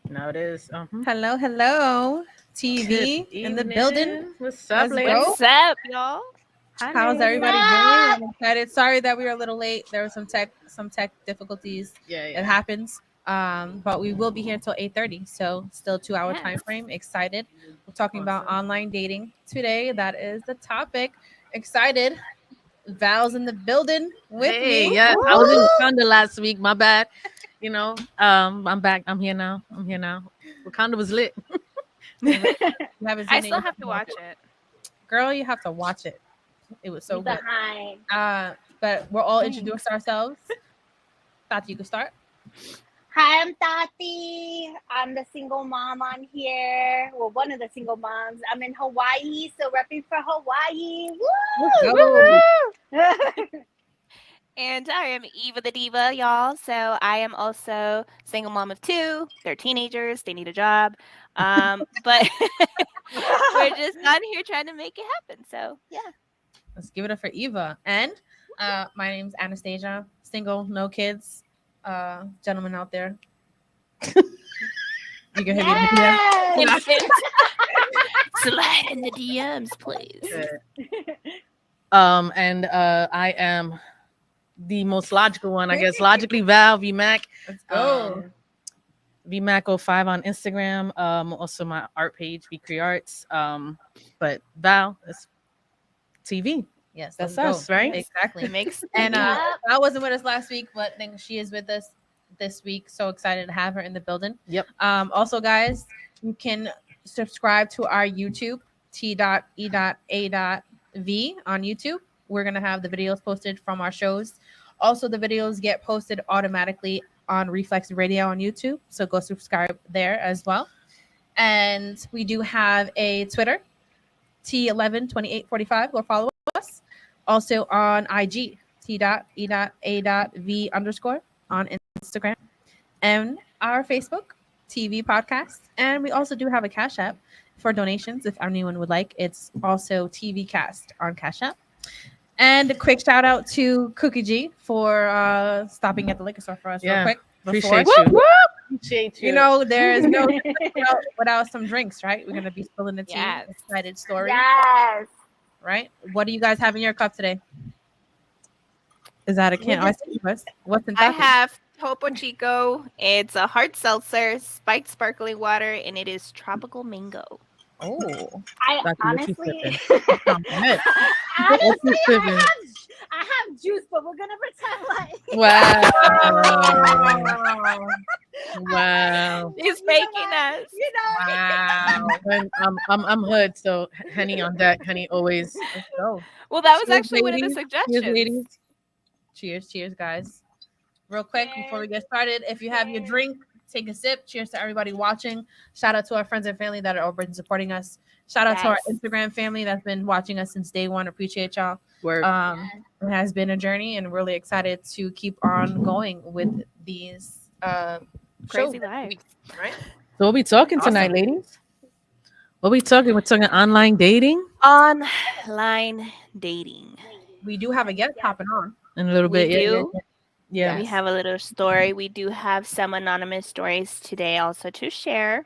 Now it is. Hello. Good TV in the building. evening. What's up, Let's ladies? go. What's up, y'all? Hi, How's ladies. everybody doing? I'm excited. Sorry that we were a little late. There was some tech difficulties. Yeah, It yeah. happens. But we will be here until 8:30. So still 2 hour time Yes. frame. Excited. We're talking about Awesome. online dating today. That is the topic. Excited. Val's in the building with Hey, me. yes. I was in Woo! Wakanda last week. My bad. I'm back. I'm here now. Wakanda was lit. You haven't I seen it. still You have have to to watch watch it. it. Girl, you have to watch it. It was so You good. behind. But we'll all Thanks. introduce ourselves. Thought you could start. Hi, I'm Tati. I'm the single mom on here. Well, one of the single moms. I'm in Hawaii, so repping for Hawaii. Let's Woo! go. And I am Eva the Diva, y'all. So I am also single mom of two. They're teenagers. They need a job. But we're just on here trying to make it happen. So yeah. Let's give it up for Eva. And my name's Anastasia. Single, no kids. Gentlemen out there. You can hit me in the DM. Yes! Infant. Slide in the DMs, please. And I am the most logical one, I guess. Logically, Val VMac. Let's go. VMac05 on Instagram. Also my art page, VCree Arts. But Val, it's TV. Yes, That's let's us, go. right? Exactly. It makes And Yep. I wasn't with us last week, but then she is with us this week. So excited to have her in the building. Yep. Also, guys, you can subscribe to our YouTube, T.E.A.V on YouTube. We're gonna have the videos posted from our shows. Also, the videos get posted automatically on Reflex Radio on YouTube. So go subscribe there as well. And we do have a Twitter, T112845. Go follow us. Also on IG, T.E.A.V on Instagram, and our Facebook, TV Podcast. And we also do have a Cash App for donations if anyone would like. It's also TV Cast on Cash App. And a quick shout out to Cookie G for stopping at the liquor store for us Yeah. real quick. Appreciate before. you. Appreciate you. You know, there is no without some drinks, right? We're gonna be spilling the tea. Yes. Excited story, Yes. right? What do you guys have in your cup today? Is that a can? We just- What's in I Tati? have Topo Chico. It's a hard seltzer, spiked sparkling water, and it is tropical mango. Oh, I Tati, what you honestly, Ahead. honestly, What you sipping? I have juice, but we're gonna pretend like. Wow. wow. Wow. He's You know faking what? us. You know. Wow. And I'm hood, so Henny on deck. Henny always. Let's go. Well, that was Cheers, actually one of the ladies. suggestions. Cheers, ladies. Cheers, guys. Real quick before we get started, if you have your drink, take a sip. Cheers to everybody watching. Shout out to our friends and family that are over and supporting us. Shout out to our Yes. Instagram family that's been watching us since day one. Appreciate y'all. Word. It has been a journey, and really excited to keep on going with these Crazy shows, lives. right? So what we talking tonight, Awesome. ladies? What we talking? We're talking online dating Online dating. We do have a guest popping on. in a little We bit. Yeah, do. yeah. We have a little story. We do have some anonymous stories today also to share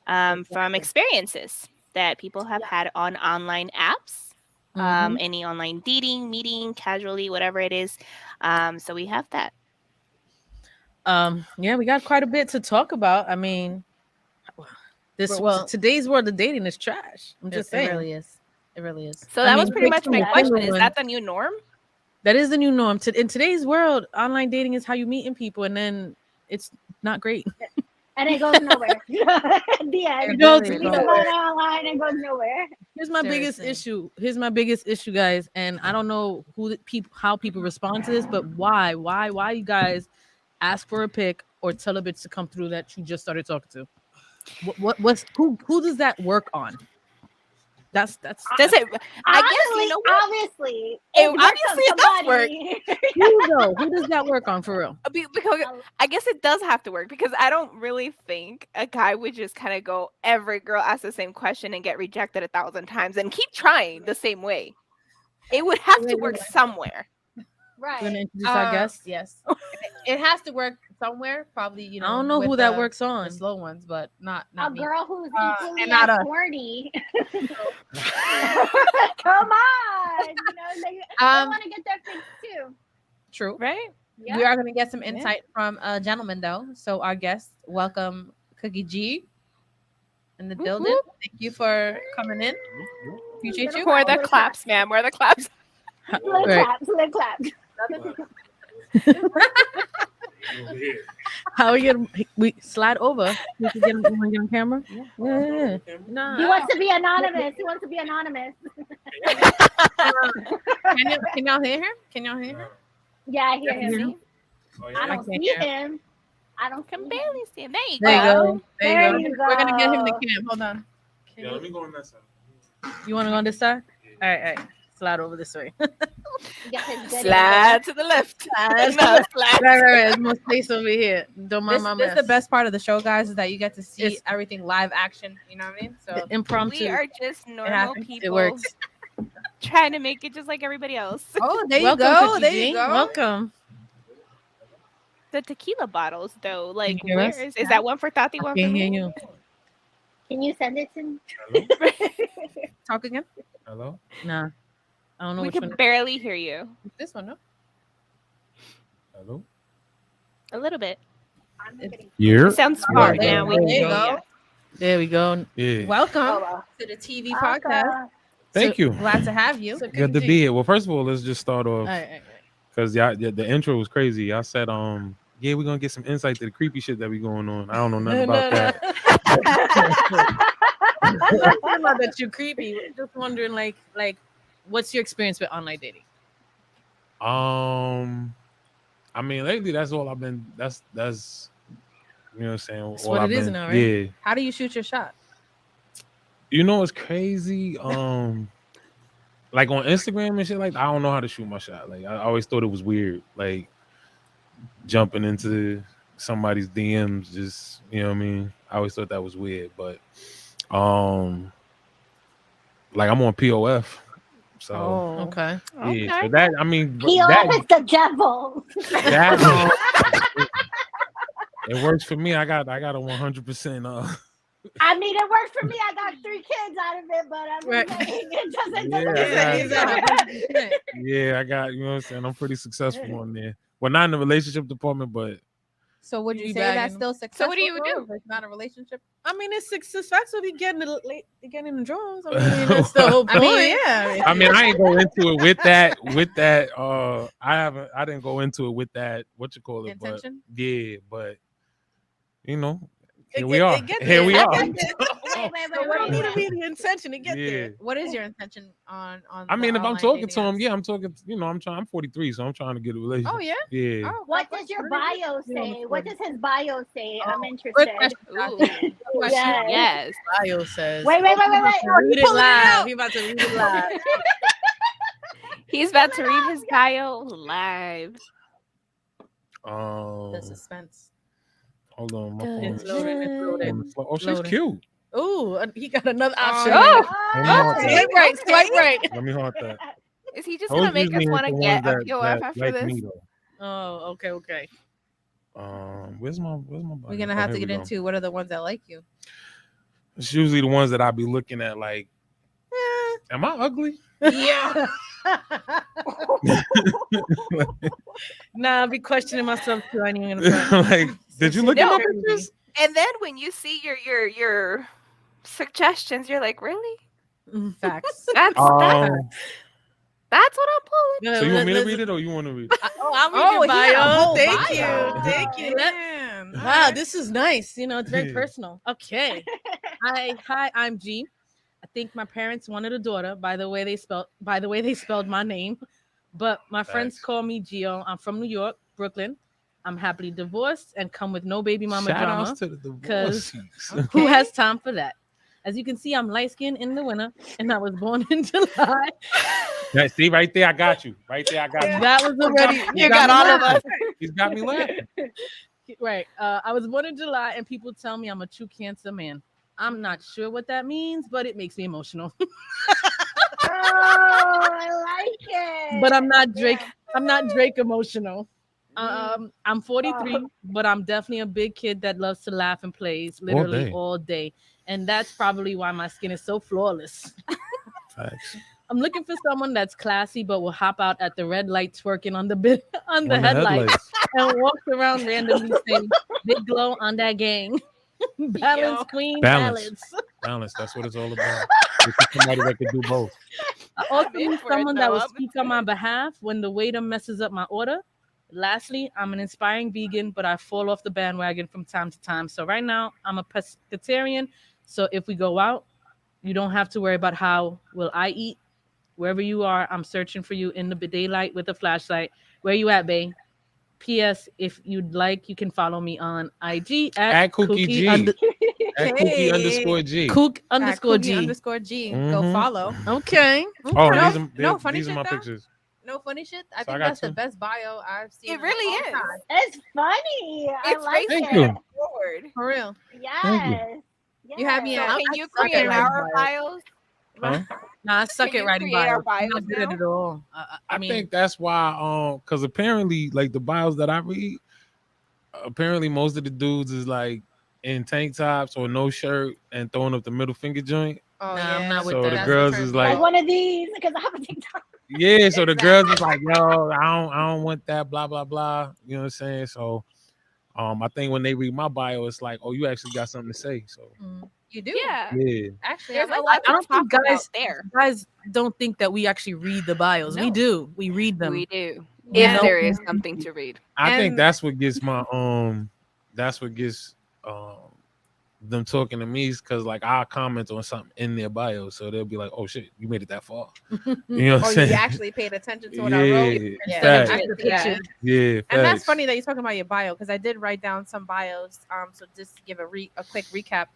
from experiences that people have had on online apps, Mhm. any online dating, meeting, casually, whatever it is. So we have that. Yeah, we got quite a bit to talk about. I mean, today's world of dating is trash. I'm just saying. It really is. It really is. So I that mean, was pretty pick much from my the question. single Is one. that the new norm? That is the new norm. In today's world, online dating is how you meeting people, and then it's not great. And it goes nowhere. At the end, It goes really you goes meet nowhere. someone online and it goes nowhere. Here's my biggest Seriously. issue. Here's my biggest issue, guys. And I don't know how people respond to this, but why you guys ask for a pic or tell a bitch to come through that you just started talking to? Who does that work on? That's Does it? I guess you know what? Obviously, It- works on obviously it does work. somebody. who does that work on for real? Because I guess it does have to work because I don't really think a guy would just kind of go every girl asks the same question and get rejected 1,000 times and keep trying the same way. It would have to work somewhere. We're gonna Right. introduce our guest. Yes. It has to work somewhere. Probably, I don't know who with that works the on. slow ones, but not A me. girl who's equally and not as us. horny. Come on, they want to get their fix too. True. Right? Yeah. We are going to get some insight from a gentleman, though. So our guest, welcome Cookie G in the building. Thank you for coming in. Appreciate you. Where are the claps, ma'am? Where are the claps? Little claps, little claps. How are you? We slide over. You can get on camera. Yeah. Nah. He wants to be anonymous. He wants to be anonymous. Can y'all hear him? Can y'all hear him? Yeah, I hear him. See? I don't can't see hear him. I don't Can see him. barely see him. There you There you go. go. There you go. We're going to get him the cam. Hold on. Yeah, let me go on that side. You want to go on this side? All right. Slide over this way. Get his good Slide to the left. Slide. No, slide. Right. There's more space over here. Don't mind my This mess. is the best part of the show, guys, is that you get to see It's- everything live action. You know what I mean? So Impromptu. We are just normal happens. people. It works. Trying to make it just like everybody else. oh, there you Welcome, go. Cookie There G. you go. Welcome. The tequila bottles, though, like, you hear where us? is that one for Tati? One for Can't hear me? you. Can you send it to me? Hello? Talk again. Hello? Nah. I don't know We which can one. barely hear you. This one, no? Hello? A little bit. Here? It sounds Oh, far there now. We you can go. hear There you you. go. There we go. Yeah. Welcome Oh, well. to the TV podcast. Thank you. Glad to have you. So Good to Cookie G. be here. Well, first of all, let's just start off All right. because the intro was crazy. Y'all said, yeah, we're gonna get some insight to the creepy shit that be going on. I don't know nothing about that. I'm not saying about that you're creepy. Just wondering, like, what's your experience with online dating? I mean, lately that's all I've been. That's you know what I'm saying. That's all what I've it is been, now, right? Yeah. How do you shoot your shot? You know what's crazy? Like on Instagram and shit, like I don't know how to shoot my shot. Like I always thought it was weird, like jumping into somebody's DMs, just you know what I mean. I always thought that was weird, but like I'm on POF, so Okay. yeah. So that I mean, POF that is the devil. it works for me. I got a 100%. I mean, it worked for me. I got 3 kids out of it, but I'm Right. saying it doesn't. Yeah, yeah, I got, you know what I'm saying. I'm pretty successful on there. Well, not in the relationship department, but So would You you be say that's bagging still successful? So what do you though, do? if it's not a relationship. I mean, it's successful to get in the drones. I mean, that's the whole point. I mean, yeah. I mean, I ain't go into it with that. I didn't go into it with that. What you call it? Intention? But yeah, but you know, here It we get- are. it get Here there. we I are. Wait, So what don't need to be the intention to get Yeah. there. What is your intention on? I mean, if I'm online talking dating to him, apps? yeah, I'm talking. You know, I'm 43, so I'm trying to get a relationship. Oh yeah. Yeah. Oh, What God, does your really? bio say? What does his bio say? I'm Good interested. question. Ooh. Good question. Yes. Yes. Bio says. Wait. Read it pulling it live. out. He about to read it live. He's about to read his bio live. The suspense. Hold on, my phone. It's loading. It's loading. Oh, she's Loading. cute. Ooh, he got another option. Oh. Let me haunt Swipe that. right. Swipe right. Let me haunt that. Is he just Those gonna make us usually want to ain't the get ones a POF after like this? me, though. Oh, okay. Where's my We're gonna have to get into what are the ones that like you. It's usually the ones that I be looking at like, am I ugly? Yeah. Nah, I be questioning myself too. I ain't even gonna front. Like, did you look at No. my pictures? And then when you see your suggestions, you're like, really? Facts. That's Um, that's what I'm pulling. so you want me to read it or you want to read it? Oh, I'll read Oh, your he got a bio. whole Thank bio. you. Thank you. Man. Wow, this is nice. You know, it's very Yeah. personal. Okay. Hi, I'm G. I think my parents wanted a daughter by the way they spelled my name. But my friends Facts. call me Gio. I'm from New York, Brooklyn. I'm happily divorced and come with no baby mama Shout drama. outs to the 'cause- divorcees. Who has time for that? As you can see, I'm light skinned in the winter and I was born in July. Yeah, see, right there, I got you. Right there, I got you. That was already You got me all of laughing. He's got me laughing. Right. I was born in July and people tell me I'm a true Cancer man. I'm not sure what that means, but it makes me emotional. Oh, I like it. But I'm not Drake. I'm not Drake emotional. I'm 43, but I'm definitely a big kid that loves to laugh and plays literally day. all day. And that's probably why my skin is so flawless. Facts. I'm looking for someone that's classy but will hop out at the red light twerking on the bit on the On the headlights headlights. and walks around randomly saying, "Big glow on that gang." Balance, queen, Balance. balance. Balance. That's what it's all about. Look for somebody that can do both. I also I'm in need for it, someone that though. will I'm speak into on my it. behalf when the waiter messes up my order. Lastly, I'm an inspiring vegan, but I fall off the bandwagon from time to time. So right now, I'm a pescatarian. So if we go out, you don't have to worry about how will I eat. Wherever you are, I'm searching for you in the daylight with a flashlight. Where you at, babe? P.S. If you'd like, you can follow me on IG At Cookie G. At Cookie underscore G. Cook At underscore Cookie G. underscore G. Go Mhm. follow. Okay. Oh, No, funny these are shit, my though. pictures. No funny shit. I So I think got that's the two. best bio I've seen. It in a really long is. time. It's funny. I It's like racing Thank you. it. forward. For real. Thank you. Yes. You had me So at- can I you suck at create writing our bios? Huh? Nah, I suck Can at you writing create our bios. I'm bios not good at now? it at all. I I mean, think that's why, because apparently, like the bios that I read, apparently most of the dudes is like in tank tops or no shirt and throwing up the middle finger joint. Oh, Nah, I'm yeah. not with So the that. That's girls what is turns me like, Like off. one of these because I have a TikTok. yeah. So the Exactly. girls is like, yo, I don't want that, blah blah blah. You know what I'm saying? So, I think when they read my bio, it's like, oh, you actually got something to say. So, You do. Yeah. yeah. Actually, There's I a like lot I to don't talk think about guys there. don't think that we actually read the bios. We No. do. We read them. We do. You If know? there is something to read. I think And- that's what gets that's what gets them talking to me is because like I'll comment on something in their bio, so they'll be like, "Oh shit, you made it that far." You know what I'm Oh, saying? you actually paid attention to what I wrote. Yeah, Instead of facts. just the Yeah. pictures. Yeah, And that's facts. funny that you're talking about your bio because I did write down some bios. So just to give a quick recap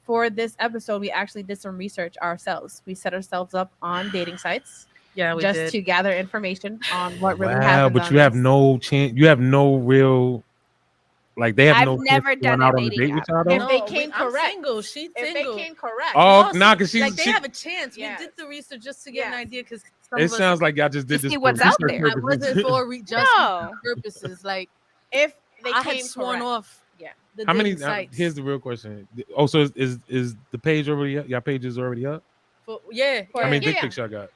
for this episode, we actually did some research ourselves. We set ourselves up on dating sites Yeah, we just did. to gather information on what really Wow, happens. but on you have this. no chance. You have no real, like they have I've no chance never of going done a out on a dating date with app. y'all though. If they came I'm correct. single. She's If single. they came correct. Oh, Also, nah, cause she's like they she, have a chance. Yes. We did the research just to get an Yes. idea because some it of us. sounds like y'all just did To this see for what's out research there. I wasn't purposes. for just No. purposes. Like if they I came had sworn correct. off. Yeah. The How many? dating sites. Here's the real question. Oh, so is the page already up? Y'all page is already up? Yeah. How many Yeah. dick pics y'all got?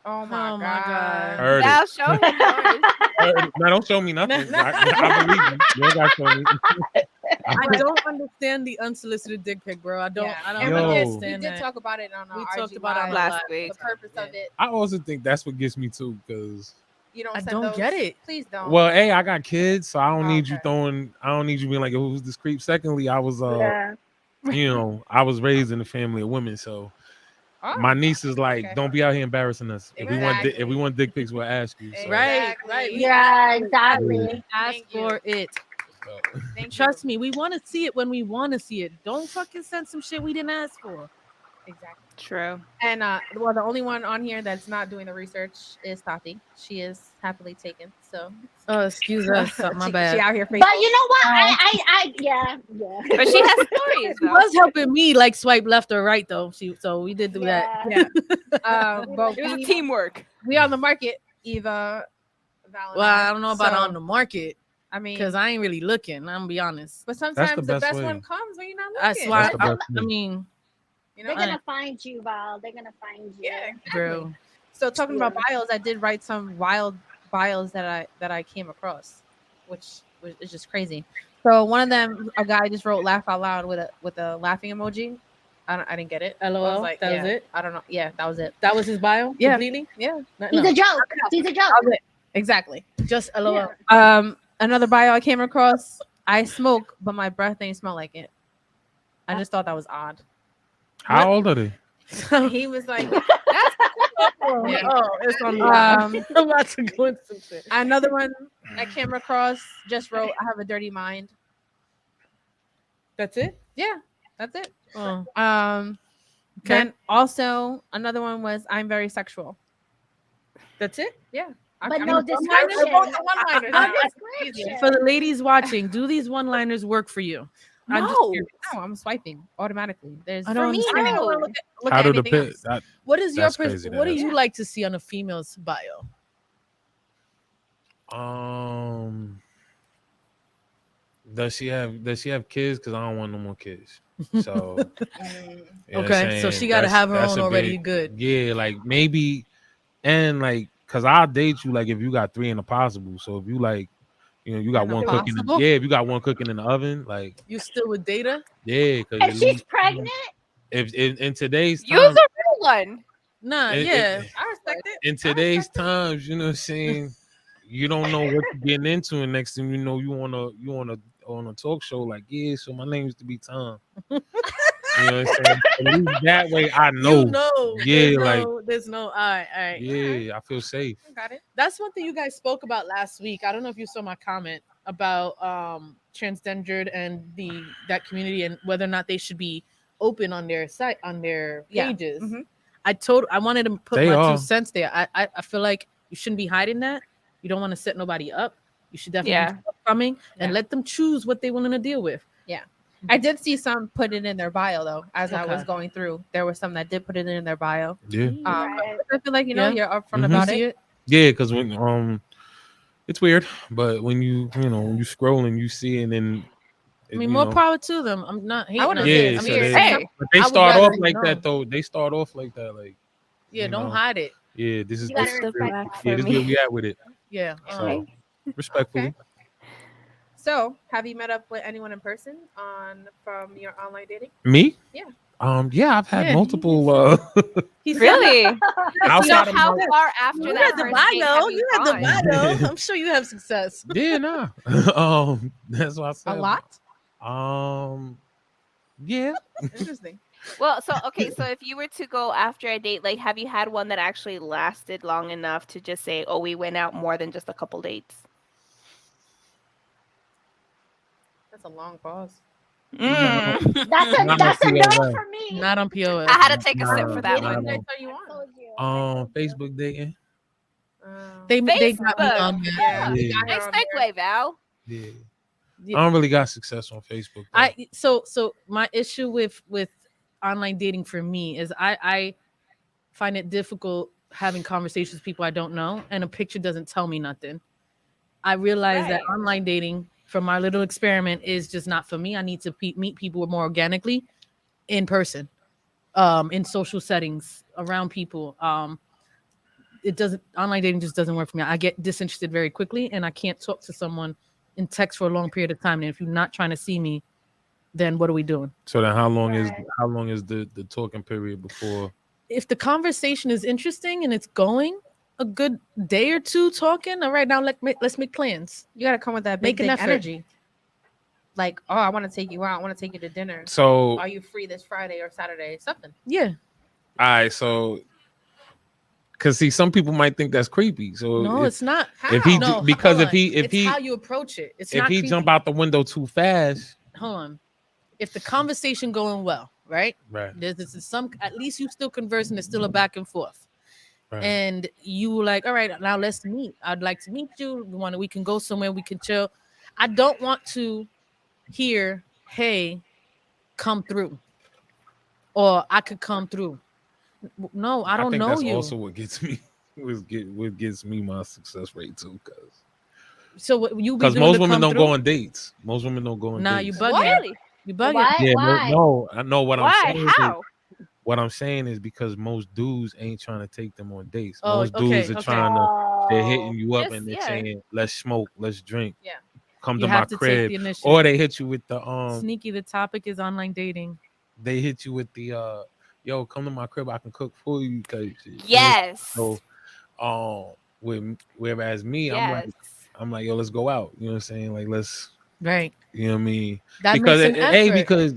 Oh my Oh my god. God. Heard Now it. show him yours. Heard it. No, don't show me nothing. I believe you. You don't gotta show me. I don't understand the unsolicited dick pic, bro. I don't. Yeah. I don't And Yo. we understand did that. talk about it on our We talked RG about it on Live, last live. week. the purpose of Yeah. it. I also think that's what gets me too, because You don't I send don't those. get it. Please don't. well, A, I got kids, so I don't Oh, need you okay. throwing. I don't need you being like, "Yo, who's this creep?" Secondly, I was Yeah. you know, I was raised in a family of women, so Oh, my niece is like, okay. "Don't be out here embarrassing us. If we want, if Exactly. we want dick pics, we'll ask you." So, Right, Exactly. right. We Yeah, exactly. Yeah. ask Thank you. for it. so- Thank Trust you. me, we want to see it when we want to see it. Don't fucking send some shit we didn't ask for. Exactly. True. And well, the only one on here that's not doing the research is Tati. She is happily taken. So Oh, excuse us. My she bad. out here But faithful. you know what? Yeah. But she has stories She though. was helping me like swipe left or right though. So we did do that. Yeah. Yeah. But It was a we teamwork. on the market, Eva. Val and Well, I don't know about So, on the market I mean, because I ain't really looking. I'm gonna be honest. but sometimes the best best way. one comes when you're not That's looking. why. That's the I, best I way. mean, You know. They're gonna find you, Val. They're gonna find you. Yeah. bro. So talking about Yeah. bios, I did write some wild bios that I came across, which is just crazy. So one of them, a guy just wrote "laugh out loud" with a laughing emoji. I didn't get it. LOL, I was like, that was yeah, it? I don't know. Yeah, that was it. That was his bio. Yeah. Completely. Yeah, He's No, a joke. He's a joke. that was it. Exactly. just LOL. Yeah. Another bio I came across. I smoke, but my breath ain't smell like it. I just thought that was odd. How old are they? He was like, Oh, Yeah. it's on. um, I'm about to go into some shit. another one I came across just wrote, "I have a dirty mind." That's it. Yeah, that's it. Oh, Okay. Then also another one was, "I'm very sexual." that's it. Yeah. But I no mean, description. they're both the one-liners No now. description. For the ladies watching, do these one-liners work for you? I'm just No. curious. No, I'm swiping automatically. There's I For don't me, understand. no. look How at do the anything pit? else. What is your That's crazy to what do ask. you like to see on a female's bio? Does she have kids? Because I don't want no more kids. So Mm. you know what I'm Okay, so saying? she got to have her That's own a already. big, Good. yeah, like maybe, and like, cause I'll date you like if you got 3 in the possible. So if you like, you got In the one cooking. possible? If you got one cooking in the oven, like, You still with data? yeah, cause If at she's least pregnant, if in today's Use time, a real one. Nah, in, yeah. I respect it. in today's times, you know what I'm saying, you don't know what you're getting into, and next thing you know, you on a talk show like, yeah, so my name used to be Tom. You know what I'm saying? At least that way I know. You know, Yeah, like, there's no. All right. yeah, I feel safe. I got it. That's one thing you guys spoke about last week. I don't know if you saw my comment about transgendered and that community and whether or not they should be open on their site on their Yeah. pages. Mhm. I wanted to put They my are. 2 cents there. I feel like you shouldn't be hiding that. You don't want to set nobody up. You should definitely Yeah. be forthcoming and Yeah. let them choose what they willing to deal with. I did see some put it in their bio though. As I was Okay. going through, there was some that did put it in their bio. Yeah, right. I feel like Yeah. you're upfront Mhm. about See it. it? yeah, because when it's weird, but when you scroll and you see, and then I mean, more power to them. I'm not hating. wouldn't on say it. yeah, it's I so mean, weird. Hey. but they I would start rather off you like know. that though. They start off like that, like, yeah, you don't know, hide it. yeah, this is You gotta Push the respect black that. for yeah, this is me. where we at with it. Yeah. So respectfully. Okay. So, have you met up with anyone in person from your online dating? Me? Yeah. Yeah, I've had Yeah. multiple He said- Really? So outside of how my, far after You that had the first date have bio. you You had the gone? bio. I'm sure you have success. yeah, nah. That's what I said. A lot. Yeah. Interesting. Well, so okay, so if you were to go after a date, like have you had one that actually lasted long enough to just say, "Oh, we went out more than just a couple dates"? That's a long pause. Mm. That's Not a on no POS. for me. Not on POS. I had to take a sip Nah, for that nah, one. nah. What are you I on? told you. I told you. Facebook dating. They got me Facebook. on there. Yeah. Yeah. got her Nice on there. segue, Val. Yeah. Yeah. I don't really got success on Facebook. Though. So my issue with online dating for me is I find it difficult having conversations with people I don't know, and a picture doesn't tell me nothing. I realize that Right. online dating, from our little experiment, is just not for me. I need to meet people more organically in person, in social settings around people. It doesn't Online dating just doesn't work for me. I get disinterested very quickly, and I can't talk to someone in text for a long period of time. And if you're not trying to see me, then what are we doing? So then, how long Right. is the talking period before? If the conversation is interesting and it's going a good day or two talking, all right, now let's make plans. You got to come with that big Make an dick effort. energy. Like, oh, I want to take you out. I want to take you to dinner. So Are you free this Friday or Saturday? Something. Yeah. all right, so because see, some people might think that's creepy. So No, if, it's not. if he No, because hold if he on. if it's he how you approach it. It's if not he creepy. jump out the window too fast, Hold on. If the conversation going well, right? right? There's some, at least you still conversing. There's still a back and forth. Right. And you were like, all right, now let's meet. I'd like to meet you. We can go somewhere. We can chill. I don't want to hear, hey, come through, or I could come through. No, I don't think know that's you. also what gets me what gets me my success rate too, So what you be because doing most to women come don't through? go on dates. Most women don't go on Nah, you dates. bugging. Really? You bugging. Why? Yeah, Why? no, I know what I'm Why? saying. How? What I'm saying is because most dudes ain't trying to take them on dates. Oh, Most okay, dudes are okay. trying to. They're Oh. hitting you up Just- and they're yeah. saying, "Let's smoke, let's drink, Yeah. come You to my have to take crib," the initiative. or they hit you with the Sneaky. The topic is online dating. They hit you with the yo, come to my crib, I can cook for you. Cause Yes. So, whereas me, Yes. I'm like, yo, let's go out. You know what I'm saying? Like, let's, Right. you know what I mean? That Because makes an effort. because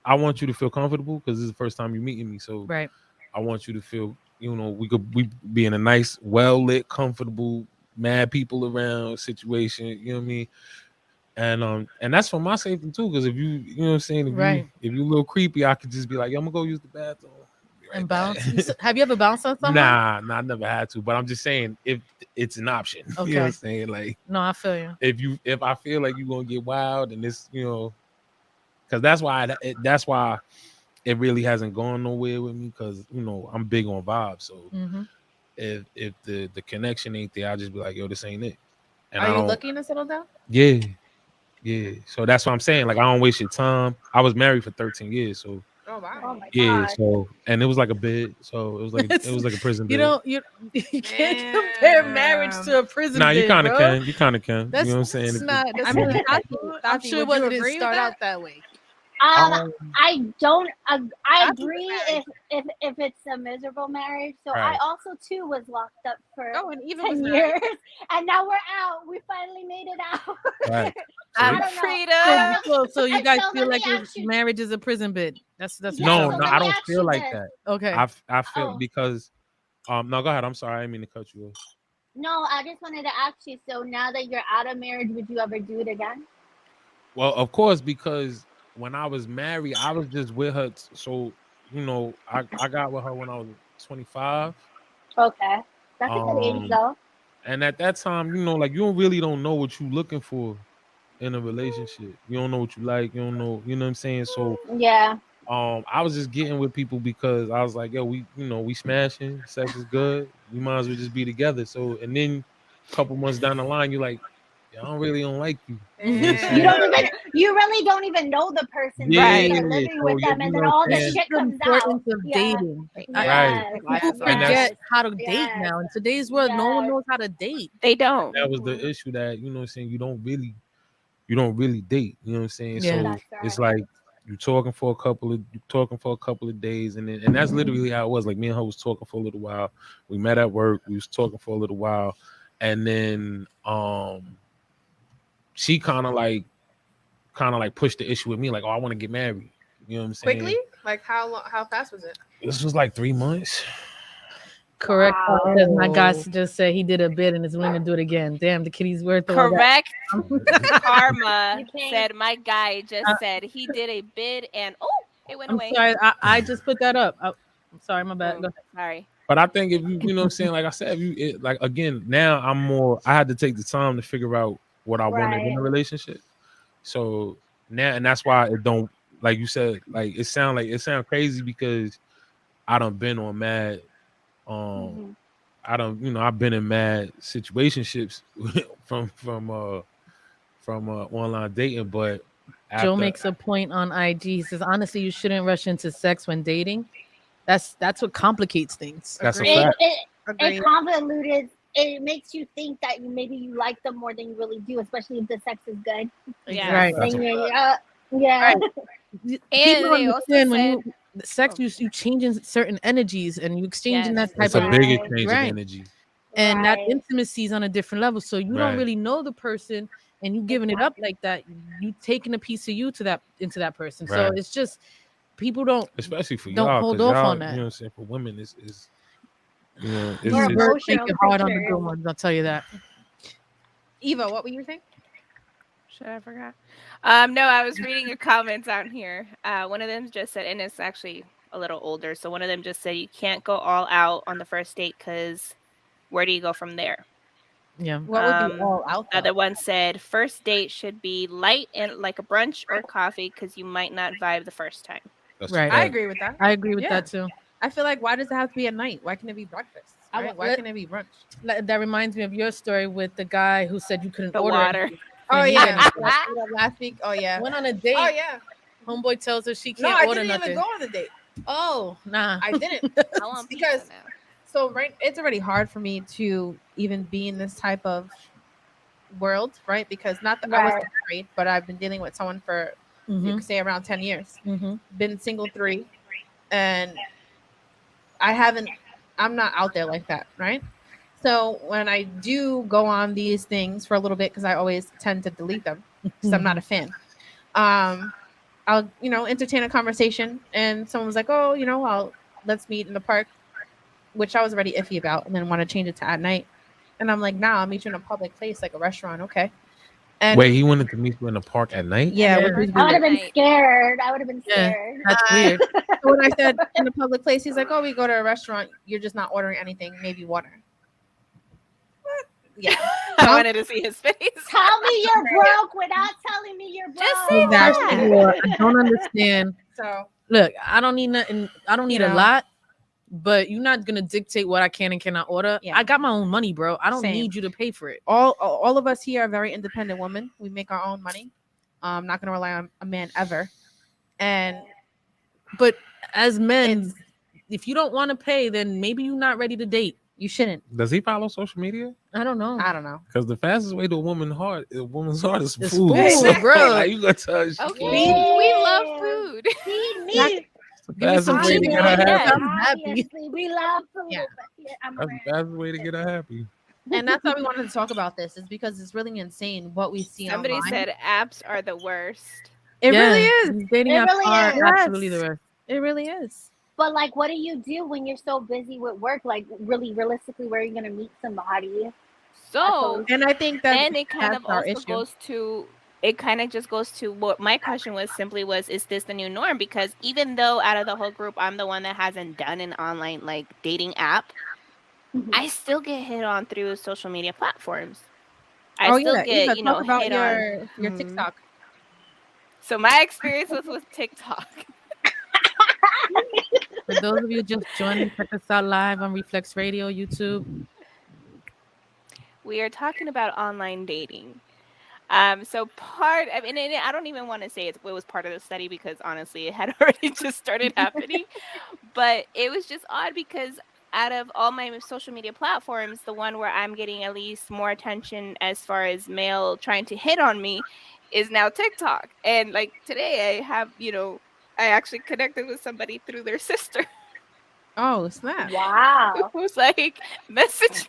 I want you to feel comfortable because this is the first time you're meeting me. So Right. I want you to feel, we be in a nice, well lit, comfortable, mad people around situation. You know what I mean? And that's for my safety too. Because if you know what I'm saying, Right. if you a little creepy, I could just be like, yo, I'm gonna go use the bathroom. Be right And back. bounce. Have you ever bounced on someone? Nah, I never had to. But I'm just saying, if it's an option, you know what I'm Okay. saying? Like, No, I feel you. if I feel like you're gonna get wild and this, because that's why it really hasn't gone nowhere with me. Because I'm big on vibes. So Mm-hmm. if the connection ain't there, I'll just be like, yo, this ain't it. And Are I you don't. looking to settle down? Yeah. Yeah, so that's what I'm saying. Like, I don't waste your time. I was married for 13 years, so Oh wow. Oh my yeah. god. So and it was like a bid. So it was like a prison You bid. don't you can't compare marriage to a prison Nah, you bid, kind of bro. can. You kind of can. That's you know what I'm saying? that's not. That's I mean, not. Tati, I'm Tati, sure it would you wasn't agree with start that? out that way. Um, I don't. I Tati was agree married. if it's a miserable marriage. So I Right. also too was locked up for Oh, and Eva was 10 married. years, and now we're out. We finally made it out. right. I See? don't know. Freedom. So you And guys so feel let me like ask you. marriage is a prison bid. That's Yeah. No, So no, let I me don't ask feel you like this. that. okay. I feel Oh because no, go ahead. I'm sorry, I didn't mean to cut you off. no, I just wanted to ask you. So now that you're out of marriage, would you ever do it again? Well, of course, because when I was married, I was just with her. So I got with her when I was 25. Okay, that's a good age Um, though. and at that time, like you really don't know what you're looking for in a relationship. You don't know what you like. You don't know. You know what I'm saying? So Yeah. I was just getting with people because I was like, yo, we smashing, sex is good. We might as well just be together. So and then a couple months down the line, you're like, yeah, I don't really don't like you. You know what I'm You saying? don't even. You really don't even know the person till you Yeah. Right. start living So with yeah, them, you and know then what all I'm the This saying? is shit the comes out. importance of Yeah. dating. Right. Yes. People And forget that's how to date Yes. now. In today's world, no one Yes. knows how to date. They don't. that was the issue that you know what I'm saying. You don't really date. You know what I'm saying. Yeah. So That's it's right. like you talking for a couple of days, and that's literally how it was. Like me and her was talking for a little while. We met at work. We was talking for a little while, and then she kind of like pushed the issue with me, like, oh, I want to get married. You know what I'm saying? Quickly? Like how long? How fast was it? This was like 3 months. Correct. Wow. Says my guy just said he did a bid and is willing to do it again. Damn, the kitty's worth all that. Correct. Karma You think? said my guy just said he did a bid and it went I'm away. sorry. I just put that up. I'm sorry, my bad. Oh, Go ahead. sorry. But I think if you know what I'm saying, like I said, if like again, now I had to take the time to figure out what I wanted in Right. a relationship. So now, and that's why it don't, like you said, like it sound crazy because I done been on mad, Mhm. I've been in mad situationships from online dating, but Joe after makes a point on IG. He says, honestly, you shouldn't rush into sex when dating. That's what complicates things. that's a Agreed. fact. It Agreed. convoluted. It makes you think that maybe you like them more than you really do, especially if the sex is good. Yeah. Right. That's a Then fact. yeah. People they also understand when said- you sex, you changing certain energies and you exchanging Yes. that type It's a of bigger Right. change of Right. energy. and that Right. intimacy is on a different level. So you don't Right. really know the person, and you giving it up like that. You taking a piece of you into that person. So Right. it's just people don't Especially for don't y'all, hold because off y'all, on you know that. what I'm saying, for women it's More These birds make emotional it hard on the creatures. good ones. I'll tell you that. Eva, what were you saying? Shit, I forgot. No, I was reading your comments out here. One of them just said, and it's actually a little older. So one of them just said, you can't go all out on the first date because where do you go from there? Yeah. What would be all out The though? other one said, first date should be light and like a brunch or coffee because you might not vibe the first time. that's Right. I fact. agree with that. I agree with Yeah. that too. I feel like why does it have to be at night? Why can't it be breakfast? I Right? want- Why let- can't it be brunch? That reminds me of your story with the guy who said you couldn't The order water. anything. Oh Can't eat yeah, anything. last week. Oh yeah. Went on a date. Oh yeah. Homeboy tells her she No, can't I order didn't nothing. even go on the date. Oh, nah. I didn't. I want Because- pizza now. So right, it's already hard for me to even be in this type of world, right? Because not that I was Right. married, but I've been dealing with someone for you Mhm, could say around 10 years. mhm. Been single 3, and I'm not out there like that, right? So when I do go on these things for a little bit, because I always tend to delete them because I'm not a fan. I'll entertain a conversation, and someone was like, "Oh, let's meet in the park," which I was already iffy about, and then want to change it to at night. And I'm like, "Nah, I'll meet you in a public place like a restaurant, okay?" And Wait, he wanted to meet you in the park at night? yeah, Yeah. which was I would weird. have been Night. scared. I would have been Yeah. scared. That's weird. So when I said in a public place, he's like, "Oh, we go to a restaurant. You're just not ordering anything, maybe water." What? Yeah. I wanted to see his face. Tell me you're broke without telling me you're broke. Just say First that. of all, I don't understand. So Look, I don't need nothing. I don't need a know. lot, but you're not gonna dictate what I can and cannot order. Yeah. I got my own money, bro. I don't Same. need you to pay for it. all of us here are very independent women. We make our own money. I'm not gonna rely on a man ever. And But as men, it's if you don't want to pay, then maybe you're not ready to date. you shouldn't. Does he follow social media? I don't know. I don't know. Because the fastest way to a woman's heart is It's food. food, bro. Like, you gonna tell her she Okay, can't. we love food. See me. It's the Give me some fastest way to chicken. get her Yeah. happy. I'm happy. Obviously, we love food. Yeah. Yeah, I'm That's the around. fastest way to get her happy. And that's why we wanted to talk about this, is because it's really insane what we see Somebody online. said apps are the worst. It Yeah, really is. these dating It apps really are is. absolutely the Yes. worst. It really is. But like, what do you do when you're so busy with work? Like, really, realistically, where are you gonna meet somebody? So And I think that then it kind that's of our also issue. goes to it kind of just goes to what my question was simply was, is this the new norm? Because even though out of the whole group I'm the one that hasn't done an online like dating app, Mhm. I still get hit on through social media platforms. I Oh still yeah, get, Eva, talk about hit on. your Mhm. TikTok. So my experience was with TikTok. For those of you just joining, check us out live on Reflex Radio, YouTube. We are talking about online dating. So I mean, and I don't even want to say it was part of the study because honestly, it had already just started happening. But it was just odd because out of all my social media platforms, the one where I'm getting at least more attention as far as male trying to hit on me is now TikTok. And like today, I actually connected with somebody through their sister Oh snap! Wow. who was like, message.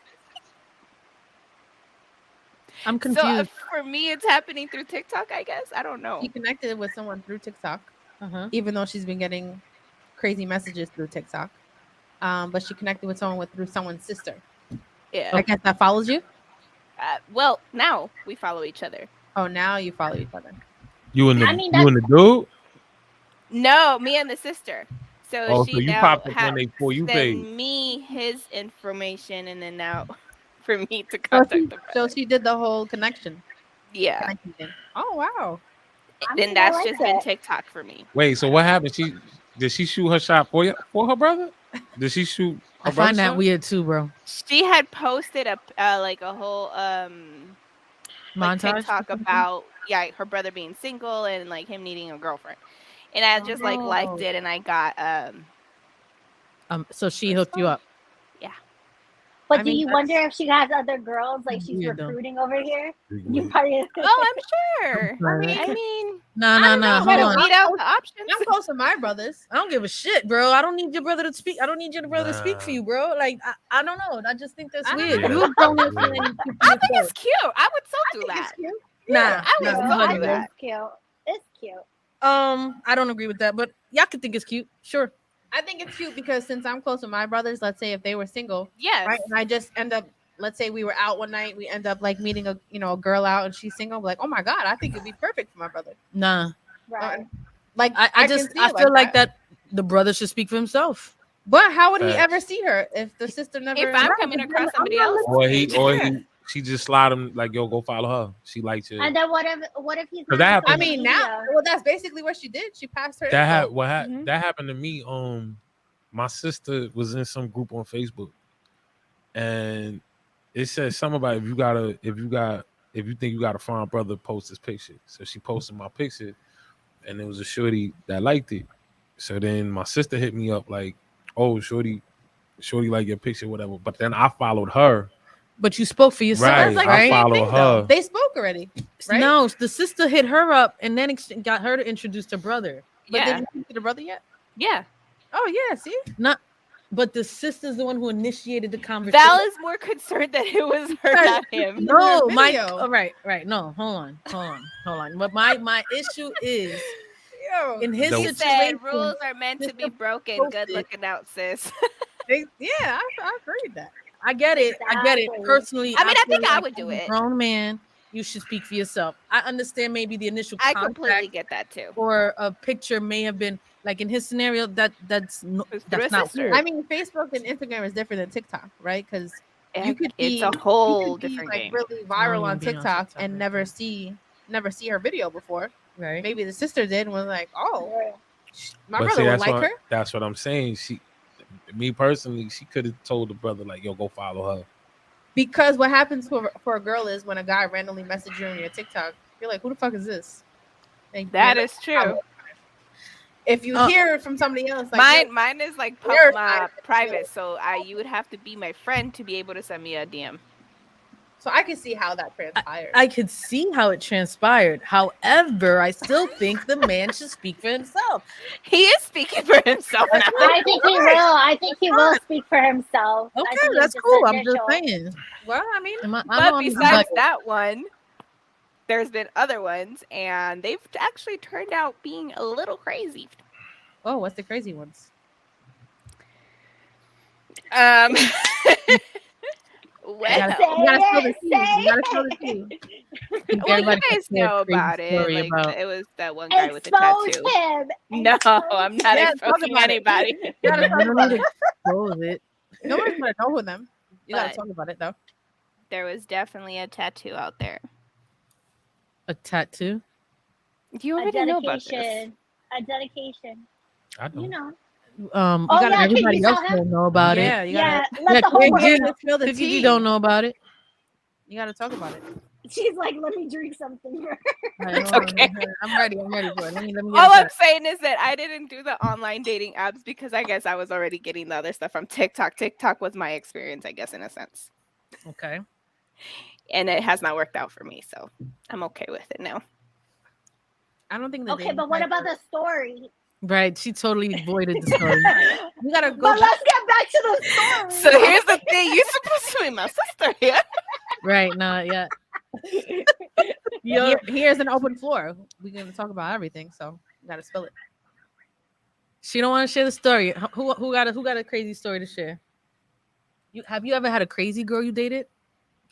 I'm So confused. for me, it's happening through TikTok, I guess. I don't know. She connected with someone through TikTok, Uh-huh. even though she's been getting crazy messages through TikTok. But she connected with someone through someone's sister. Yeah. I guess that follows you. Well, now we follow each other. Oh, now you follow each other. You and the I mean, you and the dude. No, me and the sister. So Oh, so she you now popped up on they For You sent page. me his information, and then now for me to So contact she, the brother. so she did the whole connection. Yeah, Connection thing. Oh wow! I mean, and I that's like just been that. TikTok for me. Wait, so what happened? Did she shoot her shot for her brother? Did she shoot her I find brother's that shot? weird too, bro. She had posted like a whole like Montage. TikTok about her brother being single and like him needing a girlfriend, and I just like liked Oh. it, and I got So she That's hooked you fine. up. But I do mean, you wonder if she has other girls like she's Weird, though. recruiting over here? You Weird. probably. oh, I'm sure. Right. I mean, No, I no, don't no. know, Hold man. on. weed out the options. I'm close to my brothers. I don't give a shit, bro. I don't need your brother to speak. I don't need your brother to speak for Nah. you, bro. Like I don't know. I just think that's I don't weird. know. You Yeah, grown that's up weird. and you keep I to think yourself. it's cute. I would so do It's that. cute. Nah, I would nah, so you do I bugging, think bro. that. it's cute. It's cute. I don't agree with that, but y'all could think it's cute. Sure. I think it's cute because since I'm close to my brothers, let's say if they were single, Yes. right, and I just end up, let's say we were out one night, we end up like meeting a girl out and she's single, like, oh my god, I think it'd be perfect for my brother. Nah. Right. Like I can just see I it feel like that the brother should speak for himself. But how would he Facts. ever see her if the sister never? If I'm Right, coming but across then somebody I'm not else, She just slide him like, yo, go follow her. She liked you. And then what if he's 'Cause not that on happened- I social mean, now, media? well, that's basically what she did. She passed her. That info. Mhm. that happened to me. My sister was in some group on Facebook, and it said something about if you think you got a fine brother, post this picture. So she posted my picture, and there was a shorty that liked it. So then my sister hit me up like, "Oh, shorty like your picture, whatever." But then I followed her. But you spoke for yourself, Right, That's like right? the same follow thing, though. her. They spoke already, right? No, the sister hit her up and then got her to introduce her brother. But Yeah. did you speak to the brother yet? Yeah. Oh yeah, see, Not, but the sister's the one who initiated the conversation. Val is more concerned that it was her, not him. No, my video. right. No, hold on. But my issue is yo, in his The- He situation. said rules are meant to be Sister broken. posted- Good looking out, sis. yeah, I agree with that. I get it. Exactly. Personally, I mean, I feel think I like would do as a it. Grown man, you should speak for yourself. I understand maybe the initial I contact completely get that too. or a picture may have been like in his scenario that's It's through that's a not sister. weird. I mean, Facebook and Instagram is different than TikTok, right? Because you could It's be a whole you could be, different like game. really I viral don't on even be on TikTok TikTok and like never that. see her video before. Right. Maybe the sister did and was like, oh, Yeah. my But brother see, would like her. that's what I'm saying. Me personally, she could have told the brother like, yo, go follow her. Because what happens for a girl is when a guy randomly messages you on your TikTok, you're like, who the fuck is this? Thank you. That is true. If you hear it from somebody else, like Mine is like Yours, private, so you would have to be my friend to be able to send me a DM. so I can see how that transpired. I could see how it transpired. However, I still think the man should speak for himself. He is speaking for himself now. I think he will. I think he will speak for himself. I Okay, think that's it's cool. I'm just initial. saying. Well, I mean, I know But I'm besides like, that one, there's been other ones, and they've actually turned out being a little crazy. oh, what's the crazy ones? Well, You gotta spill the tea. You gotta spill the tea. you everybody guys has their know crazy about it. story Like about- it was that one guy with the Expose tattoo. him. No, Expose I'm not Yeah, talk exposing about it. anybody. You gotta I talk don't about need it. to expose it. No one's gonna know them. You gotta But- talk about it though. There was definitely a tattoo out there. A tattoo? You A already know about this. dedication. A dedication. I don't. You know. Oh gotta- yeah, everybody can you else tell him? don't know about Yeah, it. you gotta. Yeah. Let Yeah, the whole Craig world did. know. Spill the Cookie, tea. you don't know about it. You gotta talk about it. She's like, let me drink something first. It's okay. I'm ready. I'm ready for it. Let me get All it I'm saying is that I didn't do the online dating apps because I guess I was already getting the other stuff from TikTok. TikTok was my experience, I guess, in a sense. Okay. And it has not worked out for me, so I'm okay with it now. I don't think the Okay, dating but what sites about are- the story? Right. She totally avoided the story. We gotta go. But let's get back to the story. So here's the thing: you're supposed to be my sister here. Right. Not yet. Here's an open floor. We're gonna talk about everything, so you gotta spill it. She don't want to share the story. Who got a crazy story to share? Have you ever had a crazy girl you dated?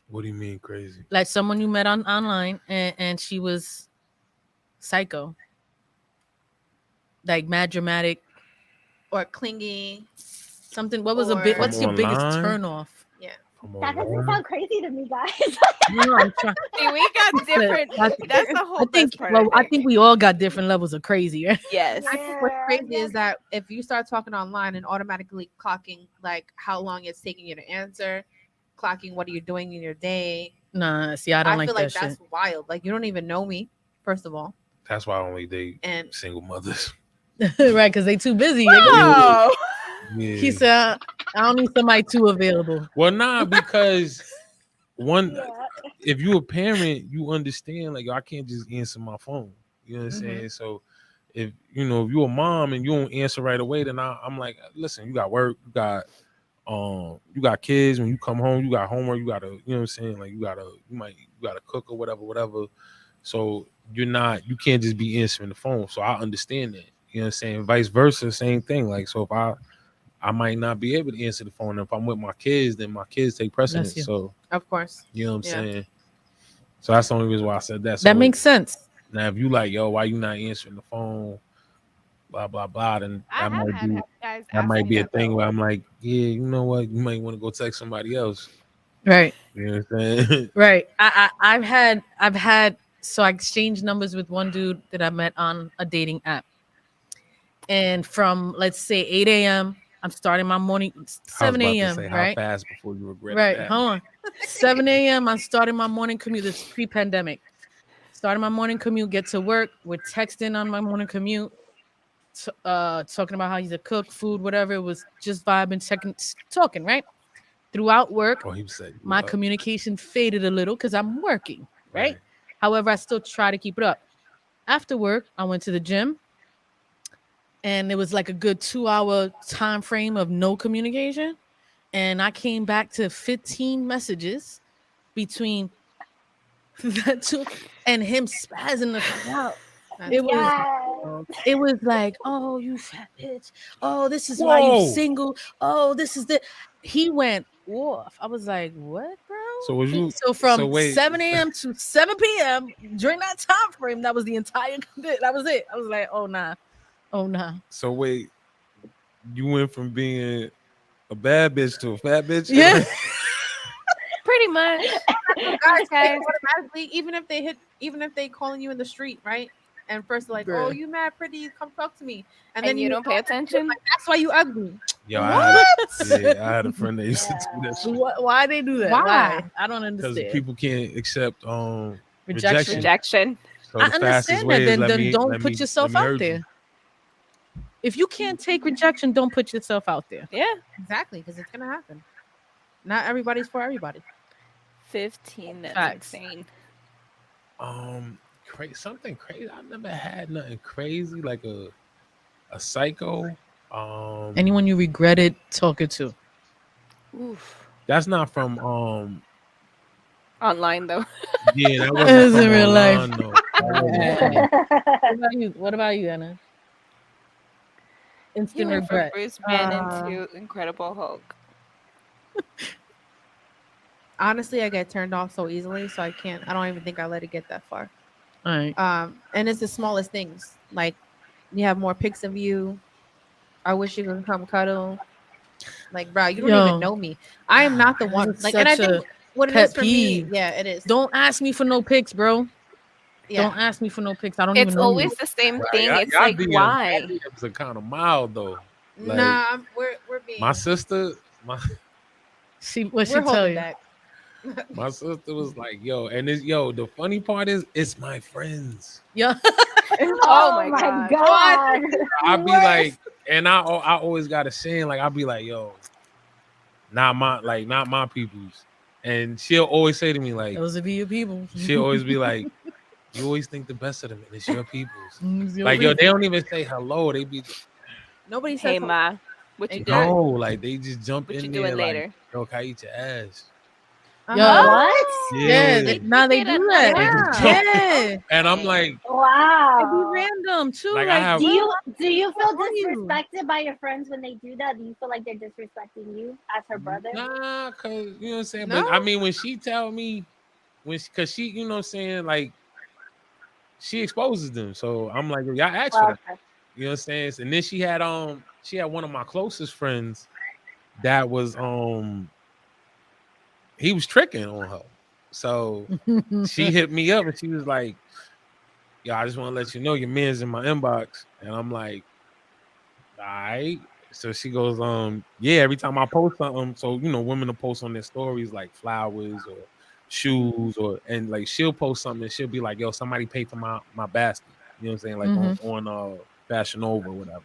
What do you mean crazy? Like someone you met online and she was psycho. Like mad dramatic. Or clingy. Something. What's Or- your From biggest online? turn off? Come That doesn't on. sound crazy to me, guys. No, I'm trying. See, we got different. That's the whole I think. best part. Well, I think we all got different levels of crazy. Right? yes. I think what's Yeah, crazy yeah. is that if you start talking online and automatically clocking like how long it's taking you to answer, clocking what are you doing in your day, Nah, see, I don't like feel that like that's wild. Like you don't even know me, first of all, That's why I only date and single mothers. shit. Right? Because they too busy. Oh, Yeah. He said, "I don't need somebody too available." Well, nah, because one, Yeah. if you a parent, you understand like I can't just answer my phone. You know what I'm saying? So if you a mom and you don't answer right away, then I'm like, listen, you got work, you got kids. When you come home, you got homework, you gotta, you know what I'm saying? Like you gotta cook or whatever. So you can't just be answering the phone. So I understand that. You know what I'm saying? Vice versa, same thing. Like so if I might not be able to answer the phone. If I'm with my kids, then my kids take precedence. Bless you. So of course, you know what I'm Yeah. saying? So that's the only reason why I said that. So That makes sense. now if you like, yo, why you not answering the phone? Blah blah blah. Then I that have might had be guys that ask might me be a that, thing though. where I'm like, yeah, you know what? You might want to go text somebody else. Right. You know what I'm saying? Right. I've had so I exchanged numbers with one dude that I met on a dating app. And from let's say 8 a.m. I'm starting my morning 7 I was about to a.m. say, right? how fast before you regret Right. that? Hold on. 7 a.m. I'm starting my morning commute. This is pre-pandemic. Starting my morning commute, get to work. We're texting on my morning commute. Talking about how he's a cook, food, whatever. It was just vibing, talking, right? Throughout work, Oh, he said my communication faded a little because I'm working, right? However, I still try to keep it up. After work, I went to the gym, and it was like a good 2-hour time frame of no communication. And I came back to 15 messages between that two and him spazzing the fuck out. It was like, oh, you fat bitch. Oh, this is why Whoa. you single. Oh, this is the. He went off. I was like, what, bro? So was you? So from wait. 7 a.m. to 7 p.m. during that time frame, that was the entire. That was it. I was like, oh nah. So wait, you went from being a bad bitch to a fat bitch? Yeah. Pretty much. guys, guys. automatically, even if they calling you in the street, right? And first like, oh, Bruh. you mad pretty, come talk to me, and And then you don't pay attention. like, that's why you ugly. Yo, What? I had a friend that used to do that shit. Why they do that? Why? I don't Because understand. people can't accept Rejection. Rejection. So I the fastest understand way that. is Then don't put let yourself me out hurt there. you. If you can't take rejection, don't put yourself out there. Yeah. Exactly, because it's gonna happen. Not everybody's for everybody. 15. That's Facts. insane. Something crazy. I've never had nothing crazy like a psycho. Anyone you regretted talking to? Oof. That's not from Online though. yeah, that It wasn't was from in real life. online though. That wasn't from What about you, Anna? You Instant went from regret. Bruce Banner Uh, to Incredible Hulk. Honestly, I get turned off so easily, so I don't even think I let it get that far. All right. And it's the smallest things. Like you have more pics of you. I wish you could come cuddle. Like, bro, you don't Yo. even know me. I am not the one. It's Like, and I such think a what it pet is for me, peeve. yeah, it is. Don't ask me for no pics, bro. Yeah. Don't ask me for no pics. I don't It's even know you. always the same Right, thing. It's y'all like, DMs, why? y'all DMs are kind of mild though. Like Nah, we're being my sister, my What she we're tell holding you? back. my sister was like, yo, and this yo, the funny part is it's my friends. Yeah. Oh my God. God. I'll be Worst. like, and I always got a saying, like I'll be like, yo, not my peoples. And she'll always say to me, like, Those would be your people. she'll always be like, you always think the best of them, and it's your peoples. It's your Like, yo, people. they don't even say hello. They be Nobody Hey says Ma, what you Exactly. no, doing? like they just jump What you in doing there, like, later? yo, can I eat your ass? Yo. What? Yeah, Yeah. now they say that do nice. that. They just Yeah. jump. Yeah. And I'm like, They be Wow. random too. Like, I Like, have- Do you feel How are you? disrespected by your friends when they do that? Do you feel like they're disrespecting you as her brother? nah, cause you know what I'm saying. No. But I mean, when she tell me, cause she, you know what I'm saying, like she exposes them. So I'm like, y'all asked for that. Okay. You know what I'm saying? And then she had one of my closest friends that was he was tricking on her. So she hit me up and she was like, yo, I just want to let you know your man's in my inbox. And I'm like, all right. So she goes, yeah, every time I post something, so you know, women will post on their stories like flowers or shoes and like she'll post something and she'll be like, yo, somebody paid for my basket. You know what I'm saying? Like on Fashion Nova or whatever.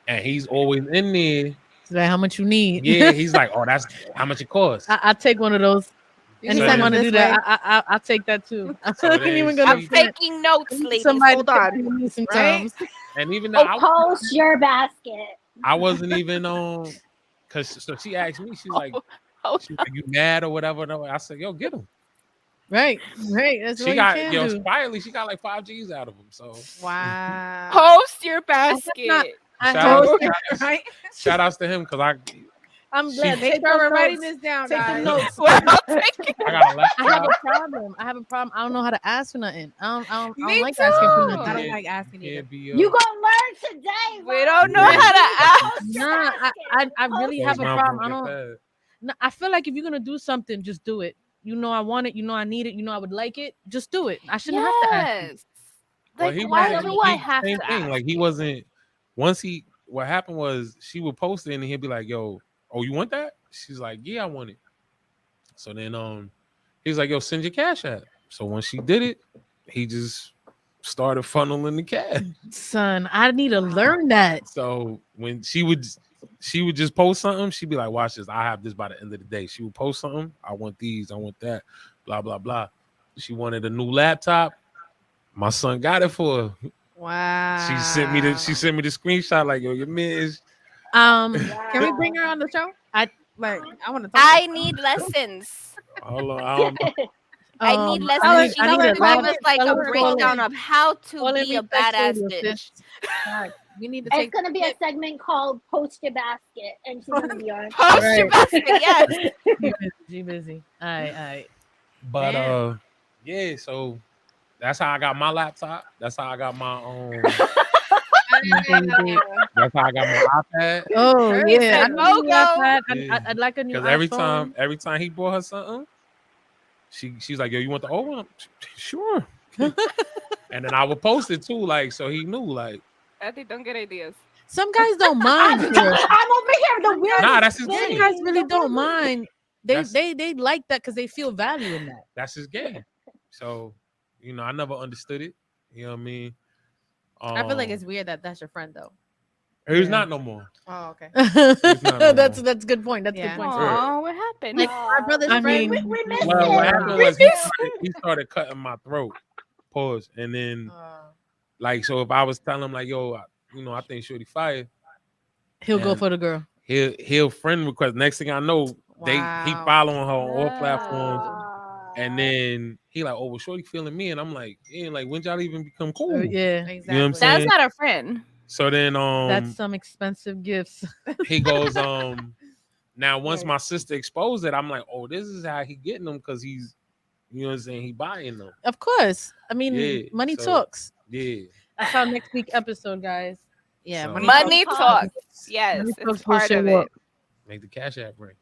And he's always in there. It's like how much you need. Yeah, he's like, oh, that's how much it costs. I take one of those. You can So Anytime send I them want to this do that, way. I take that too. I So ain't then even gonna I'm she- front. taking notes, ladies. Somebody Hold take on. it with me sometimes. And even Oh, though post your basket. I wasn't even on, cause so she asked me, she's like, Hold you mad or whatever? No, I said, yo, get him. Right. That's She what you got can yo do. quietly, she got like 5 G's out of him. So Wow. Post your basket. not- I shout hope- outs, Right? shout outs to him because I'm She- glad. Make Take sure those we're writing notes. this down, Take the guys. notes. Well, I'll take it. I got a I have laptop. a problem. I don't know how to ask for nothing. I don't Me like asking for too. I nothing. don't like asking either. Can't be You gonna learn today. We Ron. don't know Yeah. how to ask. Post your Nah, basket. I really Post have a your problem. I broke don't. your No, I feel like if you're gonna do something, just do it. You know I want it. You know I need it. You know I would like it. Just do it. I shouldn't have to ask you. Yes. Well, Like, he why wasn't- do I he- have same to thing. ask? Like he wasn't. Once he, what happened was she would post it and he'd be like, "Yo, oh, you want that?" She's like, "Yeah, I want it." So then he's like, "Yo, send your cash app." So when she did it, he just started funneling the cash. Son, I need to learn that. So when she would just post something, she'd be like, "Watch this. I have this by the end of the day." She would post something. I want these. I want that. Blah blah blah. She wanted a new laptop. My son got it for her. Wow. She sent me the screenshot like, yo, your man is Can we bring her on the show? I want to talk. I need lessons. hold on. I don't know. I need I lessons. need- She I needs need to a give lab- us like tell a her breakdown call of how to Call be me a sex badass radio, bitch. sis. We need to It's take. gonna be a segment called "Post Your Basket," and she's gonna be on. Post your Right. basket, yes. She busy. All right. But Man. yeah, so that's how I got my laptop. That's how I got my that's how I got my iPad. Oh Her yeah, said I know you like logo. that. Yeah. I'd like a new Because iPhone. every time he bought her something, she's like, yo, you want the old one? Sure. And then I would post it too, like so he knew, like I think don't get ideas. Some guys don't mind. I'm for over real. here the weirdest. nah, that's his Some game. guys really don't mind. They That's- they like that because they feel value in that. That's his game. So, I never understood it. You know what I mean? I feel like it's weird that that's your friend though. He's Yeah. not no more. Oh, okay. It's not no that's more. that's good point. That's Yeah. good point. Aw, what happened? Like my brother's I friend. mean, we miss Well, him. what happened was he started cutting my throat. Pause. And then like, so if I was telling him like, yo, I think Shorty fire, he'll go and for the girl. he'll friend request. Next thing I know, he Wow. following her on all platforms. Aw. And then he like, oh, well, Shorty feeling me, and I'm like, yeah, like when y'all even become cool? Yeah, Exactly. You know what I'm saying? That's not a friend. So then that's some expensive gifts. he goes now once Right. my sister exposed it, I'm like, oh, this is how he getting them, because he's, you know what I'm saying, he buying them. Of course. I mean, Yeah, money so- talks. Yeah. That's our next week episode, guys. Yeah. So- Money Talks. talks. Yes, Money it's talks part will of show it. up. Make the Cash App ring.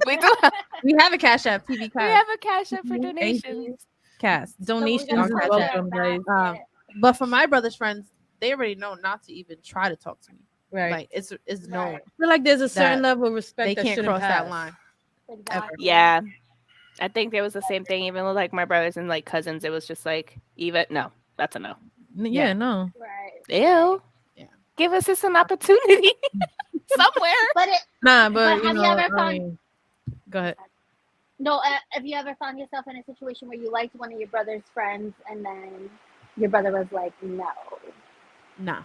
We do have, We have a Cash App TV we cast. have a cash up for Thank you. donations. Cast. Donations So is we're gonna welcome, put that guys. back. But for my brother's friends, they already know not to even try to talk to me. Right. Like it's known. Right. I feel like there's a certain that level of respect They that can't shouldn't cross that pass. line. Exactly. Yeah. I think there was the same thing, even with like my brothers and like cousins. It was just like, Eva, no, that's a no. Yeah, Yeah. no. Right. Ew. Yeah. Give us just an opportunity somewhere. But it Nah, but But you have you know, ever I found- mean, go ahead. no. Have you ever found yourself in a situation where you liked one of your brother's friends and then your brother was like, no. Nah.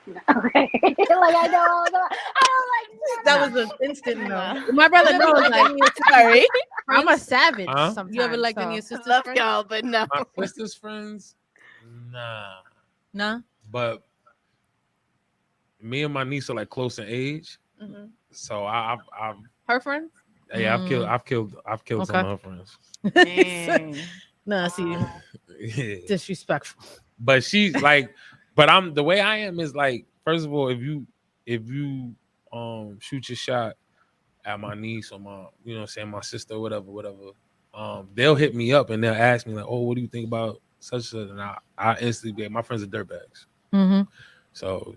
No. Okay. Like I don't like. That was an instant no. My brother knows like Sorry. I'm a savage Huh? sometimes. You ever liked any of your so. sister's Love friends? y'all, but no. My sister's friends, nah. Nah. But me and my niece are like close in age, Mhm. so I've Her friends? yeah, Mm. I've killed some Okay. of her friends. Dang. Nah, see, Yeah. disrespectful. But she's like, but I'm the way I am is like, first of all, if you shoot your shot at my niece or my, you know what I'm saying, my sister or whatever, they'll hit me up and they'll ask me like, oh, what do you think about such and such? And I instantly be, my friends are dirtbags. Mm-hmm. So,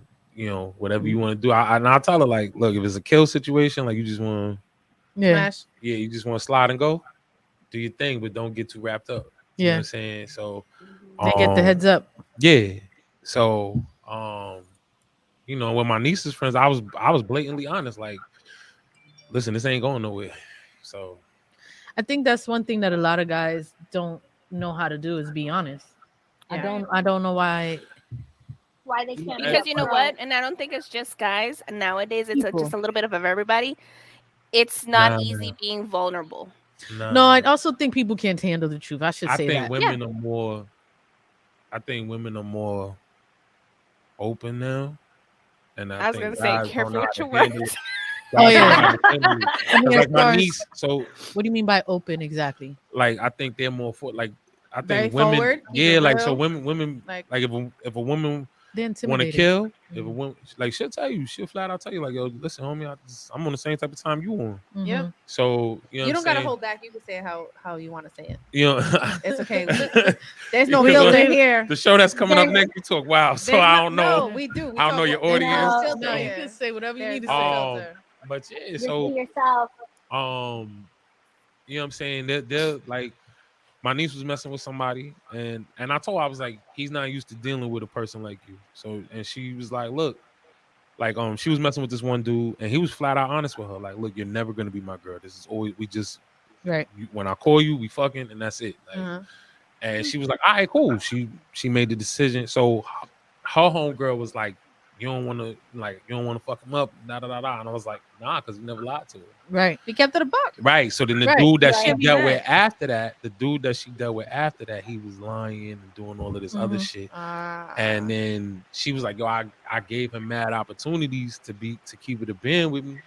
whatever you want to do. And I'll tell her like, look, if it's a kill situation, like you just want Yeah. Smash. you just want to slide and go, do your thing, but don't get too wrapped up. You know what Yeah. I'm saying? So They get the heads up. yeah. So with my niece's friends, I was blatantly honest, like, listen, this ain't going nowhere. So I think that's one thing that a lot of guys don't know how to do is be honest. Yeah. I don't know why. Why they can't? Because be you know upfront. what? And I don't think it's just guys. Nowadays, it's People. just a little bit of everybody. It's not Nah. easy being vulnerable. nah. No, I also think people can't handle the truth. I should I say think that. women are more. I think women are more open now, and I was think gonna say, guys don't careful know with how your to handle words. it. Oh, Guys don't yeah. know how to handle it. I mean, 'Cause, as like far my as- niece, so What do you mean by open exactly? like I think they're more for like I Very think women, forward, keep yeah, it like so real. women Like- like if a woman They're want to intimidated. kill, if a Mm. woman like she'll tell you, she'll flat out tell you like, yo, listen, homie, I'm on the same type of time you on. Mhm. Yep. So You you know what don't I'm gotta saying? hold back. You can say it how you want to say it. You know, It's okay. There's no Because filter here. the show that's coming up There's- next, we talk wow. So There's I don't No, know, we do. We I don't talk know your about- there's audience. no No, filter No, you here. can say whatever you There's need to no say. filter. but yeah, Just so be yourself. you know what I'm saying? They're like, my niece was messing with somebody, and I told her, I was like, he's not used to dealing with a person like you. So, and she was like, look, like she was messing with this one dude, and he was flat out honest with her, like, look, you're never gonna be my girl. This is always Right. when I call you, we fucking, and that's it. Like, Uh-huh. and she was like, all right, cool. She made the decision. So her homegirl was like, you don't want to fuck him up, da da da da. And I was like, nah, because we never lied to her. Right. We kept it a buck. Right. So then the Right. dude that Right. she Can't be dealt mad. with after that, he was lying and doing all of this other Mhm. shit. Ah. And then she was like, yo, I gave him mad opportunities to keep it a band with me.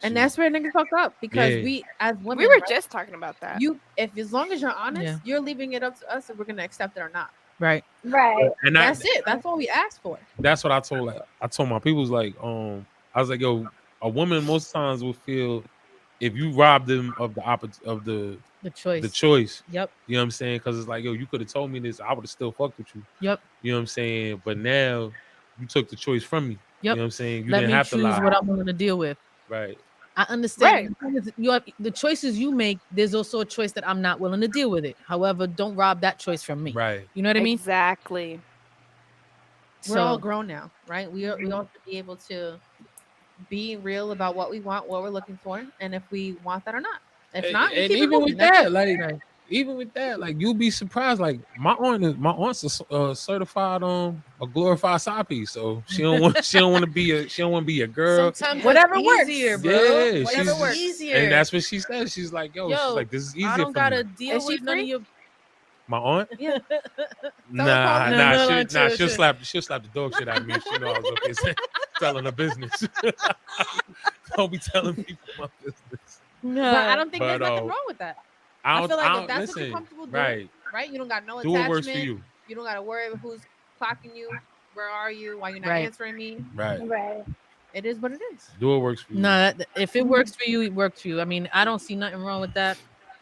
And that's where niggas fuck up because Yeah. we as women We were right, just talking about that. as long as you're honest, Yeah. you're leaving it up to us if we're gonna accept it or not. Right. Right. and That's it. That's all we asked for. that's what I told her. I told my people, was like, I was like, yo, a woman most times will feel if you rob them of the The choice. the choice. Yep. You know what I'm saying? Because it's like, yo, you could have told me this, I would have still fucked with you. Yep. You know what I'm saying? But now you took the choice from me. Yep. You know what I'm saying? You Let didn't me have to choose lie. what I'm going to deal with. Right. I understand. The choices you make, there's also a choice that I'm not willing to deal with it. However, don't rob that choice from me. Right. You know what I mean? Exactly. We're all So grown now, right? We all should be able to be real about what we want, what we're looking for, and if we want that or not. If not, we And keep it even moving. with That's that, it. like right. even with that, like you'll be surprised. Like my aunt's a certified a glorified side piece, so she don't want to be a girl. Sometimes Whatever it's works. easier, bro. Yeah, Whatever she's works. just, Easier. and that's what she said. She's like, yo, she's Yo, like, this is I easier don't for me. gotta deal Is she with none of free? your. My aunt, Yeah. nah, No, nah, no, no, nah, chill. she'll slap the dog shit out of me. If she know I was okay telling her business. Don't be telling people my business. No, But I don't think there's But nothing wrong with that. I I don't, feel like I if don't that's what you're listen. comfortable doing, Right, you don't got no do what attachment. works for you. You don't got to worry about who's clocking you. Where are you? Why you're not Right. answering me? Right, Right. It is what it is. do what works for you. no. If it works for you, it works for you. I mean, I don't see nothing wrong with that.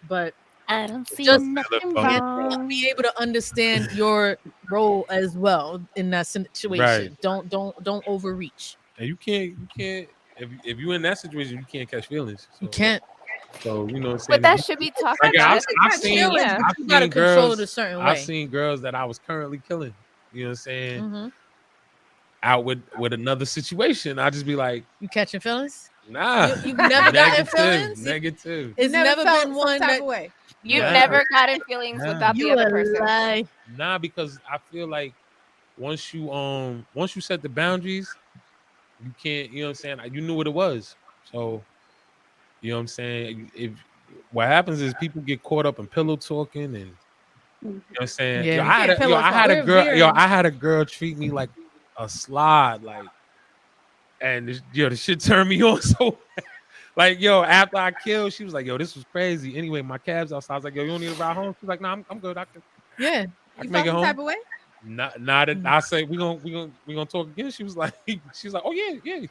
But I don't see Just nothing be wrong. be able to understand your role as well in that situation. Right. Don't overreach. And you can't if you in that situation, you can't catch feelings. You So, can't. so you know what I'm But saying. that should be talked Like about. I've seen Yeah. I've You gotta seen control it a girls certain I've way. seen girls that I was currently killing. You know what I'm saying? hmm Out with another situation. I just be like, You catching feelings? nah. You've never gotten feelings? Negative. It's never felt been some one type that of way. You've Nah. never gotten feelings Nah. without the you other a person. lie. Nah, because I feel like once you set the boundaries, you can't, you know what I'm saying? You knew what it was. So, you know what I'm saying? If what happens is people get caught up in pillow talking and you know what I'm saying? Yeah. Yo, You I had can't pillow I talk. had a We're girl, very- I had a girl treat me like a slide, like, and the shit turned me on so like, yo, after I killed, she was like, yo, this was crazy. Anyway, my cab's outside. I was like, yo, you don't need to ride home? She's like, no, I'm good. I Yeah. You can make felt it some home. type of way? Not that I say we gonna talk again. She was like, oh yeah.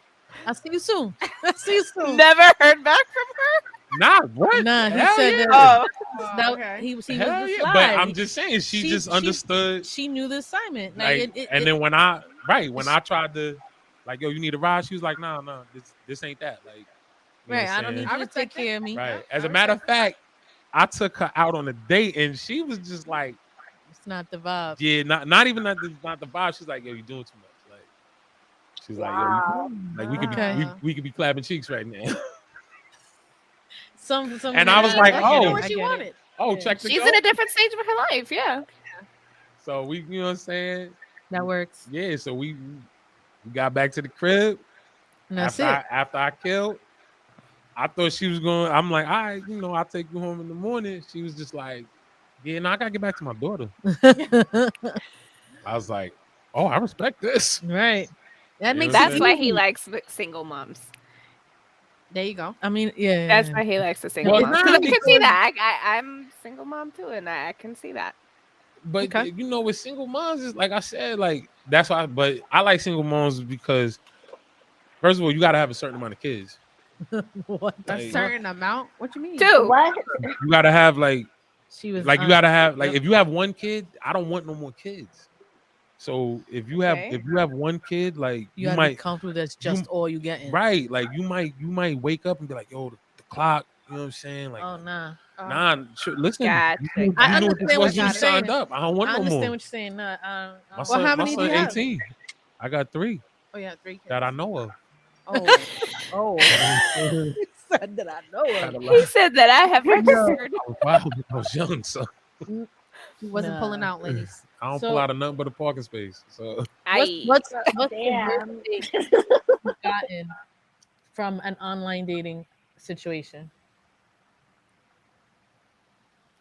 I'll see you soon. I'll see you soon. Never heard back from her. Nah, what? Nah, he Hell said yeah. that. Oh, That okay. he was Hell the yeah. slide. But I'm just saying, she just understood. She knew the assignment. Like, and then when I tried to, like, yo, you need a ride, she was like, nah, this ain't that. Like, you know right, what I I'm don't need saying? you to take care of me. Right. Yeah, As I a matter of respect fact, I took her out on a date, and she was just like, It's not the vibe. yeah, not even not the vibe. She's like, yo, you doing too much. Like, she's like, yo, Wow. like we could Okay. be we could be clapping cheeks right now. Some And I was yeah, like, get oh. it, know what I she get it. wanted. Oh, Yeah. check the she's go. in a different stage of her life. Yeah. So we, you know what I'm saying? That works. Yeah. So we got back to the crib. And that's After I killed, I thought she was going. I'm like, all right, I'll take you home in the morning. She was just like, yeah, no, I gotta get back to my daughter. it. I was like, oh, I respect this. Right. That You makes know what I'm That's it why easy. he likes single moms. There you go. I mean, yeah. That's why he likes the single Well, moms. nah, Because I can see because- that. I'm single mom too, and I can see that. But Okay. with single moms, is like I said, like that's why. But I like single moms because, first of all, you gotta have a certain amount of kids. What the A Like, certain amount? What you mean? Two. What? You gotta have like She was you gotta have like yep. if you have one kid, I don't want no more kids. So if you Okay. have one kid, like You you gotta be might comfortable that's just all you getting. right, like you might wake up and be like, yo, the clock, you know what I'm saying? Like, Oh nah. nah, listen, Gotcha. you I know what this understand was what you you're signed saying. up. I don't want I no understand more. what you're saying. Nah, My son, how many do you have? 18. I got 3 Oh yeah, 3 kids. that I know of. Oh. Oh. said that I know Got a of. lot. He said that I have registered. I was wild when I was young, so He wasn't pulling Nah. out, ladies. I don't So- pull out of nothing but a parking space. So What's the worst Damn. thing you've gotten from an online dating situation?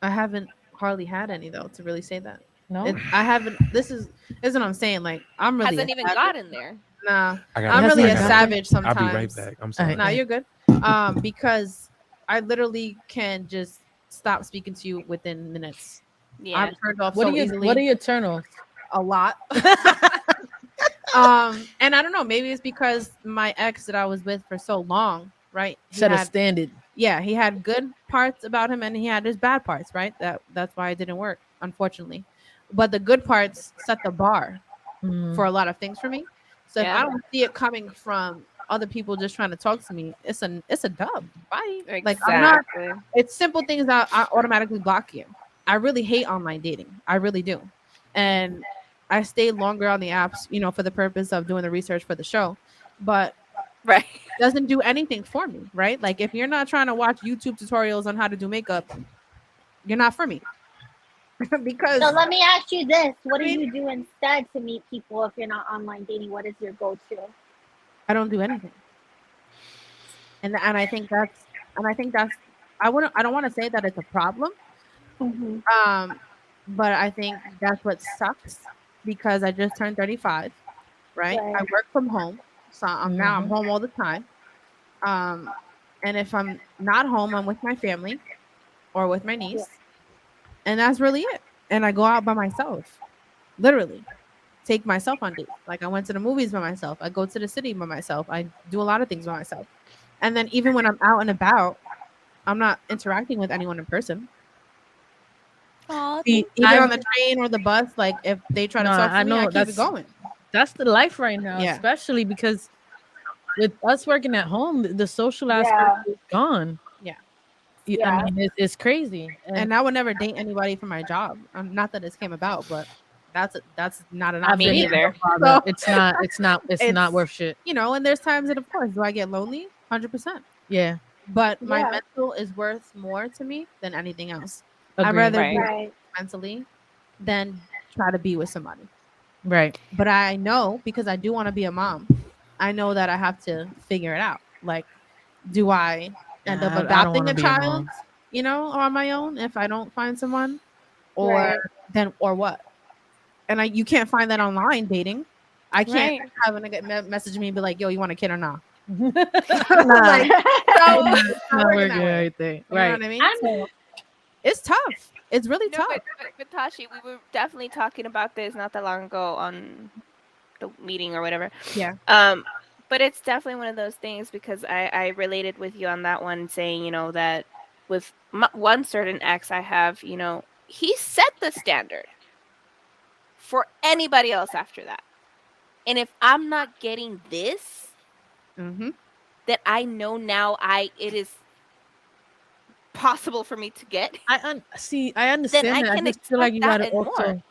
I haven't hardly had any though to really say that. No. I haven't. This is what I'm saying. Like I'm really Hasn't a even savage. gotten there. Nah, I I'm Has really not a gotten savage I'll sometimes. be right back. I'm sorry. Alright. Nah, you're good. Because I literally can just stop speaking to you within minutes. Yeah. I'm turned off What so are you? easily. What are your turn-offs? A lot. And I don't know. Maybe it's because my ex that I was with for so long, right? Set a standard. Yeah, he had good parts about him and he had his bad parts, right? That's why it didn't work, unfortunately. But the good parts set the bar Mm. for a lot of things for me. So if Yeah. I don't see it coming from other people just trying to talk to me, it's a dub. Bye. Like I'm not. Exactly. It's simple things that I automatically block you. I really hate online dating. I really do, and I stay longer on the apps, for the purpose of doing the research for the show, but Right. doesn't do anything for me, right? Like if you're not trying to watch YouTube tutorials on how to do makeup, you're not for me. Because So let me ask you this: what do I mean, you do instead to meet people if you're not online dating? What is your go-to? I don't do anything. And I think that's I don't want to say that it's a problem. Mm-hmm. But I think that's what sucks because I just turned 35, right? I Right. work from home. So I'm Mhm. home all the time. Um and if I'm not home, I'm with my family or with my Yeah. niece. And that's really it. And I go out by myself. Literally. Take myself on dates. Like I went to the movies by myself. I go to the city by myself. I do a lot of things by myself. And then even when I'm out and about, I'm not interacting with anyone in person. Oh, See, Even on the train or the bus, like if they try to no, talk I to me, I know keep it going. that's the life right now, Yeah. especially because with us working at home, the social aspect Yeah. is gone. Yeah. I Yeah. mean, it's crazy. And I would never date anybody for my job. Not that this came about, but that's not an I've option me been here. there. either. Father. So It's not it's worth shit. and there's times that of course do I get lonely? 100%. Yeah, But my Yeah. mental is worth more to me than anything else. I'd agree. rather Right. be Right. mentally than try to be with somebody. Right. But I know because I do want to be a mom. I know that I have to figure it out. Like, do I end up I don't want adopting to a be a child, mom. on my own if I don't find someone, or Right. or what? And you can't find that online dating. I can't Right. have a nigga message me and be like, "Yo, you want a kid or not?" Nah, Like, so it's it's not not working that working way. right there. You know Right. what I mean? I'm So it's tough. It's really No, tough. but Tashi, we were definitely talking about this not that long ago on the meeting or whatever. Yeah. But it's definitely one of those things because I related with you on that one, saying that with one certain ex I have, he set the standard for anybody else after that. And if I'm not getting this, Mm-hmm. that I know now it is possible for me to get, See. I then understand I that. I can just feel like expect you that gotta and more. also.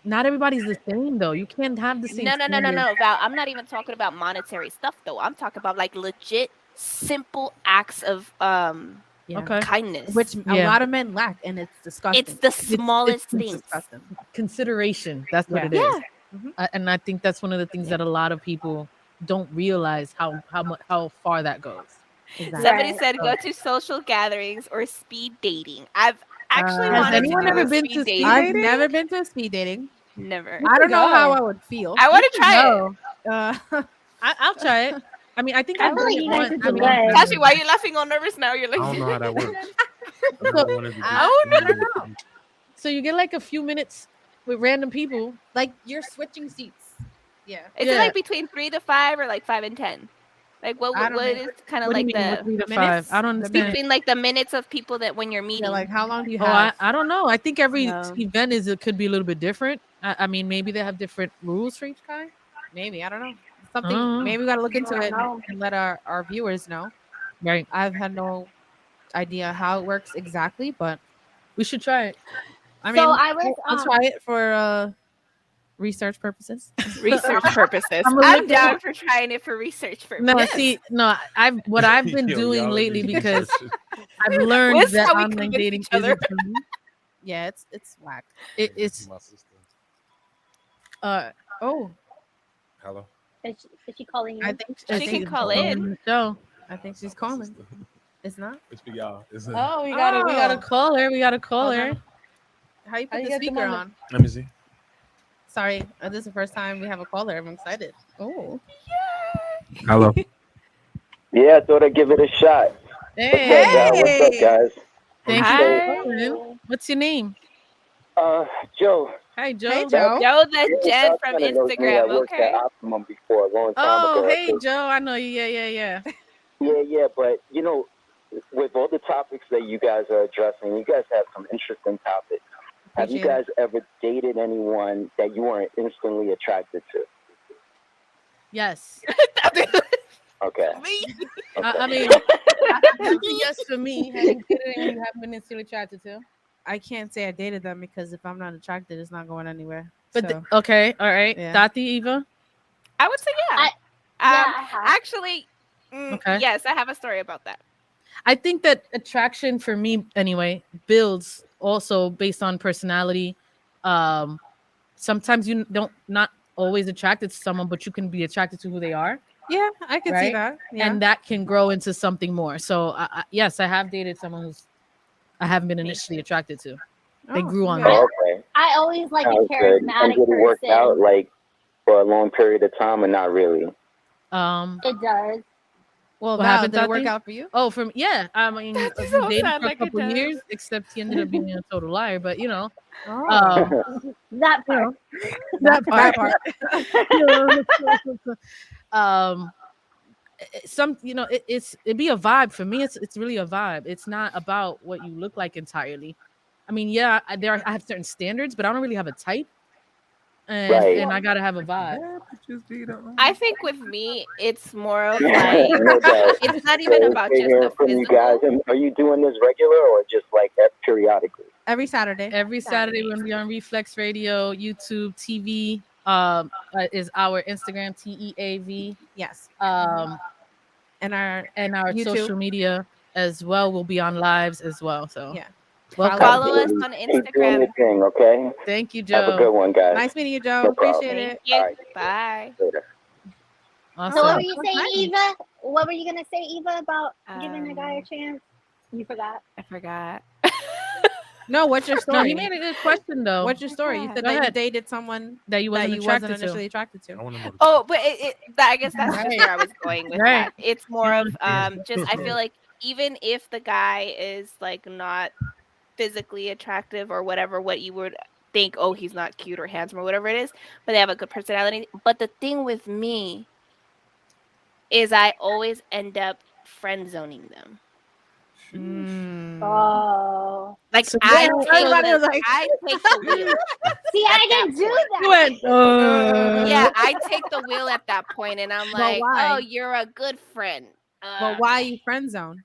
Not everybody's the same though. You can't have the same No, standard. Val. I'm not even talking about monetary stuff though. I'm talking about like legit, simple acts of Yeah. Okay. kindness. Which a Yeah. lot of men lack, and it's It's disgusting. the It's smallest It's things. disgusting. consideration. That's what Yeah. it is. Yeah. Mm-hmm. And I think that's one of the things that a lot of people don't realize how far that goes. Exactly. Somebody right. said So, go to social gatherings or speed dating. I've actually Uh, has wanted to anyone do ever a been speed to speed I've dating. dating? never been to speed dating. Never. You I should don't know how go. I would feel. I You want to should try it. go. Uh, I'll try it. I mean, I think I I've feel done like it you guys once. would A do long good. time Tashi, ago. why are you laughing all nervous now? You're like, I don't know how that works. I So, never wanted to do oh I no. don't speed. know. so you get like a few minutes with random people. Like you're switching seats. Yeah. Is it Yeah. like between 3 to 5 or like 5 and 10? Like I don't what know. is kind of What do you like mean? What the 3 to 5? Minutes. I don't The understand. minutes. between like the minutes of people that when you're Yeah. meeting? Like how long do you Oh, have? I don't know. I think every No. event it could be a little bit different. I mean, maybe they have different rules for each guy. Maybe I don't know. I Something. don't know. Maybe we got to look I into don't it know. and let our viewers know. Right. I've had no idea how it works exactly, but We should try it. I So mean, I was I'll try it for research purposes. Research purposes. I'm gonna I'm look it down up. for trying it for research No, purposes. see, no, what I've been Yo, doing y'all lately niggas be because such I've learned This is that how we online convince dating each other. isn't for me. Yeah, it's whack. It's my sister. Oh, Hello. is she calling I you? think She can she's call calling in. the show. I think she's Not my calling. sister. It's not. It's for y'all. It's Oh, we gotta Oh. call her. We gotta call Hold her. on. How you How put you the get them speaker on the- on? Let me see. Sorry, this is the first time we have a caller. I'm excited. Oh, Hello. Yeah, I thought I'd give it a shot. Hey, What's up, guys? thank you Hi. for calling. What's your name? Joe. Hi, hey Joe. Joe. Joe the Yeah, Jen y'all from kind of knows me. I Instagram. worked Okay. at Optimum before a long time Oh, ago. hey, Joe. I know you. Yeah. Yeah, but with all the topics that you guys are addressing, you guys have some interesting topics. Have you Appreciate guys ever dated anyone that you weren't instantly attracted to? Yes. Okay. Me? I mean, that's a yes for me. Having dated and you haven't been instantly attracted to. I can't say I dated them because if I'm not attracted, it's not going anywhere. But So, okay, all right. Yeah. Tati, Eva. I would say yeah. I have. Actually, Okay. yes, I have a story about that. I think that attraction for me anyway builds also based on personality. Sometimes you don't not always attracted to someone, but you can be attracted to who they are, yeah, I can see Right? that. Yeah. and that can grow into something more. So yes, I have dated someone who's I haven't been initially attracted to. They grew on okay. me. Oh, okay. I always like a Sounds good. And charismatic did it work person. out like for a long period of time, or not really? It does. Well, What Val, happened, did it work Tati? out for you? Oh, from yeah. I mean, That we doesn't dated sound for a like it couple does. years, except he ended up being a total liar. But you know, Oh, That you part. know that that part. part. Some it'd be a vibe for me. It's really a vibe. It's not about what you look like entirely. I mean, yeah, I have certain standards, but I don't really have a type, and Right. and I gotta have a vibe. I think with me, it's more of like No doubt. it's not even So about we're just hearing the from you guys. physical. And are you doing this regular or just like periodically? Every Saturday. Every Saturday when we're on Reflex Radio, YouTube, TV, is our Instagram TEAV, Yes. and our our YouTube. social media as well. We'll be on lives as well. So Yeah. welcome. Follow us Absolutely. on Keep doing Instagram. your thing, okay? Thank you, Have a good Joe. one, guys. Nice meeting you, Joe. No problem. Appreciate Thank it. you. All right. Bye. Later. So Awesome. what were you saying, Nice. Eva? What were you gonna say, Eva, about giving a guy a Um, chance? You forgot. I forgot. No, what's your No, story? he made a good question though. What's your story? You said Go that you ahead. dated someone That you wasn't that you wasn't attracted initially to. attracted I to. want to know. Oh, but I guess that's just Right. where I was going with Right. that. It's more of Yeah. just I feel like even if the guy is like not physically attractive or whatever, what you would think, oh, he's not cute or handsome or whatever it is, but they have a good personality. But the thing with me is I always end up friend zoning them. Oh. Like So I yeah, take everybody was the, like- I take the wheel. See, At I that didn't do point. that. You went, Yeah, I take the wheel at that point, and I'm But like, why? oh, you're a good friend. But why you friend zone?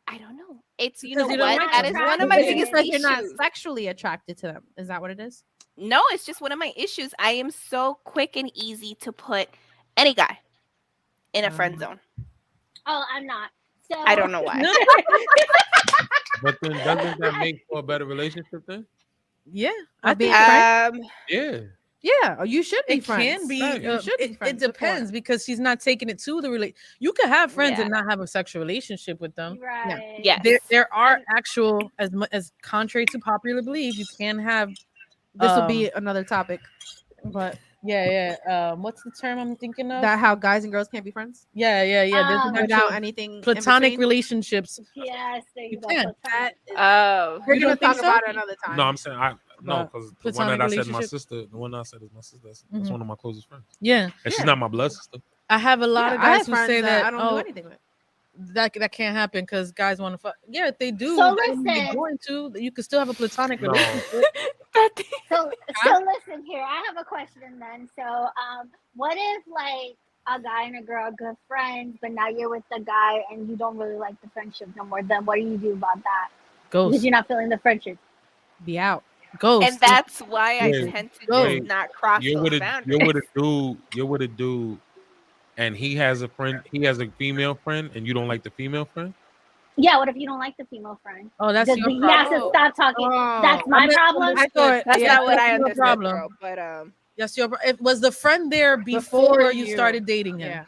I don't know. It's you Because know you don't what? like That them. is one of Maybe my Maybe biggest because you're not issues. sexually attracted to them. Is that what it is? No, it's just one of my issues. I am so quick and easy to put any guy in a friend zone. Oh, I'm not. So I don't know why. But then doesn't that make for a better relationship then? Yeah, Or I being think friends? Yeah. Yeah, you should be it friends. can be. Right, you should be It friends. Good point. depends because she's not taking it to the You can have friends Yeah. and not have a sexual relationship with them. right. Yes. There are actual as contrary to popular belief, you can have. This will be another topic. But Yeah. What's the term I'm thinking of? that how guys and girls can't be friends Yeah. There's an without actual anything in platonic between? relationships. Yes, there you You go. can. platonic. Oh, We're You gonna don't think talk so? about it another time. No, I'm saying no, But because the one platonic that I said my relationship? sister, the one I said is my sister. That's Mhm. one of my closest friends, Yeah, and she's not my blood sister. I have a lot of I guys have who friends say that I don't do anything with. that can't happen because guys want to fuck. Yeah, if they do. So then you're listen. going to you can still have a platonic No. relationship. So listen here. I have a question then. So what if like a guy and a girl are good friends, but now you're with the guy and you don't really like the friendship no more? Then what do you do about that? Because Ghost, you're not feeling the friendship. Be out. ghost. and that's why I Wait, tend to wait. just not cross You're those with boundaries. you're with a dude, and he has a friend. He has a female friend, and you don't like the female friend. Yeah. What if you don't like the female friend? Oh, that's Does your he has to problem. stop talking? Oh, That's my problem. I thought That's Yeah, not what I that's your understood, problem. girl. But Yes, it was the friend there before Before you you. started dating him. Yeah.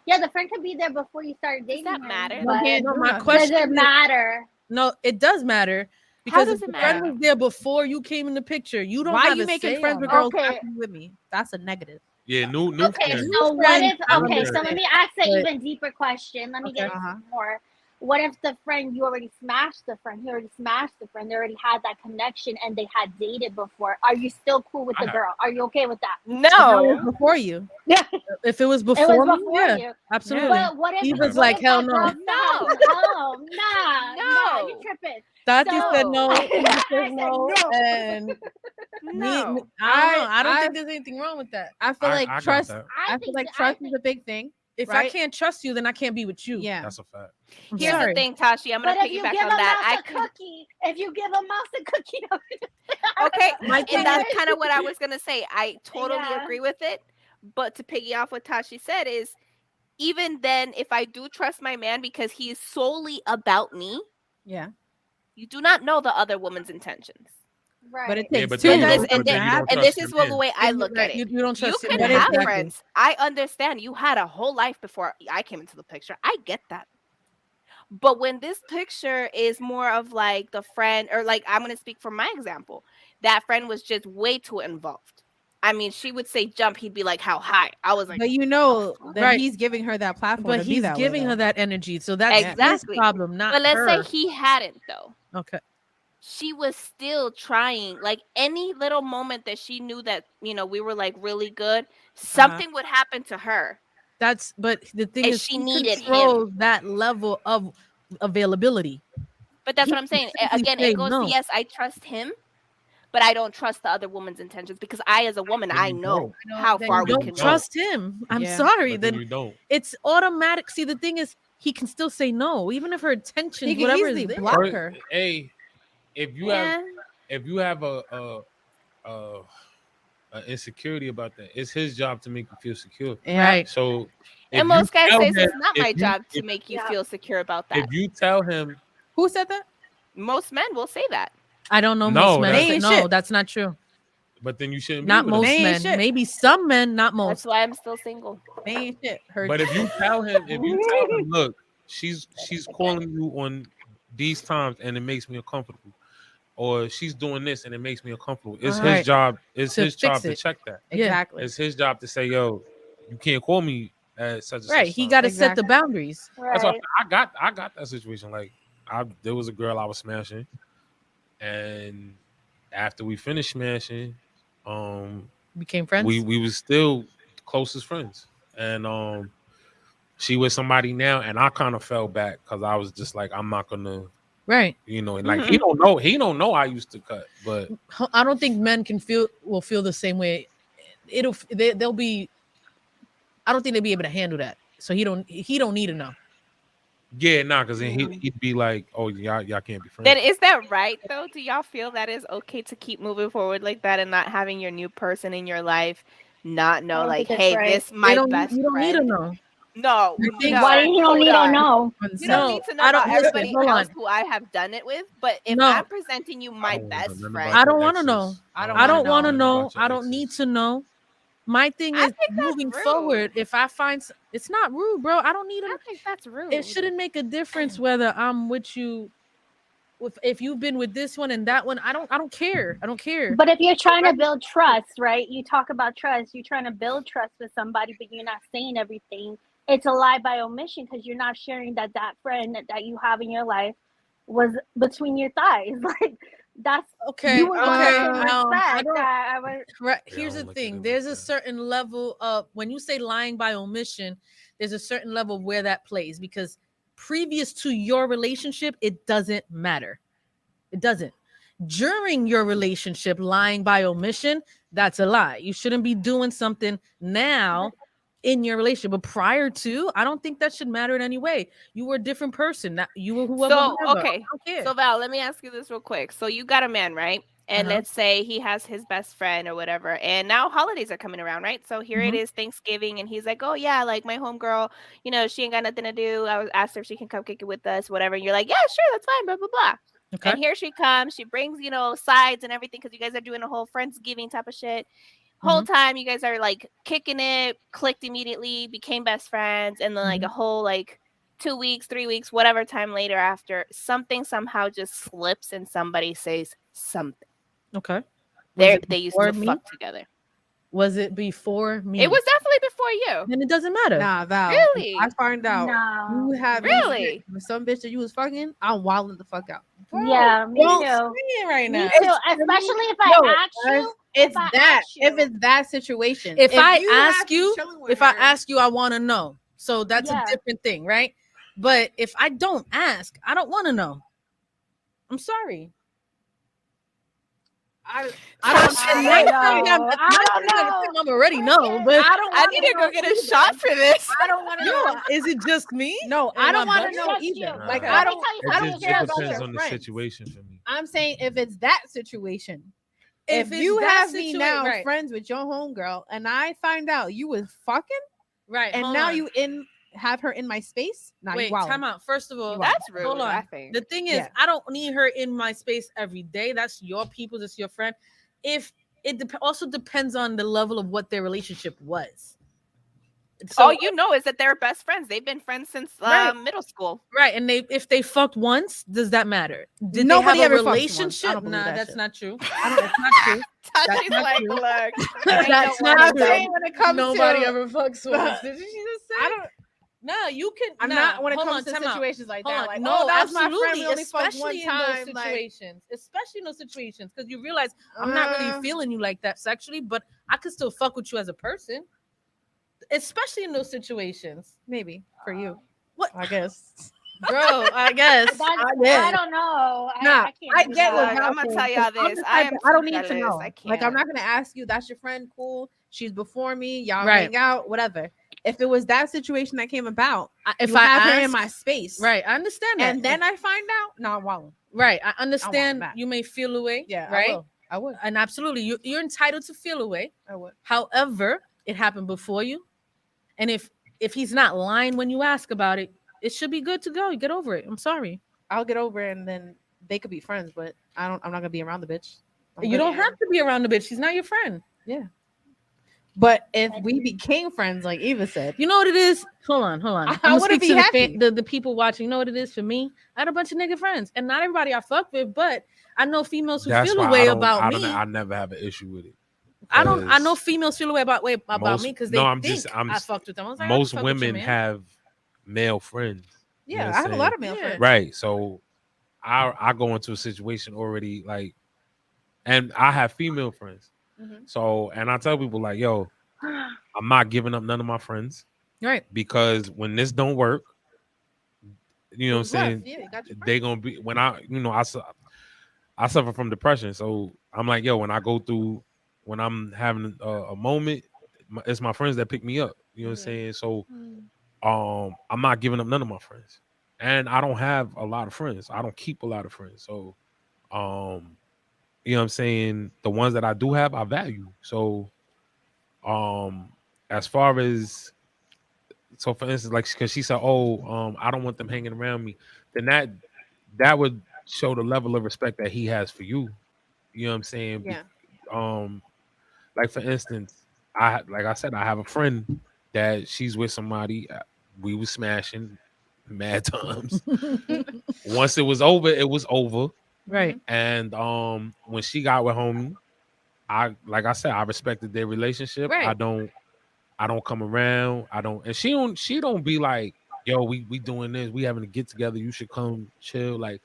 Yeah, the friend could be there before you started dating that him, matter? but can't No, do my nothing. question does it is- matter? No, it does matter because does if it the friend matter? was there before you came in the picture, you don't Why have you a making say friends on with it. girls Okay. after you with me? That's a negative. Yeah, new Okay, friend. so what friend, if? I Okay, so let understand. me ask an But- even deeper question. Let me get Uh-huh. into more. What if the friend you already smashed the friend? He already smashed the friend. They already had that connection and they had dated before. Are you still cool with the girl? Are you okay with that? It no. was before you. Yeah, If it was it before, was me, before yeah, you. absolutely. But what if He was what like, if hell that no. girl still has- No. no, nah, No. you tripping. Tati So- said no. I Eva said said no. no. And I don't know. I don't think there's anything wrong with that. I feel like I got trust. that. I feel like trust is a big thing. If I Right? can't trust you, then I can't be with you. Yeah. That's a fact. I'm Here's sorry. the thing, Tashi. I'm But gonna if you piggyback give on a that. mouse I a can. cookie, if you give a mouse a cookie, Okay, My thing and that's kind of what I was gonna say. I totally Yeah. agree with it. But to piggy off what Tashi said is, even then, if I do trust my man because he is solely about me, Yeah. you do not know the other woman's intentions. right? But it Yeah, takes but two then you guys don't- to but then you don't happen. And trust this is your the man. way I And look right, at it. you don't You trust can But have exactly. friends. I understand you had a whole life before I came into the picture. I get that. But when this picture is more of like the friend, or like I'm gonna speak from my example, that friend was just way too involved. I mean, she would say jump, he'd be like, "How high?" I was like, But you know that Right. he's giving her that platform But to be he's that giving way, her though. that energy. So that's Exactly. his problem, not but let's her. say he hadn't though. Okay. She was still trying. Like any little moment that she knew that we were like really good, something would happen to her. But the thing And is, she he needed controls that level of availability. But that's He what I'm can saying. simply Again, say it goes to no. yes, I trust him, but I don't trust the other woman's intentions because I, as a woman, Then I you know don't. how Then far you we don't can go. trust him. I'm Yeah. sorry. But then Then you don't. it's automatic. See, the thing is, he can still say no, even if her intentions, He can whatever easily is there. block her. Hey, if you have a insecurity about that, it's his job to make you feel secure. Right. So if And you most guys tell say him- it's not if my you- job to if- make you Yeah. feel secure about that. If you tell him Who said that? Most men will say that. I don't know No, most men. that say- ain't No, shit. that's not true. but then you shouldn't Not be with most him. They ain't men. shit. Maybe some men, not That's most. why I'm still single. They ain't shit. Her. But if you tell him, look, she's calling you on these times and it makes me uncomfortable, or she's doing this and it makes me uncomfortable. It's Right. his job. It's To his job fix to it. check that. Yeah. Exactly. It's his job to say, "Yo, you can't call me at such and Right. such He time." got to set the Exactly. boundaries. That's why Right. I got that situation. Like, there was a girl I was smashing, and after we finished smashing, Became friends. we was still closest friends, and she with somebody now, and I kind of fell back because I was just like, I'm not gonna, Right. and like he don't know I used to cut, but I don't think men will feel the same way. They'll be. I don't think they'll be able to handle that. So he don't need to know. yeah, because then he'd be like, oh, y'all can't be friends. Then is that right though? Do y'all feel that is okay to keep moving forward like that and not having your new person in your life not know, I don't like, think it's hey, right. this my You best don't need to friend? know. No, I think- no. Why you don't hold need to on. know? You don't No, need to know I don't- about listen, everybody hold else on. who I have done it with, but if No. I'm presenting you my I don't wanna best know nothing friend, about I don't your want to know. exes. I I don't don't want to nothing know. about your I don't need exes. to know. My thing I is think that's moving rude. forward. If I find it's not rude, bro. I don't need I to. think that's rude. It shouldn't make a difference whether I'm with you. If you've been with this one and that one, I don't care. I don't care. But if you're trying to build trust, right? You talk about trust. You're trying to build trust with somebody, but you're not saying everything. It's a lie by omission because you're not sharing that friend that you have in your life was between your thighs. Like that's Okay. you would want Okay. to I respect don't- that. I would, Right. Yeah, I Here's don't the look at it thing. like There's a that. certain level of when you say lying by omission, there's a certain level of where that plays because previous to your relationship, it doesn't matter. It doesn't. During your relationship, lying by omission, that's a lie. You shouldn't be doing something now in your relationship. But prior to, I don't think that should matter in any way. You were a different person. That you were whoever. So whatever. okay, I don't care. so Val, let me ask you this real quick. So you got a man, right? And Uh-huh. let's say he has his best friend or whatever, and now holidays are coming around, right? So here it Mhm. is, Thanksgiving, and he's like, "Oh yeah, like my homegirl, she ain't got nothing to do. I was asked her if she can come kick it with us, whatever." And you're like, "Yeah, sure, that's fine." Blah blah blah. Okay. And here she comes. She brings sides and everything because you guys are doing a whole Friendsgiving type of shit. Whole time you guys are like kicking it, clicked immediately, became best friends, and then like a whole like 2 weeks, 3 weeks, whatever time later after, something somehow just slips and somebody says something. Okay. They used before to me? fuck together. Was it before me? It was definitely before you. Then it doesn't matter. Nah, Val. Really? I find out no. you have Really? with some bitch that you was fucking. I'm wilding the fuck out. Yeah, me Don't too. say it right Me now. too. Especially if I ask you. It's If I that. ask you- If it's that situation. If I you have ask to you, chilling with if I her- ask you, I want to know. So that's Yeah. a different thing, right? But if I don't ask, I don't want to know. I'm sorry. I don't. I don't know. I'm already know, but I need to go get a shot for this. I don't want to yo, know. is it just me? No, I Am don't want to bugging? know Just either. you. Like Nah. I Let me don't. tell you I It don't something. just care it about depends your on the friends. situation for me. I'm saying if it's that situation, If if it's you that have me situa- now right. friends with your homegirl and I find out you was fucking Right. and hold now on. you have her in my space, now Wait, you wild. time out. First of all, You That's rude. hold on. I think. The thing is, Yeah. I don't need her in my space every day. That's your people. That's your friend. If it also depends on the level of what their relationship was. So All you know is that they're best friends. They've been friends since Right. middle school. right, and if they fucked once, does that matter? Did Nobody they have ever a fucks once. I relationship? don't believe Nah, that that's shit. not true. I don't. That's not true. Tashi's not like, true. look, I ain't That's no not one I'm true. saying when it comes Nobody to ever fucks once. Did she just say? I don't. No, you can. I'm nah, not when it hold comes on, to time out. situations like Hold that. on. Like, No, oh, that was my absolutely. friend. We only fucked Especially one in time. those Like, situations. Especially in those situations. Because you realize I'm not really feeling you like that sexually, but I could still fuck with you as a person. Especially in those situations. maybe for you. What? I guess. Bro, I guess. I don't know. Nah, I can't I do get what that. Look, y'all I'm gonna saying, tell y'all 'cause I'm this. the I type am of- I don't too need to jealous. know. I Like, I'm can't. not gonna ask you. That's your friend. Cool. She's before me. Y'all Right. hang out. Whatever. If it was that situation that came about, If you I have ask, her in my space, right, I understand that. and then I find out, no, I'm wilding. right, I understand back. you may feel away. Yeah, right. I would. And absolutely, you're entitled to feel away. I would. However, it happened before you, and if he's not lying when you ask about it, it should be good to go. You get over it. I'm sorry. I'll get over it, and then they could be friends, but I'm not gonna be around the bitch. I'm You good. don't have to be around the bitch. She's not your friend. But if we became friends, like Eva said, You know what it is? Hold on. I I'm gonna wouldn't speak be to happy. the people watching. You know what it is for me? I had a bunch of nigga friends, and not everybody I fuck with, but I know females who That's feel why a way I don't. about I me. don't. I never have an issue with it. I know 'Cause females feel a way about most- me because no, they I'm think just- I'm I s- fucked with them. I was like, I can Most fuck with you, women man. have male friends. You know yeah, what I I'm have a saying? lot of male Yeah. friends. Right. So I go into a situation already like, and I have female friends. Mhm. So and I tell people like, yo, I'm not giving up none of my friends Right. because when this don't work, you know what I'm Who's left? saying? Yeah, you got your friends. They gonna be when I suffer from depression. So I'm like, yo, when I go through, when I'm having a moment, it's my friends that pick me up. You know what I'm saying? So, I'm not giving up none of my friends, and I don't have a lot of friends. I don't keep a lot of friends. So, you know what I'm saying? The ones that I do have, I value. So, as far as for instance, like, because she said, "Oh, I don't want them hanging around me," then that would show the level of respect that he has for you. You know what I'm saying? Yeah. Like for instance, like I said, I have a friend that she's with somebody. We was smashing mad times. Once it was over, it was over. Right. And when she got with homie, like I said, I respected their relationship. Right. I don't come around. I don't, and she don't be like, yo, we doing this. We having to get together. You should come chill. Like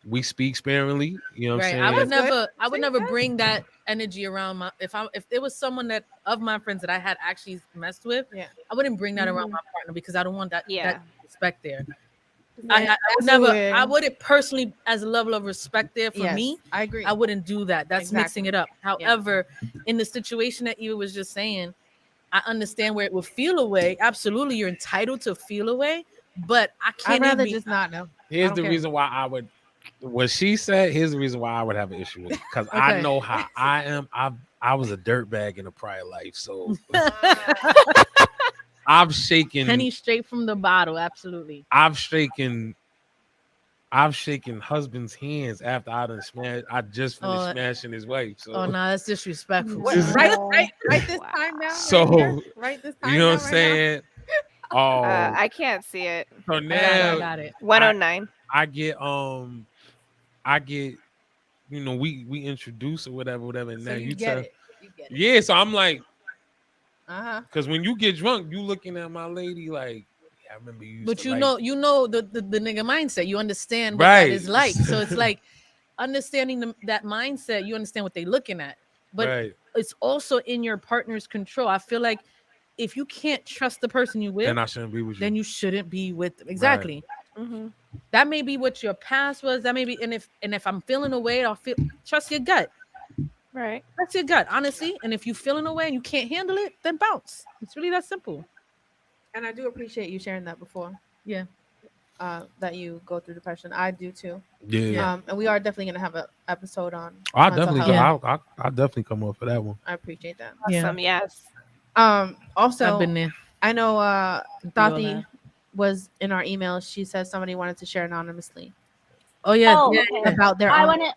we speak sparingly. You know what Right. I'm I would saying? That's never bring that energy around my if there was someone that of my friends that I had actually messed with, Yeah. I wouldn't bring that around my partner because I don't want that respect there. Yeah, I wouldn't personally as a level of respect there for me. I agree. I wouldn't do that. That's mixing it up. Yeah. However, in the situation that Eva was just saying, I understand where it would feel away. Absolutely, you're entitled to feel away, but I can't. I'd rather just not know. Here's the reason why I would. What she said. Here's the reason why I would have an issue with it because I know how I am. I was a dirtbag in a prior life, so I've shaken penny straight from the bottle. Absolutely, I've shaken husbands' hands after I done smashed. I just finished smashing his wife. So no, that's disrespectful. Right this time now. So right this time. you know what I'm right saying? Oh, I can't see it. so now I got it. 109. I get, you know, we introduce or whatever, and So now you tell, get it. yeah. So I'm like, Because when you get drunk, you looking at my lady like, yeah, I remember you. But you know the nigga mindset. You understand what Right. that is like. So it's like understanding that mindset. You understand what they're looking at, but it's also in your partner's control. I feel like if you can't trust the person you with, then I shouldn't be with you. Then you shouldn't be with them. Exactly. Right. That may be what your past was. That may be, and if I'm feeling away, I'll feel. Trust your gut. Right. Trust your gut, honestly. And if you're feeling away and you can't handle it, then bounce. It's really that simple. And I do appreciate you sharing that before. Yeah. That you go through depression. I do too. Yeah. And we are definitely gonna have an episode on I mental definitely health. go. I definitely come up for that one. I appreciate that. Yeah. Awesome. Yes. Also, I've been there. I know We all Tati have. was in our email. She said somebody wanted to share anonymously Oh yeah. Oh, Yeah. okay. Yeah. about their I own. want to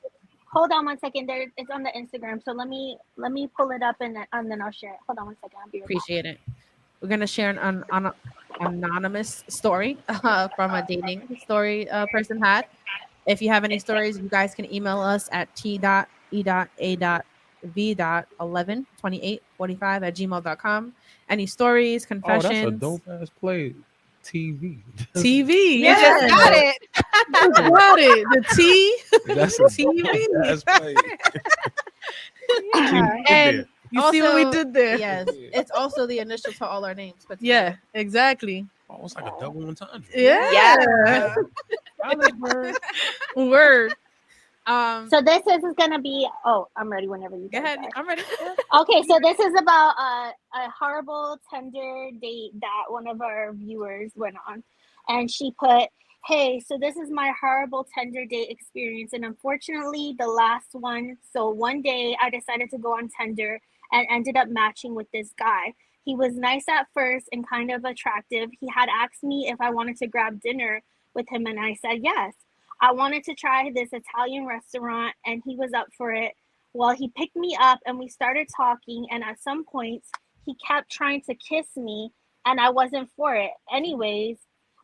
hold on one second. There, it's on the Instagram. So let me pull it up and then I'll share it. Hold on one second. I'll be right back. Appreciate it. We're gonna share an anonymous story from a dating story a person had. If you have any stories, you guys can email us at t.e.a.v.112845@gmail.com. Any stories, Oh, that's a confessions. dope ass play. TV. TV. You just got it. Got it. The T. That's a TV. dope ass play. Yeah. And You see what we also- did there? yes, it's also the initial to all our names. But Yeah. Exactly. Oh, it's like a double entendre. Yeah. Yeah. Word. So this is gonna be. Oh, I'm ready whenever you Go guys ahead. are. I'm ready. Okay, so this is about a horrible Tinder date that one of our viewers went on, and she put, "Hey, so this is my horrible Tinder date experience, and unfortunately, the last one. So one day, I decided to go on Tinder and ended up matching with this guy. He was nice at first and kind of attractive. He had asked me if I wanted to grab dinner with him, and I said yes. I wanted to try this Italian restaurant, and he was up for it. Well, he picked me up and we started talking, and at some points he kept trying to kiss me and I wasn't for it. Anyways,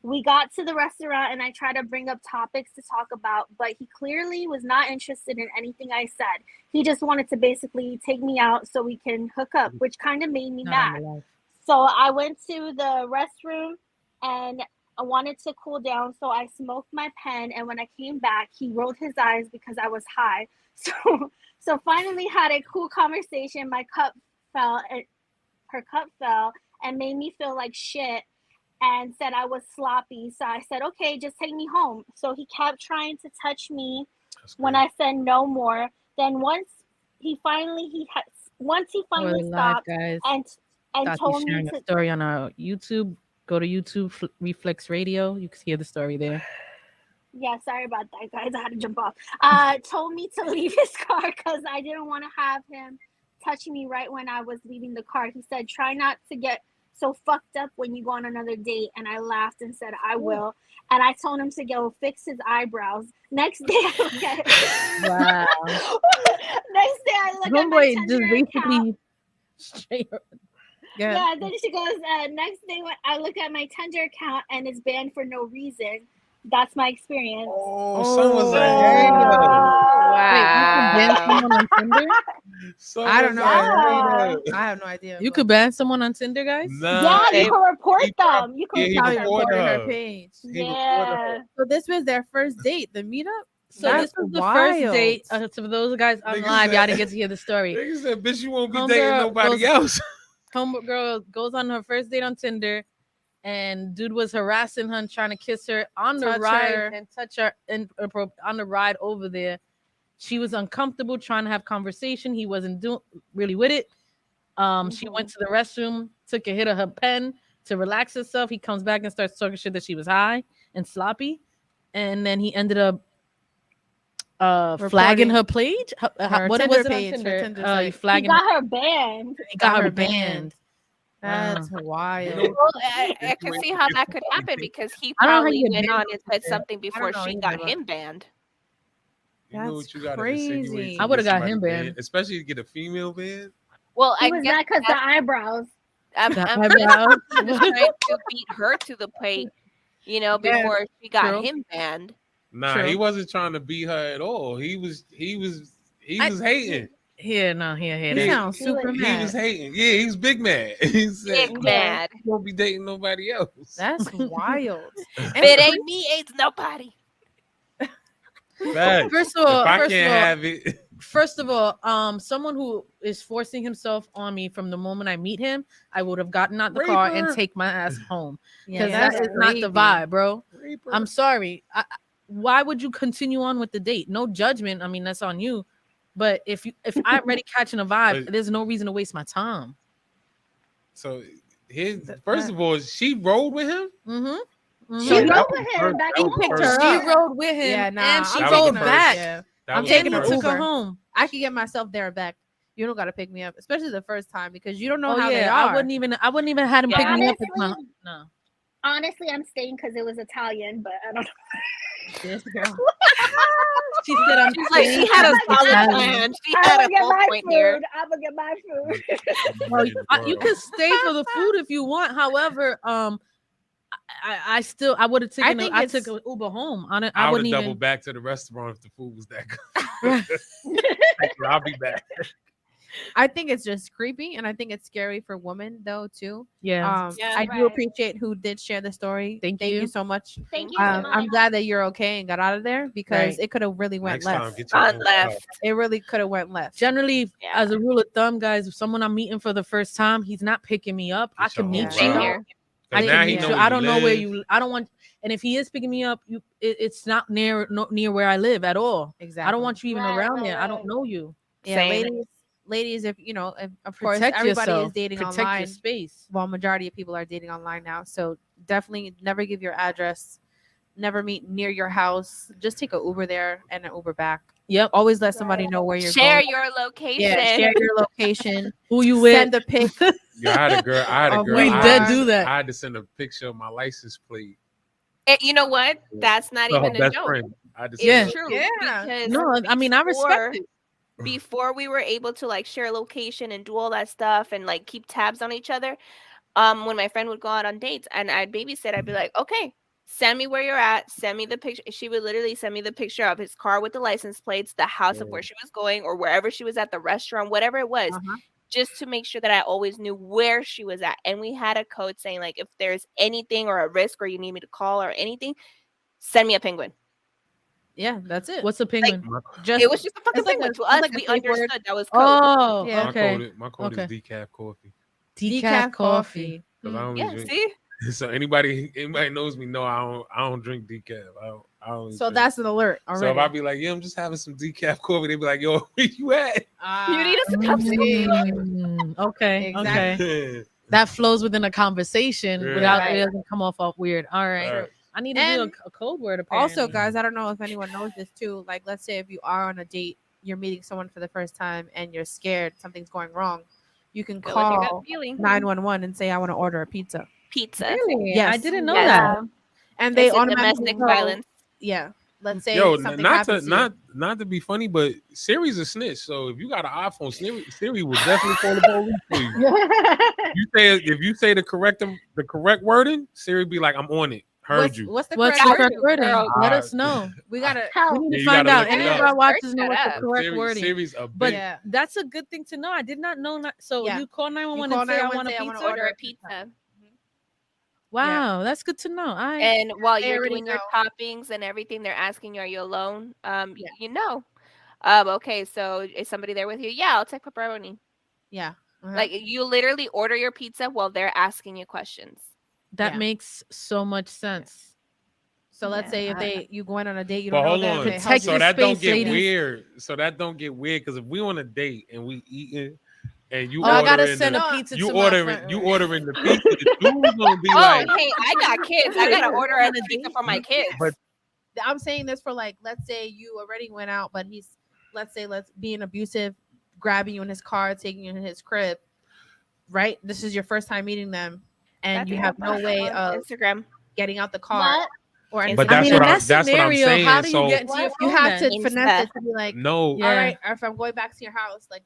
we got to the restaurant and I tried to bring up topics to talk about, but he clearly was not interested in anything I said. He just wanted to basically take me out so we can hook up, which kind of made me mad. So I went to the restroom and I wanted to cool down, so I smoked my pen, and when I came back, he rolled his eyes because I was high. So finally had a cool conversation. My cup fell, her cup fell, and made me feel like shit, and said I was sloppy. So I said, okay, just take me home. So he kept trying to touch me when I said no more. Then once he finally stopped guys. and Tati's told me sharing to. a story on our YouTube. Go to YouTube Reflex Radio. You can hear the story there. Yeah, sorry about that, guys. I had to jump off. Told me to leave his car because I didn't want to have him touch me right when I was leaving the car. He said, try not to get so fucked up when you go on another date. And I laughed and said, I will. And I told him to go fix his eyebrows. Next day, I look at Wow. Next day, I look at my Homeboy Tinder just account. basically straight. Yeah, then she goes, next day when I look at my Tinder account and it's banned for no reason. That's my experience. Oh, son was a hater. Wow. I don't know. Yeah. I have no idea. You but could ban someone on Tinder, guys. Nah, Yeah, you can report he them. You can yeah, he probably reported reported her her. page. He reported Yeah. her. So this was their first date, the meetup. So That's this was the wild. first date. So for those guys on Niggas live, said- y'all didn't get to hear the story. Nigga said, bitch, you won't be Homegirl dating nobody goes- else. Homegirl goes on her first date on Tinder, and dude was harassing her and trying to kiss her on the Touch ride her. and touch her on the ride over there. She was uncomfortable trying to have conversation. He wasn't doing really with it. She went to the restroom, took a hit of her pen to relax herself. He comes back and starts talking shit that she was high and sloppy, and then he ended up flagging her page. What Tinder was it page, on her Tinder? Tinder He site. He flagging. got her banned. He got her banned. That's You wild. know- Well, I can see how that could happen because he I don't know how probably you get went banned on and said something before know she either, got but- him banned. You know That's what you gotta crazy. insinuate to I would've get got somebody him banned. especially to get a female banned. Well, He I was guess mad because the eyebrows. I'm The pretty eyebrows. sure he was trying to beat her to the plate, Yeah, before she got true. him banned. Nah, True. he wasn't trying to beat her at all. He was hating. Here. He sounds He super was- He mad. was hating. Yeah, he was big mad. He said, Big mad. "You won't be dating nobody else." That's wild. If it ain't me, ain't nobody. Facts. First of all, if I can't have it, First of all, someone who is forcing himself on me from the moment I meet him, I would have gotten out the car and Raper. take my ass home. Yeah, Because that's that is not the creepy. vibe, bro. Raper. I'm sorry. Why would you continue on with the date? No judgment. I mean, that's on you. But if I'm already catching a vibe, But- there's no reason to waste my time. So first of all, she rode with him. Mm-hmm. She So rode that with was him first- back that was home. the picked first- her She up. rode with him, Yeah, nah, and she That was the rode first- back. Yeah. that I'm was taking the an And he first- took her Uber. home. I could get myself there and back. You don't gotta pick me up, especially the first time because you don't know Oh how yeah, they are. I wouldn't even had him Yeah. pick me up. If Honestly, no. honestly, I'm staying because it was Italian, but I don't know. This girl. She said, "I'm She's like, she staying had a because it's solid Italian." plan. She I'm had gonna a get full my point here. food. I'm gonna get my food. Well, you can stay for the food if you want. However, I still would have taken. think I it's- took an Uber home. I I would wouldn't have doubled even. back to the restaurant if the food was that good. Thank you, I'll be back. I think it's just creepy, and I think it's scary for women though too. Yeah. Yeah, I do right. appreciate who did share the story. Thank you you. so much. Thank you so much. I'm glad that you're okay and got out of there because Right. it could have really went Next time, left. get your On own left. car. It really could have went left. Generally, Yeah. as a rule of thumb, guys, if someone I'm meeting for the first time, he's not picking me up. I Get your can own meet Yeah. you. Same ride. here. 'Cause I now can he meet know you. where I don't know where live. you. I don't want. And if he is picking me up, it's not near where I live at all. Exactly. I don't want you even Right, around right, there. I don't right. know you. Yeah, Same. ladies, if you know, if, of course, Protect everybody yourself. is dating Protect online. your space. Well, majority of people are dating online now, so definitely never give your address. Never meet near your house. Just take an Uber there and an Uber back. Yep. Always let somebody know where you're Share going. your location. Yeah, share your location. Who you with? Send a pic. Yeah, I had a girl. Oh We my did God. do that. I had to send a picture of my license plate. You know what? That's not to her even a best joke. friend. I had to It's send Yeah. her- true. Yeah. Because No, I mean I respect it. before we were able to like share location and do all that stuff and like keep tabs on each other, when my friend would go out on dates and I'd babysit, I'd be like, okay, send me where you're at, send me the picture. She would literally send me the picture of his car with the license plates, the house of where she was going, or wherever she was at, the restaurant, whatever it was, just to make sure that I always knew where she was at. And we had a code saying like, if there's anything or a risk or you need me to call or anything, send me a penguin. Yeah, that's it. What's a penguin? Just It was just a fucking it's like penguin. a- To it's us, like a we safe word. understood that was code. Oh, Yeah. okay. My code is Okay. decaf coffee. Decaf coffee. 'Cause I only Yeah, drink. see? So anybody knows me know I don't drink decaf. I only So drink- that's an alert so if already. I be like, yeah, I'm just having some decaf coffee, they be like, yo, where you at? You need us to come Okay. Exactly. Okay. That flows within a conversation Yeah. without Right. it doesn't come off weird. All right. Right. I need to And do a code word. Apparently. Also, guys, I don't know if anyone knows this too. Like, let's say if you are on a date, you're meeting someone for the first time, and you're scared something's going wrong, you can Go with your gut call feeling. 911 and say, "I want to order a pizza," Pizza. Really? Yes. I didn't know Yes. that. and they It's a automatically domestic know- violence. Yeah, let's say Yo, something not happens to to you. not to be funny, but Siri's a snitch. So if you got an iPhone, Siri will definitely call the police for you. If you say the correct wording, Siri be like, I'm on it. Heard What's, you. what's the What's correct the correct word? wording? Girl. Let us know. We gotta. We Help. need Yeah, to you find gotta out. look it Any of up. our watchers Search know that what's the up. correct wording. Siri's a But big. Yeah. that's a good thing to know. I did not know that. So Yeah. you call 911 You call and say I 911, want a say, I wanna pizza. Order a pizza. Wow, that's good to know. I And while They you're already doing your know. toppings and everything, they're asking you, are you alone? Yeah. You know. Okay, so is somebody there with you? Yeah, I'll take pepperoni. Yeah. Uh-huh. Like you literally order your pizza while they're asking you questions. that Yeah. makes so much sense. So let's Yeah. say if you going on a date, you But don't know hold them. on. They Protect help So your you. that don't space, get ladies. weird. So that don't get weird because if we on a date and we eating and you Oh, I gotta ordering send the, a pizza you to my ordering friend. you ordering the pizza, the dude's gonna be Oh, like, hey, I got kids. I gotta order a pizza for my kids. But I'm saying this for like, let's say you already went out, but let's being abusive, grabbing you in his car, taking you in his crib, right? This is your first time meeting them, and That's you it. have no way On of Instagram. getting out the car What? or anything. But I that's mean, what in I'm- that that's what I'm scenario, saying. how do you So- get into your you phone have then? to Insta. finesse it to be like, no. Yeah. all right, or if I'm going back to your house, like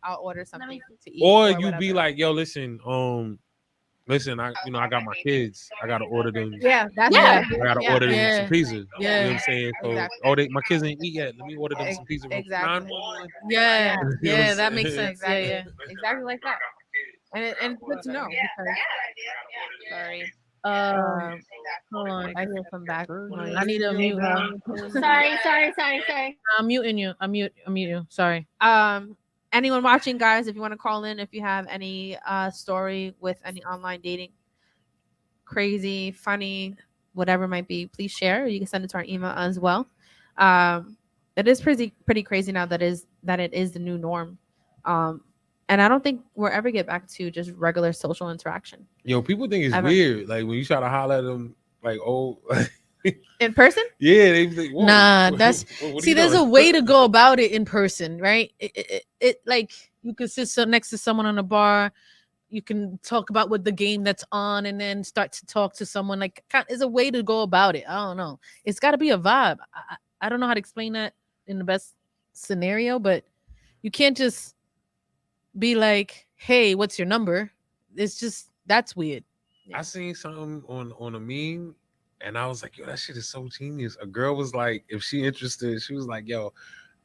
I'll order something to eat. Or you whatever. be like, yo, listen, I got my kids. I gotta order them. yeah, that's Yeah. what I gotta yeah. order them Yeah. some pizza. You know Yeah. what I'm saying? So, Exactly. my kids ain't eat yet. Let me order them some pizza. Exactly. 911. Yeah, You know yeah, what that I'm makes saying? sense. Exactly. Yeah, yeah. Exactly like that. And it's good to know because Sorry. Hold on. I hear some back noise. I need to mute her. Sorry. I'm muting you. I'm mute you. Sorry. Anyone watching, guys, if you want to call in, if you have any story with any online dating, crazy, funny, whatever it might be, please share. You can send it to our email as well. It is pretty crazy now that it is the new norm. And I don't think we'll ever get back to just regular social interaction. Yo, people think it's Ever. weird. Like when you try to holler at them, like, oh, In person? yeah, they think, whoa, Nah, what that's are see. you There's doing? a way to go about it in person, right? It like you could sit next to someone on a bar. You can talk about what the game that's on, and then start to talk to someone. Like, there's a way to go about it. I don't know. It's got to be a vibe. I don't know how to explain that in the best scenario, but you can't just be like, "Hey, what's your number?" It's just that's weird. I seen something on a meme, and I was like, yo, that shit is so genius. A girl was like, if she interested, she was like, yo,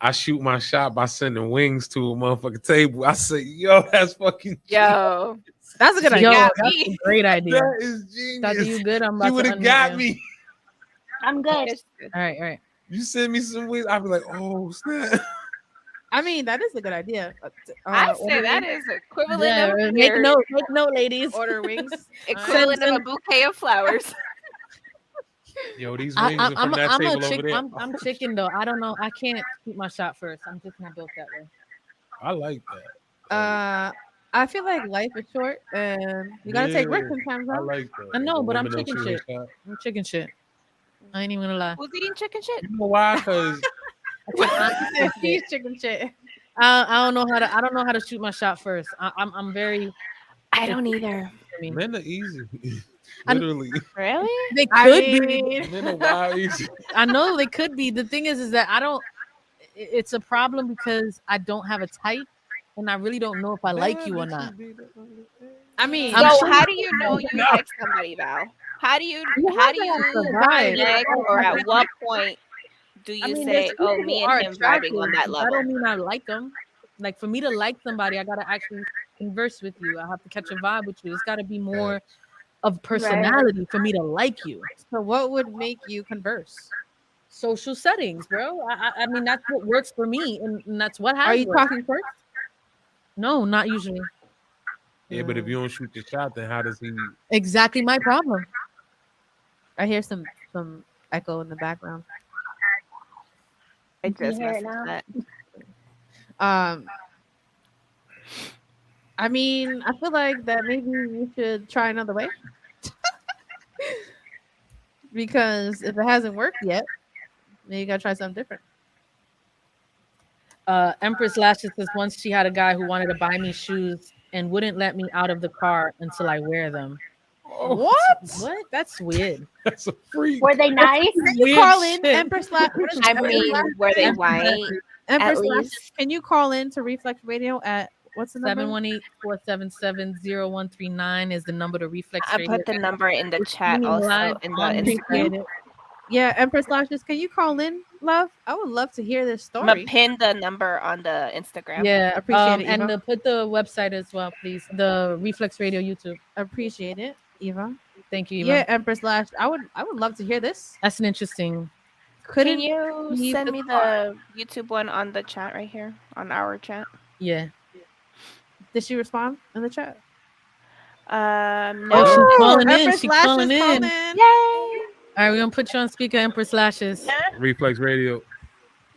I shoot my shot by sending wings to a motherfucking table. I said, yo, that's fucking Yo, That's a good Yo, idea. that's a great idea. That is genius. Dr. You good? I'm about You to would have unmute got you. me. I'm good. All right. You send me some wings, I'd be like, oh snap. I mean, that is a good idea. I say order that wings. is equivalent Yeah, of make your- note, ladies. Order wings. equivalent of a Send- bouquet of flowers. Yo, these wings are from that I'm table a chick. over there. I'm chicken though. I don't know. I can't shoot my shot first. I'm just not built that way. I like that. I feel like life is short, and you gotta take risks sometimes. I Huh? like that. I know, The but I'm women don't chicken shoot her shit. shot. I'm chicken shit. I ain't even gonna lie. Who's eating chicken shit? You know why? Because She's chicken shit. I don't know how to shoot my shot first. I'm very. I don't either. I mean, men are easy. I'm- Literally. Really? they I could be. mean, Men are wild easy. I know they could be. The thing is that I don't. It's a problem because I don't have a type, and I really don't know if I like you or not. I mean, I'm So sure- how do you know you like somebody, Val? How do you have to have the vibe. connect, or at what point do you say, there's "Oh, people me who are and him vibing on attractive, that but level"? That don't mean I like them. Like for me to like somebody, I gotta actually converse with you. I have to catch a vibe with you. It's gotta be more of personality for me to like you. so what would make you converse? Social settings, bro. I mean that's what works for me, and that's what has Are you worked. talking first? No, not usually. Yeah, but if you don't shoot your shot, then how does he? Exactly my problem. I hear some echo in the background. I Can you just hear it messaged now? that. I mean, I feel like that maybe you should try another way. Because if it hasn't worked yet, maybe you gotta try something different. Empress Lashes says once she had a guy who wanted to buy me shoes and wouldn't let me out of the car until I wear them. What? What? That's weird. That's a freak. Were they nice? Can you Weird call in shit. Empress Lashes? I mean, were they white? Empress at Lashes, least? can you call in to Reflex Radio at what's the number? 718-477-0139 is the number to Reflex I Radio. put the number in the chat streaming also live in the on Appreciate Instagram. it. Yeah, Empress Lashes, can you call in, love? I would love to hear this I'm gonna story. pin the number on the Instagram. Yeah, Appreciate it, and Eva. put the website as well, please. The Reflex Radio YouTube. Appreciate it, Eva. Thank you, Eva. Yeah, Empress Lash. I would love to hear this. That's an interesting. Couldn't Can you leave send the me car. the YouTube one on the chat right here on our chat? Yeah. Did she respond in the chat? No. Oh, she's calling in. Empress She's Lashes calling in. calling. Yay! All right, we're gonna put you on speaker, Empress Lashes. Reflex Radio.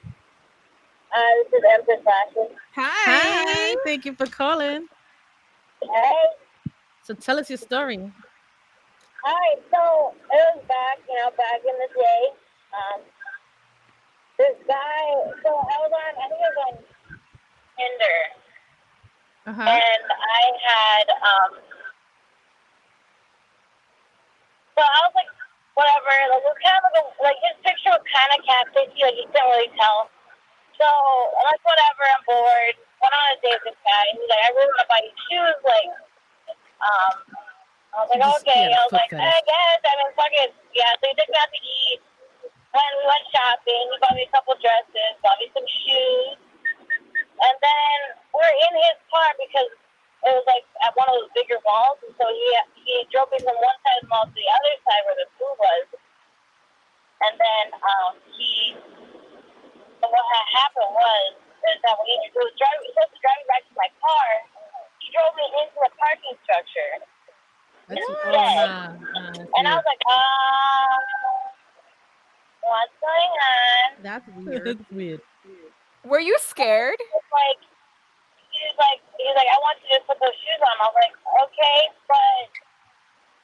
This is Empress Lashes. Hi. Thank you for calling. Hey. So tell us your story. Alright, so it was back in the day. This guy, so I think I was on Tinder. Uh-huh. And I had, so I was like, whatever, like, it was kind of like his picture was kind of catfishy, like, you couldn't really tell. So, like, whatever, I'm bored. Went on a date with this guy. He's like, I really want to buy you shoes, like, I was like, okay. I was like, I guess. I mean, fuck it. Yeah, so he took me out to eat. We went shopping. He bought me a couple dresses, bought me some shoes. And then we're in his car because it was like at one of those bigger malls. And so he drove me from one side of the all to the other side where the pool was. And then what had happened was that when he was supposed to drive me back to my car, he drove me into the parking structure. That's Instead. that's And I was like, what's going on? That's weird. That's weird. Were you scared? Like, he's like, I want you to put those shoes on. I was like, okay, but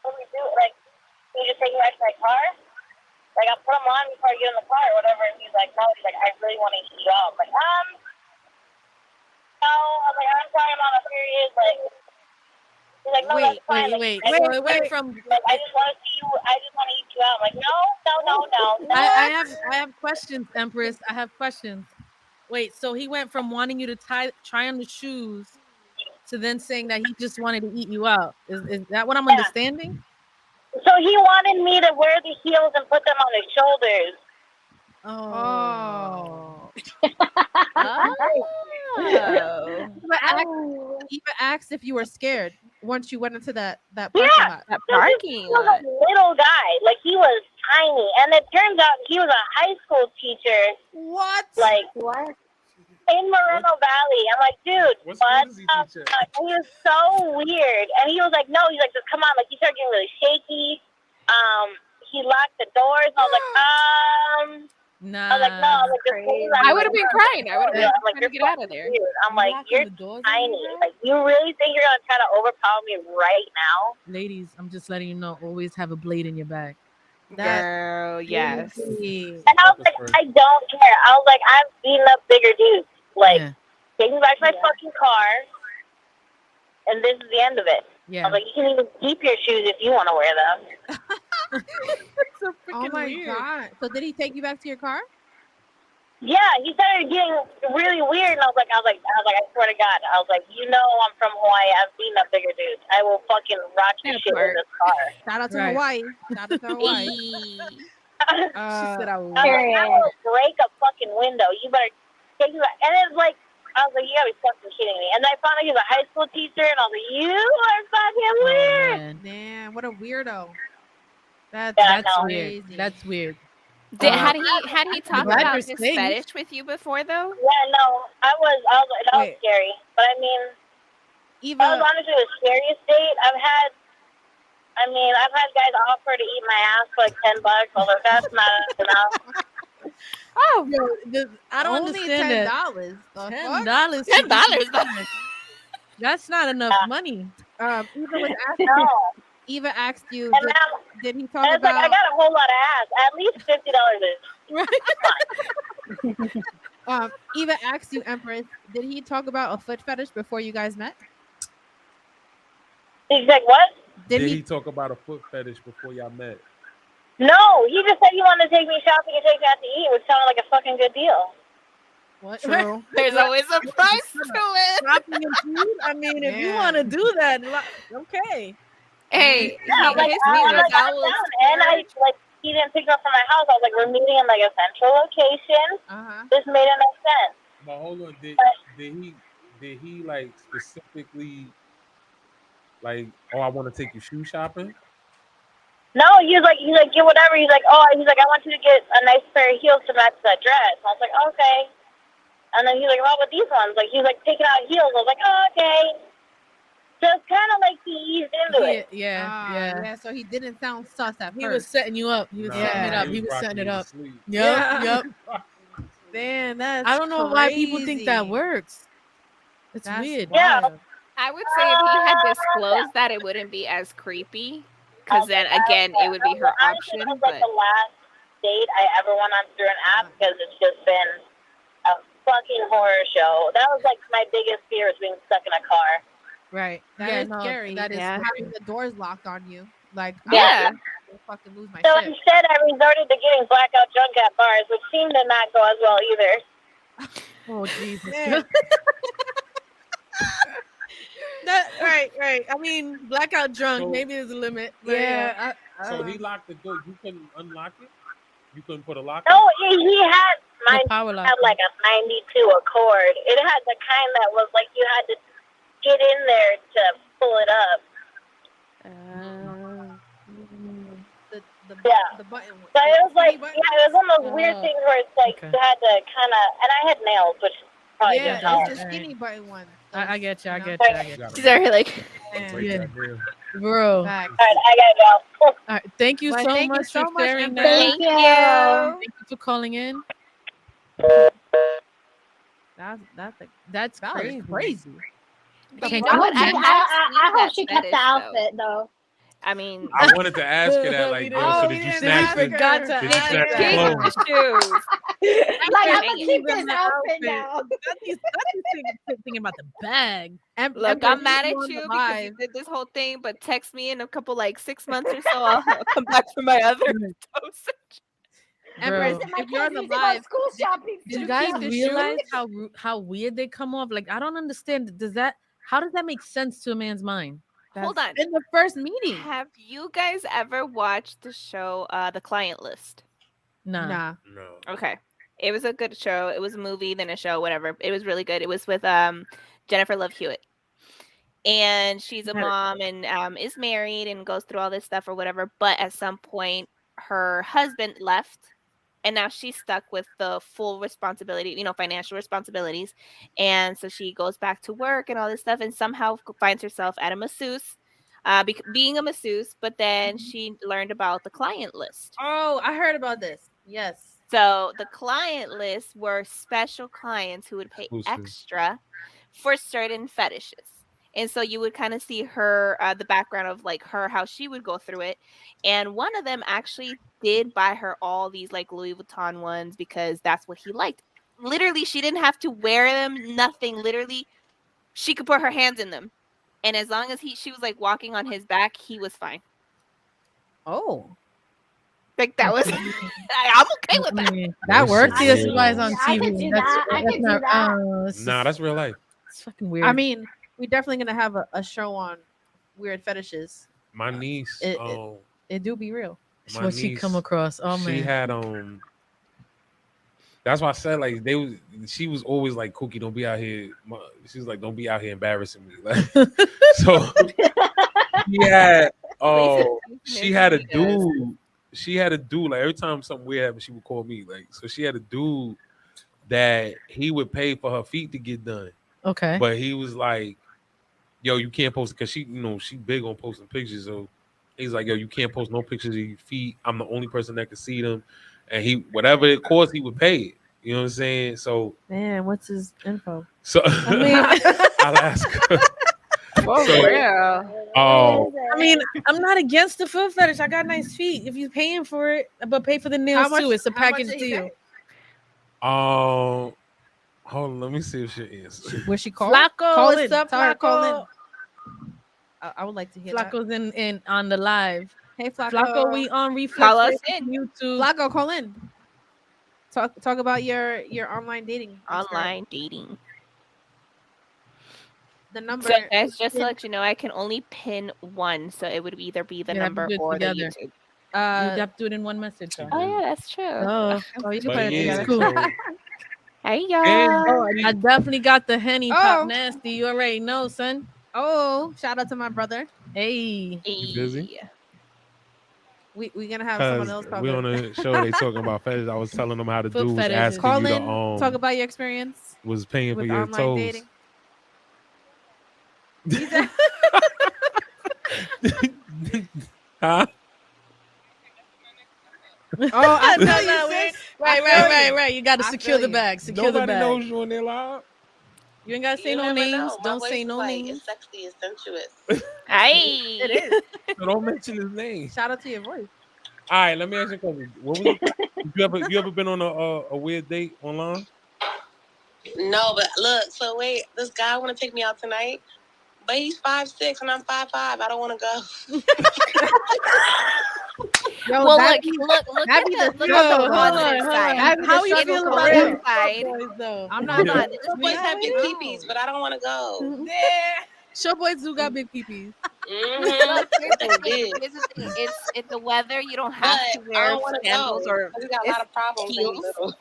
what do we do? Like, can you just take me back to my car? Like, I'll put them on before I get in the car or whatever. And he's like, no. He's like, I really want to eat you out. I'm like, no. I'm like, I'm sorry, I'm on a period. Like, he's like, no, that's fine. Wait. Like, So it went from. like, I just want to see you. I just want to eat you out. I'm like, no. I have questions, Empress. I have questions. Wait, so he went from wanting you to try on the shoes to then saying that he just wanted to eat you out. Is that what I'm understanding? So he wanted me to wear the heels and put them on his shoulders. Oh. Oh. Eva asked if you were scared once you went into that parking lot. That parking He was lot. a little guy. Like, he was tiny. And it turns out he was a high school teacher. What? Like, What? in Moreno Valley. I'm like, dude, What what school does he the teach at? fuck? And he was so weird. And he was like, no. He's like, just come on. Like, he started getting really shaky. He locked the doors. I was like, Nah. I was like, no. I was like, Crazy. I would have been crying. I would have been I'm like, trying to you're get out of there. weird. I'm like, Locking you're the doors on tiny. you, bro? Like, you really think you're gonna try to overpower me right now? Ladies, I'm just letting you know. Always have a blade in your bag. Girl, yes. Crazy. And I was like, I don't care. I was like, I've beaten up bigger dudes. Like, Yeah. take me back to my fucking car, and this is the end of it. I Yeah. was like, you can even keep your shoes if you want to wear them. So Oh freaking my weird. god. So did he take you back to your car? Yeah, he started getting really weird, and I was like, I swear to God, I was like, you know, I'm from Hawaii. I've beaten up bigger dudes. I will fucking rock your That shit part. in this car. Shout out to Right. Hawaii. Shout out to Hawaii. Eee. She said I would. I was like, I Period. will break a fucking window. You better take me back. And it's like, I was like, you gotta be fucking kidding me. And then I found out he was a high school teacher, and I was like, you are fucking Oh, weird. man. Man, what a weirdo. That's Yeah, That's no. weird. crazy. That's weird. Had he talked glad about you're his safe. fetish with you before though? Yeah, no, I was like, that was Wait. scary. But I mean, that was Eva, honestly the scariest date I've had. I mean, I've had guys offer to eat my ass for like $10. I was like, that's not enough. Oh, I don't only understand that. $10. The fuck? $10. $10. That's not enough money. Eva asked you, And now, did he and talk it's like, I about got a whole lot of ass. At least $50 is. Eva asked you, Empress, did he talk about a foot fetish before you guys met? He's like, what? Did Did he he talk about a foot fetish before y'all met? No, he just said he wanted to take me shopping and take me out to eat, which sounded like a fucking good deal. What? True. there's always a price to it. Shopping and food? I mean, if you Yeah. want to do that, okay. Hey, Yeah, like, his I'm name like, was I'm down. And I, like, he didn't pick me up from my house. I was like, we're meeting in, like, a central location. Uh-huh. This made enough sense. But hold on, did he like specifically like, oh, I want to take you shoe shopping? No, he's like, get whatever. He's like, I want you to get a nice pair of heels to match that dress. I was like, okay. And then he's like, how about these ones? Like, he's like picking out heels. I was like, oh, okay. So it's kind of like he eased into it. Yeah. So he didn't sound sus at He first. was setting you up. He was setting it up. He was setting it up. Yep. Man, that's I don't know why people think that crazy. works. It's That's weird. Yeah. wild. I would say if he had disclosed that, it wouldn't be as creepy. Because then again, it would be her Honestly, option. that was like But the last date I ever went on through an app because it's just been a fucking horror show. That was like my biggest fear was being stuck in a car. Right. That Yeah, is no, scary. that is Yeah. having the doors locked on you. Like, yeah, I would fucking lose my So shit. instead, I resorted to getting blackout drunk at bars, which seemed to not go as well either. Oh Jesus. Man. Right. I mean, blackout drunk. So- maybe there's a limit. But Yeah. So he locked the door. You couldn't unlock it. You couldn't put a lock. No, he had the mine power lock. had like a 92 Accord. It had the kind that was like you had to get in there to pull it up. Yeah. The button. So it was like, Skinny yeah, it was one of those weird things where it's like okay. you had to kind of, and I had nails, which probably Yeah, didn't help. it's the skinny button one. I get you. I know? get you. I get you. She's already like, Yeah. Goddamn. Bro. Facts. All right, I gotta go. All right. Thank you But so thank you much so for much, sharing Empress. that. Thank thank you. you. Thank you for calling in. That's That crazy. was crazy. But Can't you know what? you I imagine? have I seen hope that she kept the fetish, though. outfit though. I mean, I wanted to ask her that, We like, didn't- yo, so Oh, did we you didn't snatch ask the, her. forgot to did you ask snatch the take her. clothes? the shoes. Like I'm saying gonna it. keep Even this the outfit now. thinking about the bag. Look, Empress, I'm mad you at on the you because you live. did this whole thing, but text me in a couple, like 6 months or so. I'll come back for my other dosage. Empress, Bro. My if you're on kids the need to go live, school shopping. did Do you you guys keep the realize shoes? how weird they come off? Like I don't understand. How does that make sense to a man's mind? Hold That's on. in the first meeting. Have you guys ever watched the show, The Client List? Nah. No. Okay. It was a good show. It was a movie, then a show, whatever. It was really good. It was with Jennifer Love Hewitt. And she's a mom and is married and goes through all this stuff or whatever. But at some point, her husband left. And now she's stuck with the full responsibility, financial responsibilities. And so she goes back to work and all this stuff and somehow finds herself at a masseuse, being a masseuse. But then she learned about the client list. Oh, I heard about this. Yes. So the client list were special clients who would pay Exclusive. extra for certain fetishes. And so you would kind of see her, the background of like her, how she would go through it. And one of them actually did buy her all these like Louis Vuitton ones because that's what he liked. Literally, she didn't have to wear them, nothing. Literally, she could put her hands in them. And as long as she was like walking on his back, he was fine. Oh, Like that was, I'm okay with that. That That works. shit See, this is weird. why it's on I TV. could do That's, that. I that's could do not. that. It's Nah, just- that's real life. it's fucking weird. I mean, we're definitely gonna have a show on weird fetishes. My niece, It do be real. it's my what she come niece, across. Oh she man. had that's why I said like she was always like, Cookie, don't be out here. She was like, don't be out here embarrassing me. Like, so she had a dude. She had a dude, like every time something weird happened, she would call me. Like, so she had a dude that he would pay for her feet to get done. Okay. But he was like, yo, you can't post it because she big on posting pictures. So he's like, yo, you can't post no pictures of your feet. I'm the only person that can see them. And he, whatever it costs, he would pay it. You know what I'm saying? So, Man, what's his info? so I mean, I'll ask her. For So- real. Oh, I mean, I'm not against the foot fetish. I got nice feet. If you're paying for it, but pay for the nails too. It's a how much package did he deal. pay? hold on. Let me see if she answers. Where she called? Flacco, Call what's in. up, Tell her call Flacco? in. I would like to hear that. Flacco's in on the live. Hey, Flacco. Flacco, we on Reflex Call us Radio, in. YouTube. Flacco, call in. Talk about your online dating. experience. Online dating. The number. So guys, just to let you know, I can only pin one, so it would either be the You have to number do it or the together. YouTube. You have to do it in one message. Though. Oh yeah, that's true. Oh, you can But put it yeah, together. Cool. so- Hey y'all. And- I definitely got the Henny Pop Oh. Nasty. You already know, son. Oh, shout out to my brother. Hey. You busy? We gonna have someone else Because talk. we on a show, they talking about fetish. I was telling them how the Foot dude was fetishes. asking Call you in. to Talk about your experience was paying for with your online toes. dating. Huh? Oh, I No, know no, you, wait. sis. Right. You got to I secure feel the you. bag. Secure the Nobody bag. knows you on their live. You ain't got to say You no never names. know. My Don't voice say is no like, names. It's sexy and sensuous. Hey. It is. So don't mention his name. Shout out to your voice. All right, let me ask you a question. What was it? You ever been on a weird date online? No, but look, so wait, this guy want to take me out tonight, but he's 5'6" and I'm 5'5". I don't want to go. Yo, Well, that look that at be the the look at the struggle. positive side. That be How the you struggle feel for about real. them side. boys, though? I'm Yeah. not Hold on. lying. Some boys have big peepees, but I don't want to go. Show boys do got big peepees. Look, here's the thing. Did. Here's the thing. It's the weather. You don't But have to I wear don't want to sandals go. or He got a lot of problems. when he's heels. little.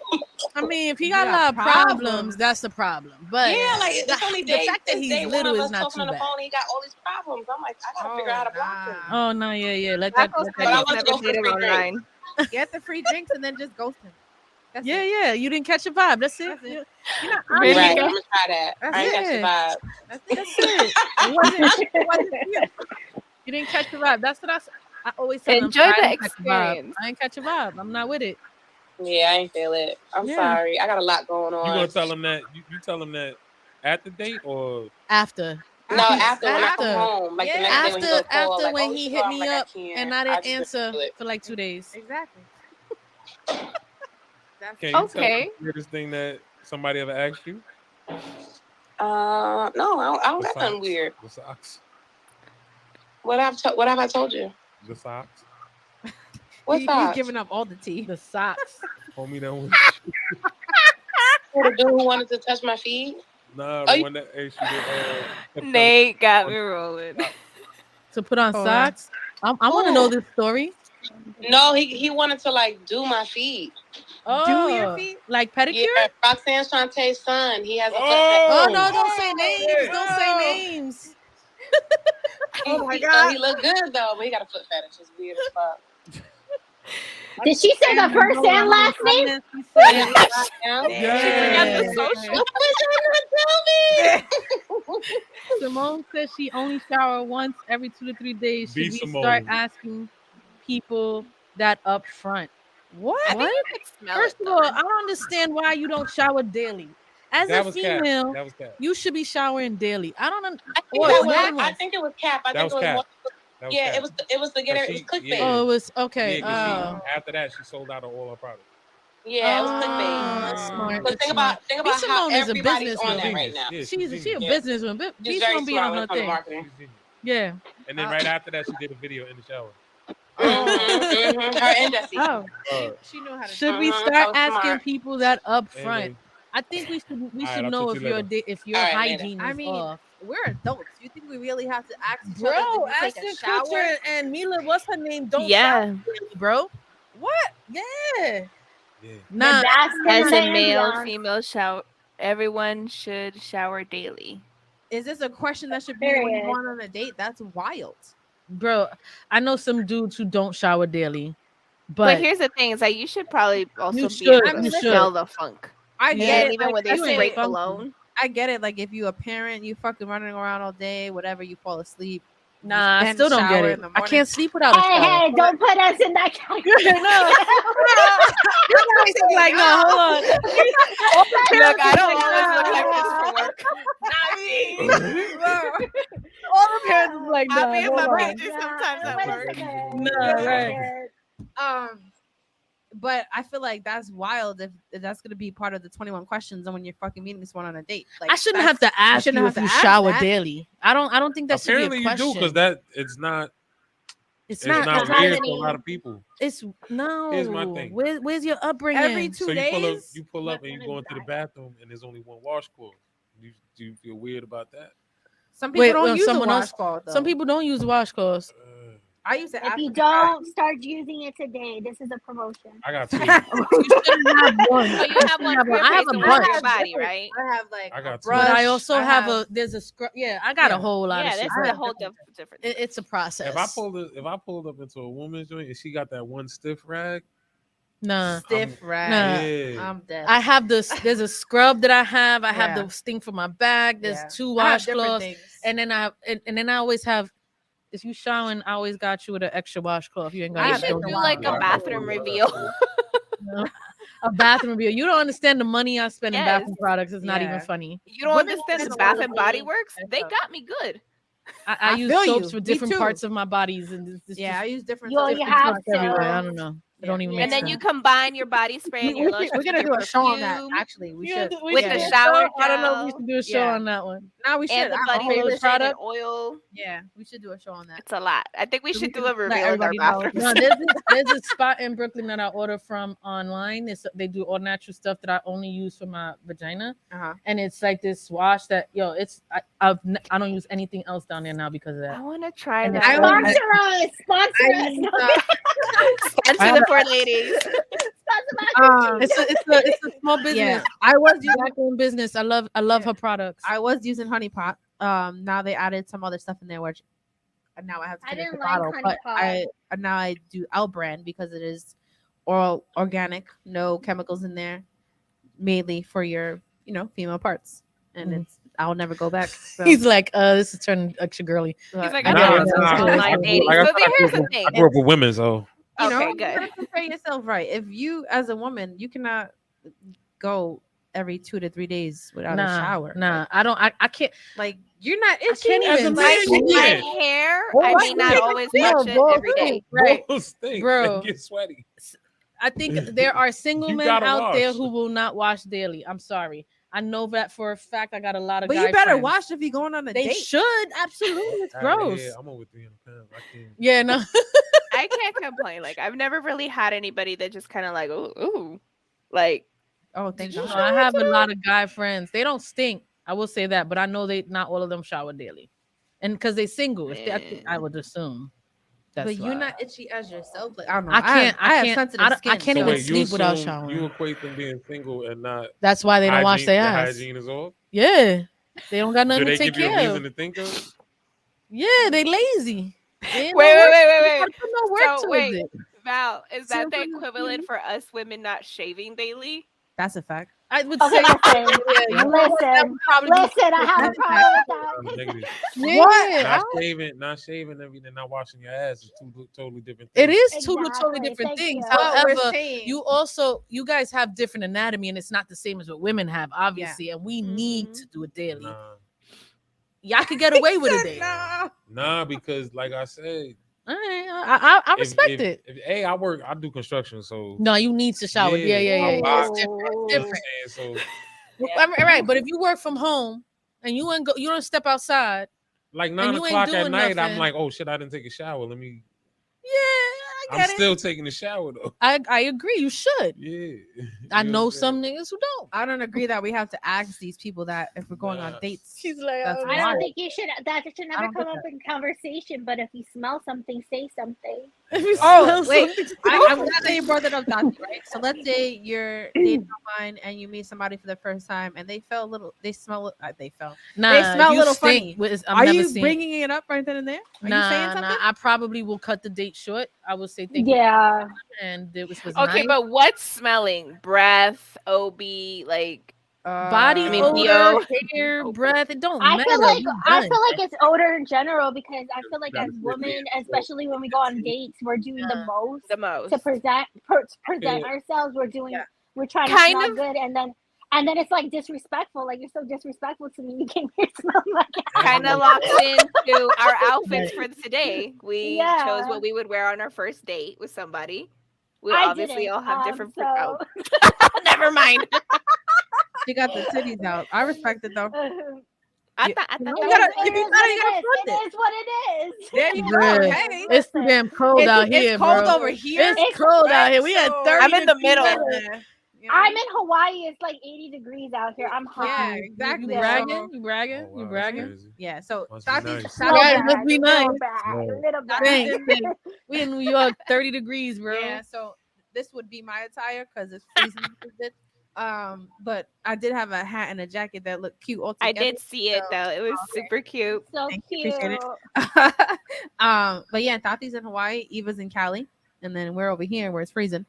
I mean, if he You got a got lot of problems. problems, that's the problem. But Yeah, like it's only the day. fact that it's he's day one little of is us not talking too on the bad. phone. And he got all these problems. I'm like, I gotta figure out how to block him. Oh no, yeah. Let Taco that said But I he's want to never go for the dated free drink. online. Get the free drinks and then just ghost him. That's it. yeah. You didn't catch a vibe. That's it. That's it. You're not Really? Right, honest. I'm gonna try that. That's I ain't got your vibe. That's it. That's it. It wasn't you. You didn't catch the vibe. That's what I always tell them. Enjoy I the didn't catch the vibe. experience. I ain't catch a vibe. I'm not with it. Yeah, I ain't feel it. I'm Yeah. sorry. I got a lot going on. You gonna tell him that? You tell him that at the date or After. No, after when I come After. home, like the next day when he After goes cold, like, when oh, he you hit I'm me like, I up can't. and I just didn't answer feel it. for like 2 days. Exactly. That's can you tell Okay. me the weirdest thing that somebody ever asked you? No, I don't got nothing weird. The socks. What have I told you? The socks. What's He's that? giving up all the tea. The socks. Homie, that one. The dude who wanted to touch my feet? Nah, Oh, the you- one that asked you to. Nate got me rolling. To put on Oh, socks. I want to know this story. No, he wanted to like do my feet. Oh, your feet? like pedicure? Yeah, Roxanne Shantae's son. He has a foot Oh fetish. no! Don't say names. yeah. Don't say names. Oh my He God. looked good though, but he got a foot fetish. It's weird as fuck. Did she say the first and last name? She said, Yeah. She got the social. Simone says she only shower once every 2 to 3 days. Be Should we Simone. start asking people that up front? What? I think you could smell First it. of all, I don't understand why you don't shower daily. As That a was Cap. female, That was Cap. you should be showering daily. I don't. I think, Or that more than was, I once. think it was Cap. I That think was it was Cap. more. That was Yeah, Cap. it was to get her. It was But clickbait. Oh, it was okay. Yeah, 'cause after that, she sold out of all her products. Yeah, it was Oh, clickbait. that's smart. But That's think smart. about B. how Simone is a everybody's on businesswoman. that right now. Yeah, She a Yeah. businesswoman. She's Be very gonna be smart on when her it comes to thing. marketing. She's genius. Yeah. And then right after that, she did a video in the shower. Her and Jesse. Oh, Uh, she knew how to. Should we that start was asking smart. people that up anyway, front? I think we should All right, should I'll know talk if to you your later. if your All right, later. hygiene I is mean, off. we're adults. You think we really have to ask each Bro, other? Did you take a Ashton shower? Kutcher and Mila, what's her name? Don't Yeah. shower daily, bro. What? Yeah. yeah. Nah. Basking in As the in male, ambiance. female shower, everyone should shower daily. Is this a question that should be when you Period. go on a date? That's wild. Bro, I know some dudes who don't shower daily. But But here's the thing: is that you should probably also you be should. able You to should. smell the funk. I Yeah, get And it. even Like, with a let's say- straight funky. cologne. I get it. Like if you a parent, you fucking running around all day, whatever, you fall asleep. nah, I then still don't get shower it. in the I morning. can't sleep without a Hey, shower. hey, don't put us in that category. No. Like, no, hold on. Look, I don't always look like this for work. All the parents is like, I'll nah, be in hold my on. pages sometimes at Wait a work. second. No, Wait a right. second. But I feel like that's wild if that's gonna be part of the 21 questions and when you're fucking meeting this one on a date. Like I shouldn't have that's- to ask shouldn't you have if to you ask shower that. daily. I don't think that Apparently should be a you do question. because that it's not it's not not weird happening. to a lot of people. It's no. Here's my thing. Where's your upbringing? Every 2 So days. you pull up and you What go is into the that? bathroom and there's only one washcloth. Do you feel weird about that? Some people Wait, don't well, use a someone else- washcloth. Though. Some people don't use washcloths. I use it. If after you the fact. don't start using it today, this is a promotion. I got two. You shouldn't have one. So you have one for your I have face a and one for bunch. your body, right? I have like I got a two. brush. But I also I have there's a scrub. Yeah, I got a Yeah. whole lot Yeah, of shit. that's a whole different. It's a process. If I pulled up into a woman's joint and she got that one stiff rag, nah. stiff rag. Nah. yeah. I'm dead. I have this. There's a scrub that I have. I have Yeah. the thing for my back. There's Yeah. 2 I have different washcloths, things. and then I always have. If you showering, I always got you with an extra washcloth. You ain't got I You have should different do like a washcloths. bathroom reveal. a bathroom bill. You don't understand the money I spend in Yes. bathroom products. It's not Yeah. even funny. You don't Women understand spend the a Bath lot and of Body money. Works? They got me good. I use feel soaps you. for Me different too. parts of my bodies, and Yeah, I use different. You stuff. only different have spots everywhere. I to don't know. It don't even Yeah. make And then sense. you combine your body spray and your lotion We're gonna with do your a show on that. perfume Actually, we should. with yeah. the shower I don't know if we gel should do a show Yeah. on that one. Now we should. and the body all those lotion and products? oil. Yeah, we should do a show on that. It's a lot. I think we So should we do a can let review in our everybody know. bathrooms. No, there's a spot in Brooklyn that I order from online. They do all natural stuff that I only use for my vagina, Uh-huh. and it's like this wash that I don't use anything else down there now because of I that. want to try And that. it's one. all- Sponsor us. use, Sponsor the poor ladies. It's a small business. Yeah, I was using Black-owned business. I love her products. I was using Honey Pot. Now they added some other stuff in there, which now I have to I finish didn't the like bottle. Honey But Pot. now I do L brand because it is all organic, no chemicals in there, mainly for your female parts, and Mhm. I'll never go back. So, He's like, this is turning extra girly. He's like, I I get don't it. know. Nah, Online dating. like I So said, here's the thing. I grew up with women, so you know, Okay, you gotta good. prepare yourself right. If you, as a woman, you cannot go every 2 to 3 days without a shower. Nah, I don't. I can't. Like you're not I itchy. can't As a even. man, you My can't. hair, Oh, I what? may not always No, wash it bro, every day. Right. Both stink. Bro. They get sweaty. I think there are single You men gotta out there wash. who will not wash daily. I'm sorry. I know that for a fact. I got a lot of But guy you better friends. wash if you're going on a They date. should absolutely. It's gross. Yeah, I'm over 300 pounds. I can't. Yeah, no. I can't complain. Like I've never really had anybody that just kind of like, ooh, like Oh, thank No, God. I have a lot of guy friends. They don't stink. I will say that, but I know not all of them shower daily, and because they single, I would assume. That's But you're why. not itchy as yourself. Like I don't know. I can't. I have can't. sensitive I skin. can't so- even Wait, sleep without assume showering. You equate them being single and not That's why they don't wash their the ass. hygiene is off. Yeah, they don't got Do nothing they to take give you a care reason of. to think of? Yeah, they lazy. They ain't wait, no work- wait, wait, they wait, gotta put no work So, towards wait. it. Val, is that the Simple as equivalent for us women not shaving daily? That's a fact. I would Okay, say. listen, Yeah, you know what? That listen, would probably be- listen. I have a That's problem with Oh, that. negative. Yeah, Not shaving everything, not washing your ass is two totally different it things. is two totally Exactly. different Thank things. you. But we're However, saying- you guys have different anatomy, and it's not the same as what women have, obviously. And we need Mhm. to do it daily. Nah, Y'all could get away with it daily. Nah. because like I said, All right, I respect it. I do construction, so No, you need to shower. Yeah. I It's box. different. You know what I'm saying? So All right, but if you work from home and you don't step outside, like And 9 you ain't o'clock at doing night, I'm nothing. like, oh shit, I didn't take a shower. Let me. yeah, I I'm get it. still taking the shower though. I agree. You should. Yeah. I You know what I'm saying? some niggas who don't. I don't agree that we have to ask these people that if we're going on Nah. dates. She's like, That's I wild. don't think you should. That should I never don't come get up in conversation. But if you smell something, say something. If you Oh, smell wait. something- I'm glad that you brought that up, Dr. Right? So let's say you're dating online and you meet somebody for the first time and they smell they smell a you little stink. funny. I'm Are never you seen- bringing it up right then and there? Are you saying something? I probably will cut the date short. I will say thank you, Yeah. and it was Okay, nice. but what's smelling? Breath, OB, like Body I mean, odor, BO. hair, breath. It don't I matter. feel like You I done. feel like it's odor in general because I feel like Gotta as fit women, me. especially when we go on dates, we're doing the most the most. to present Yeah. ourselves. We're Yeah. trying to Kind smell of. good, and then it's like disrespectful. Like you're so disrespectful to me. You came here smelling like Kind of locks into our outfits for today. We Yeah. chose what we would wear on our first date with somebody. We I obviously didn't, all have different. so Oh, never mind. She got the titties out. I respect it though. I You- thought you that know, was- gotta- It if you is gotta, what you gotta it is. flip It is what it is. There you go. Bruh. Hey. It's too damn cold out here, it's cold bro. over here. It's cold out here. We had So- 30. I'm in the degrees middle. weather. You know? I'm in Hawaii. It's like 80 degrees out here. I'm hot. Yeah, You exactly. bragging? So- You bragging? Oh, wow, you that's bragging? crazy. Yeah. So Must be Tati's nice. shout Yeah, out it must be nice. Little bad, Yeah. little bad. Thanks. We in New York, 30 degrees, bro. Yeah, so this would be my attire because it's freezing. a bit. But I did have a hat and a jacket that looked cute I altogether. did see it though. It was super cute. So Thank you, cute. appreciate But yeah, Tati's in Hawaii, Eva's in Cali, and then we're over here where it's freezing.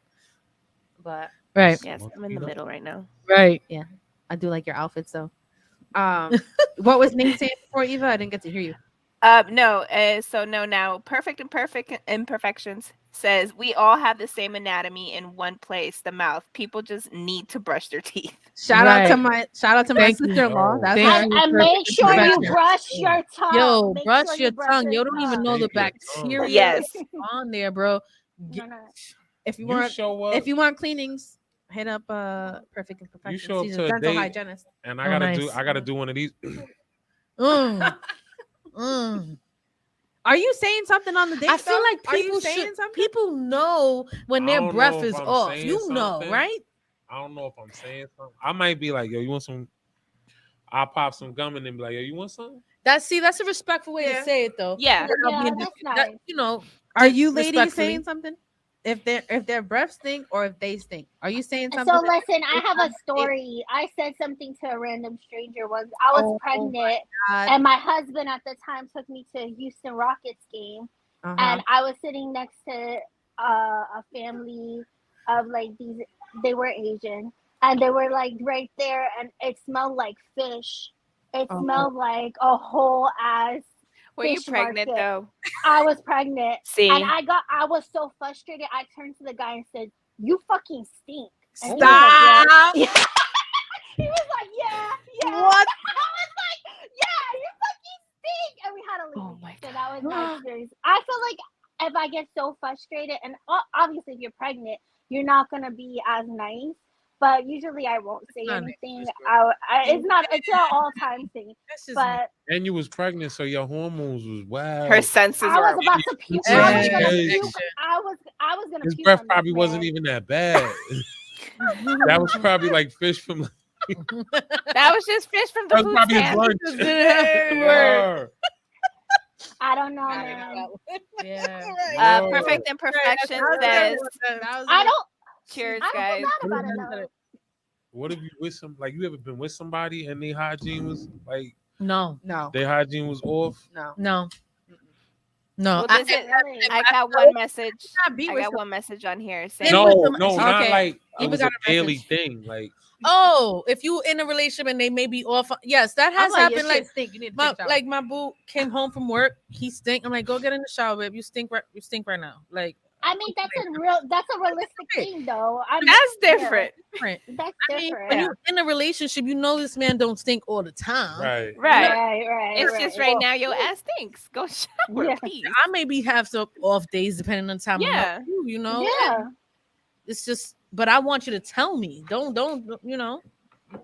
But Right, Yes, I'm in the middle right now. right. I do like your outfits though. What was Nate saying before, Eva? I didn't get to hear you. No. So no. Now, perfect imperfections says we all have the same anatomy in one place, the mouth. People just need to brush their teeth. Shout out to Right. my Thank you. sister-in-law. Oh. That's Thank her. you. And make sure you Perfect. brush your tongue. Yo, Make brush sure you your tongue. your Yo, don't even know the Thank you. bacteria Yes. on there, bro. No, no. If you You want, show up. if you want cleanings, hit up Perfect Imperfections. You show up She's to a a dental date, hygienist. and I Oh, gotta nice. do one of these. Mm. Mm. Are you saying something on the date? I feel though? like Are you people saying should. something? People know when I their don't breath know if is I'm off. saying You know, something. right? I don't know if I'm saying something. I might be like, yo, you want some? I'll pop some gum and then be like, yo, you want something? That's a respectful way Yeah. to say it, though. Yeah. Without Yeah, being that's dis- that, nice. you know, Are you ladies respectfully. saying something? If their breath stink or if they stink, are you saying something? So listen, I have a story. I said something to a random stranger once. I was pregnant, and my husband at the time took me to a Houston Rockets game, and I was sitting next to a family of like these. They were Asian, and they were like right there, and it smelled like fish. It smelled like a whole ass. Were you fish pregnant market. though? I was pregnant. See, And I was so frustrated. I turned to the guy and said, "You fucking stink." And Stop. He was like, yeah. He was like, yeah. What? I was like, yeah, you fucking stink. And we had to leave. Oh my So that was my experience. I feel like if I get so frustrated, and obviously if you're pregnant, you're not going to be as nice. But usually I won't say not anything. It's an all-time thing. That's just But And you was pregnant, so your hormones was wild. her senses I were. was about to puke. Yeah. I was gonna Yeah. puke. I was gonna His puke. breath on probably this wasn't man. even that bad. That was probably like fish from. That was just fish from the That was food probably his stand. lunch. Word. I don't know, man. Yeah. Perfect Imperfection That says, was I don't. cheers, I guys. don't know about it though. What if you with some like you ever been with somebody and their hygiene was like No. their hygiene was off? No. No. Well, this is, I got one message. I got one message on here saying, No, with no, not okay. like You it was got a a daily message. thing. Like Oh, if you in a relationship and they may be off, yes, that has happened. Like, stink. You need to my, take a shower. like my boo came home from work, he stink. I'm like, go get in the shower, babe. You stink right now. Like, I mean, that's a realistic thing, though. that's different. different. That's I mean, different. when you're in a relationship, you know this man don't stink all the time. right. Right. It's just right now your ass stinks. Go shower, Yeah. please. I maybe have some off days depending on the time. Yeah. I'm with you know. Yeah. And it's just, but I want you to tell me. Don't you know?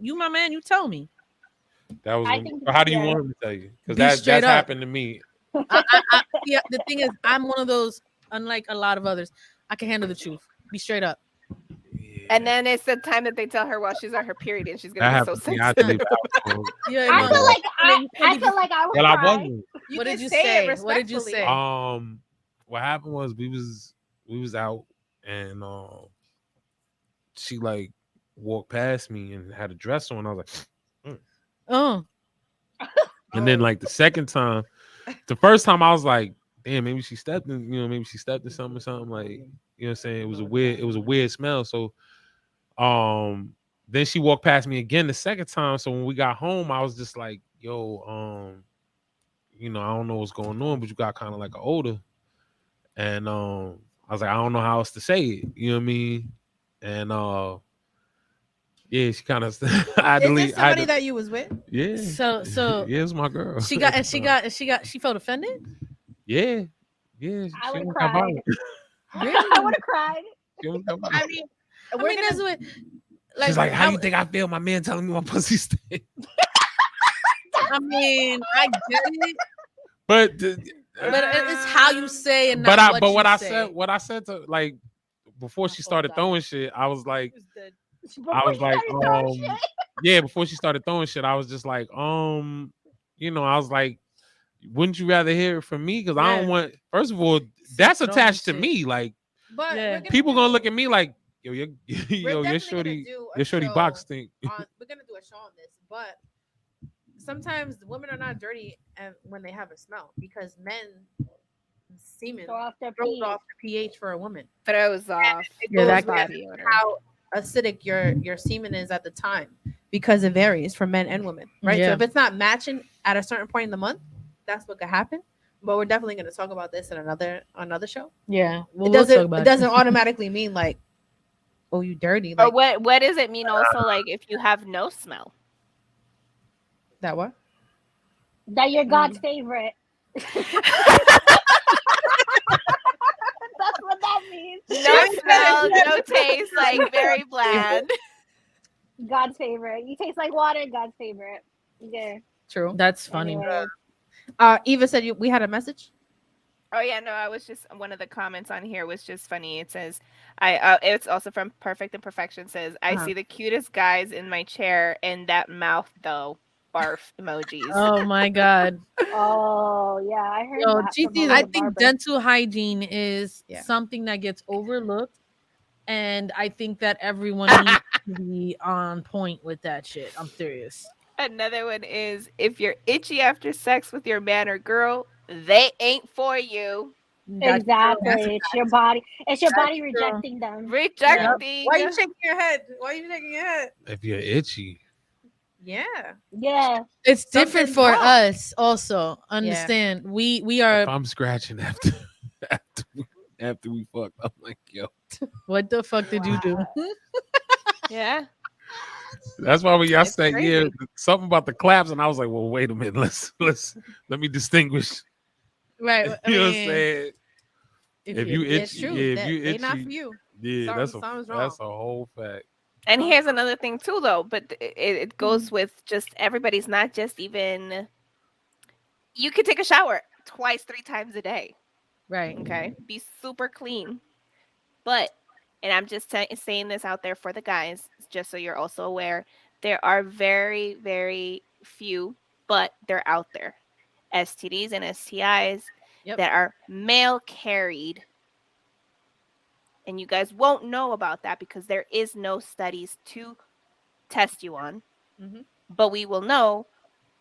You my man. You tell me. That was. I think- How do you yeah. want him to tell you? Because Be that's straight up. happened to me. Yeah, the thing is, I'm one of those. Unlike a lot of others, I can handle the truth. Be straight up. And then it's the time that they tell her while she's on her period and she's gonna That be so happened to me. I sensitive. did that. Yeah, I no. feel like mean, I feel like I would Well, I cry. wasn't. What did can you say say? it What did you respectfully. say? What happened was we was out and she like walked past me and had a dress on. I was like, Oh, and then like the second time, the first time I was like, damn, maybe she stepped in, maybe she stepped in something or something. Like, you know what I'm saying? It was a weird smell. So then she walked past me again the second time. So when we got home, I was just like, yo, I don't know what's going on, but you got kind of like an odor. And I was like, I don't know how else to say it. You know what I mean? And yeah, she kind of I Is delete. this somebody that you was with? Yeah. So yeah, it was my girl. she felt offended. Yeah. I would She have don't cried. come out. I would have cried. She don't come out. I mean, that's what. She's like, how you think I feel? My man telling me my pussy stink. I mean, I get it, But it's how you say and but not what I say. said, what I said to like before she started throwing shit, I was like, yeah, before she started throwing shit, I was just like, I was like, wouldn't you rather hear it from me? Because I don't want. First of all, that's Throwing attached to shit. me. Like, But Yeah. people gonna look at me like, yo, your definitely shorty, gonna do a your shorty show box stink. we're gonna do a show on this, but sometimes women are not dirty and when they have a smell because men semen Throw off their throws pee. off the pH for a woman. Throws off. It Yeah, goes that by body odor. how acidic your semen is at the time because it varies for men and women, right? Yeah. So if it's not matching at a certain point in the month, that's what could happen. But we're definitely going to talk about this in another show. Yeah, It doesn't automatically mean like, oh, you dirty. Or Like what does it mean also like if you have no smell? that what? That you're God's favorite. That's what that means. No smell, smell, no taste, like very bland. God's favorite. You taste like water. God's favorite. Yeah. True. That's funny. Anyways. Eva said we had a message. Oh yeah, no, I was just one of the comments on here was just funny. It says, it's also from Perfect and Perfection. Says, I see the cutest guys in my chair, and that mouth though, barf emojis. Oh my God. Oh yeah, I heard Yo, that. GT, From I a think barber. dental hygiene is Yeah. something that gets overlooked, and I think that everyone needs to be on point with that shit. I'm serious. Another one is, if you're itchy after sex with your man or girl, they ain't for you. That's Exactly. It's your body. It's your body true. rejecting them. Rejecting. Why are you shaking your head? Why are you shaking your head? If you're itchy, Yeah. Yeah. It's different Something's for wrong. us. Also, understand we if are. I'm scratching after we fucked, I'm like, yo. What the fuck did you do? Yeah. That's why when y'all It's say crazy. something about the claps, and I was like, well, wait a minute, let me distinguish. Right. I You know what I'm mean, saying? If you It's itchy, true. yeah, They- if you they not itchy, for you. yeah, Something's that's a wrong. whole fact. And here's another thing too, though, but it goes with just everybody's not just even. You could take a shower twice, 3 times a day. right. Okay, be super clean. But, and I'm just saying this out there for the guys, just so you're also aware, there are very, very few, but they're out there, STDs and STIs Yep. that are male carried. And you guys won't know about that because there is no studies to test you on. Mhm. But we will know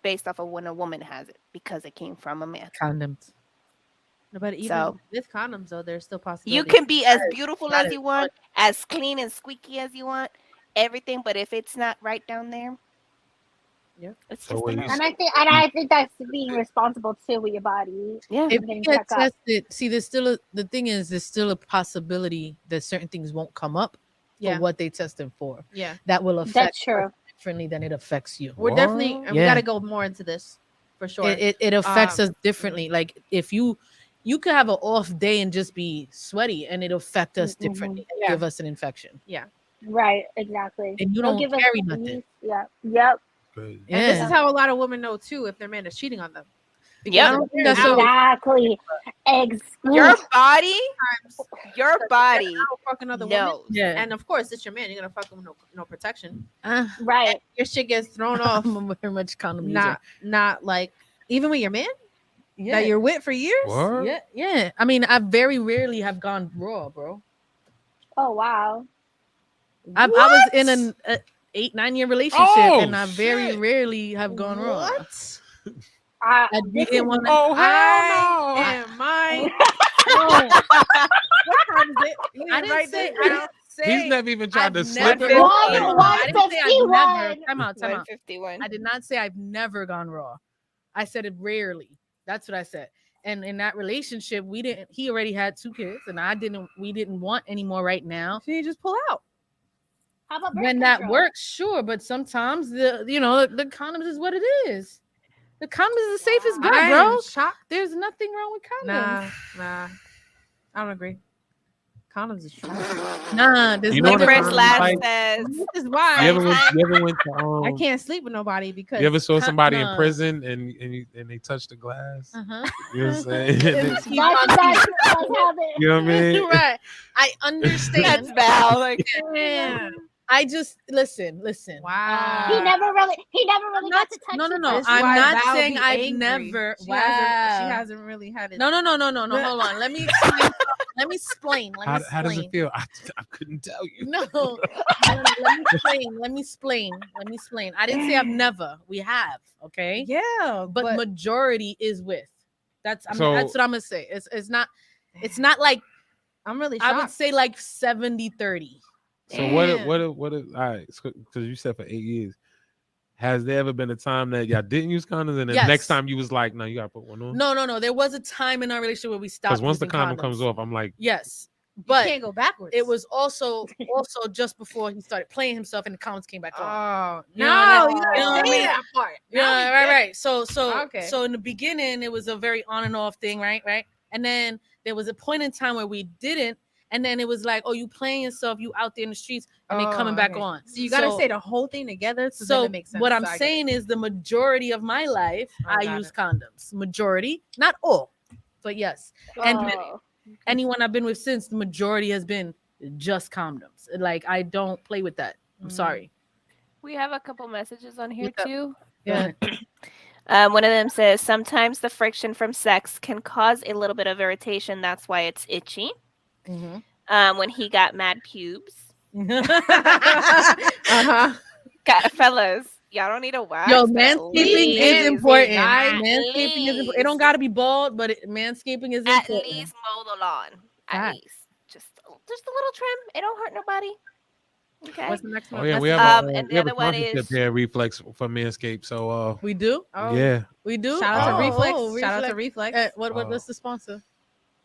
based off of when a woman has it because it came from a man. Condoms. No, but even So with condoms, though, there's still possibilities. you can be as That is- beautiful that as is you want, as clean and squeaky as you want, everything. But if it's not right down there, Yeah. it's So just a when no. you And I think that's being responsible too with your body. Yeah. If Getting you get checked up. tested, see, the thing is, there's still a possibility that certain things won't come up Yeah. for what they tested for. Yeah. That will affect That's true. us differently than it affects you. We're definitely, and we Yeah. got to go more into this for sure. It affects us differently. Like if you could have an off day and just be sweaty, and it'll affect us differently and Yeah. give us an infection. Right. Exactly. And you They'll don't give us carry at nothing. least- Yeah. Yep. Crazy. And this Yeah. is how a lot of women know too if their man is cheating on them. Because Yep. I don't think that's so. Exactly. Your body, your body I'll fuck another woman. knows. Yeah. And of course, it's your man. You're gonna fuck him with no protection. Right. Your shit gets thrown off. I'm a very much condom user. Not like even with your man Yeah. that you're with for years. What? Yeah. I mean, I very rarely have gone raw, bro. Oh wow. I was in an 8-9 year relationship, Oh, and I very shit. rarely have gone raw. What? We didn't want to. Oh hell I no! am mine. No, What time is it? You I didn't didn't write say. this I down. didn't He's say. never even tried to I've slip never. it. One- I didn't say I've 151. never. Time out. 151. I did not say I've never gone raw. I said it rarely. That's what I said. And in that relationship, we didn't. He already had 2 kids, and I didn't. We didn't want any more right now. So you just pull out. How about birth When that control? works, sure, but sometimes the condoms is what it is. The condom is the safest bet, I bro. am shocked. There's nothing wrong with condoms. Nah. I don't agree. Condoms is trash. Nah, there's You know nothing the Chris wrong. condom Lash type? says, This is why You ever went to I can't sleep with nobody because you ever saw somebody in Nah. prison and they touched the glass? Uh-huh. You know what I'm saying? That's how they. You know what I mean? Right. I understand. that's Val. Like, Damn. I just listen. Wow. He never really I'm got not- to touch no. you. This is I'm why not Val saying be I've angry. never. She Wow. hasn't really had it. No. Hold on. Let me explain. Let me explain. How does it feel? I couldn't tell you. No. Let me explain. I didn't say I've never. We have. Okay. Yeah, But majority is with. That's So- that's what I'm gonna say. It's not. It's not like I'm really shocked. I would say like 70-30. So what? All right, because you said for 8 years. Has there ever been a time that y'all didn't use condoms, and then Yes. next time you was like, "No, you gotta put one on"? No. There was a time in our relationship where we stopped. Because once the using condom condoms. comes off, I'm like, Yes, You but can't go backwards. it was also just before he started playing himself and the condoms came back on. Oh You know no! what You I don't mean? say that part. Yeah, right. So Okay. so in the beginning it was a very on and off thing, right? And then there was a point in time where we didn't, and then it was like, oh, you playing yourself, you out there in the streets, and they coming back okay. on. So you gotta say the whole thing together. So, then So it makes sense. what I'm So I get it. saying is the majority of my life, I got use it. condoms. Majority, not all, but yes. And Oh. anyone I've been with since, the majority has been just condoms. Like I don't play with that. I'm sorry. We have a couple messages on here What's up? too. Yeah. One of them says sometimes the friction from sex can cause a little bit of irritation. That's why it's itchy. When he got mad pubes. Fellas, y'all don't need a wax. Yo, but at manscaping is least- important. at Manscaping is important. It least- don't gotta be bald, but manscaping is At important. least mow the lawn. At Facts. least. Just a little trim. It don't hurt nobody. Okay. What's the next one? Oh yeah, we have and we the have a other one sponsorship is here, Reflex for Manscaped. So We do? Oh, yeah, We do? Shout out to Oh, Reflex. oh, Shout out to Reflex. What's the sponsor?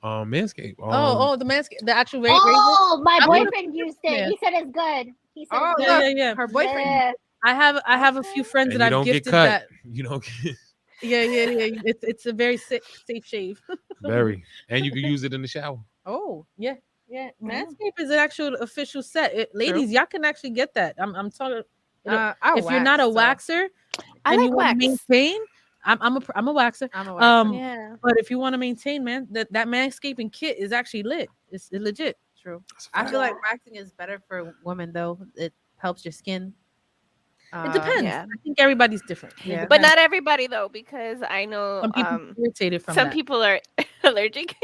Manscaped. The manscape, the actual Oh, my I wanna- boyfriend used it. Yeah. He said it's good. He said Oh, it's yeah, good. yeah. Her boyfriend. Yeah. I have a few friends and that you I've don't get gifted cut. that. You don't get Yeah. It's a very safe shave. very, and you can use it in the shower. Oh, yeah. Manscaped is an actual official set. Ladies, y'all can actually get that. I'm talking. If you're not a waxer I and like you want to wax. maintain, I'm a waxer. I'm a waxer. Yeah. But if you want to maintain, man, that manscaping kit is actually lit. It's legit. True. That's a I fact. feel like waxing is better for women though. It helps your skin. It depends. yeah. I think everybody's different. It Yeah. But depends. not everybody though, because I know Some people are irritated from some that. people are allergic.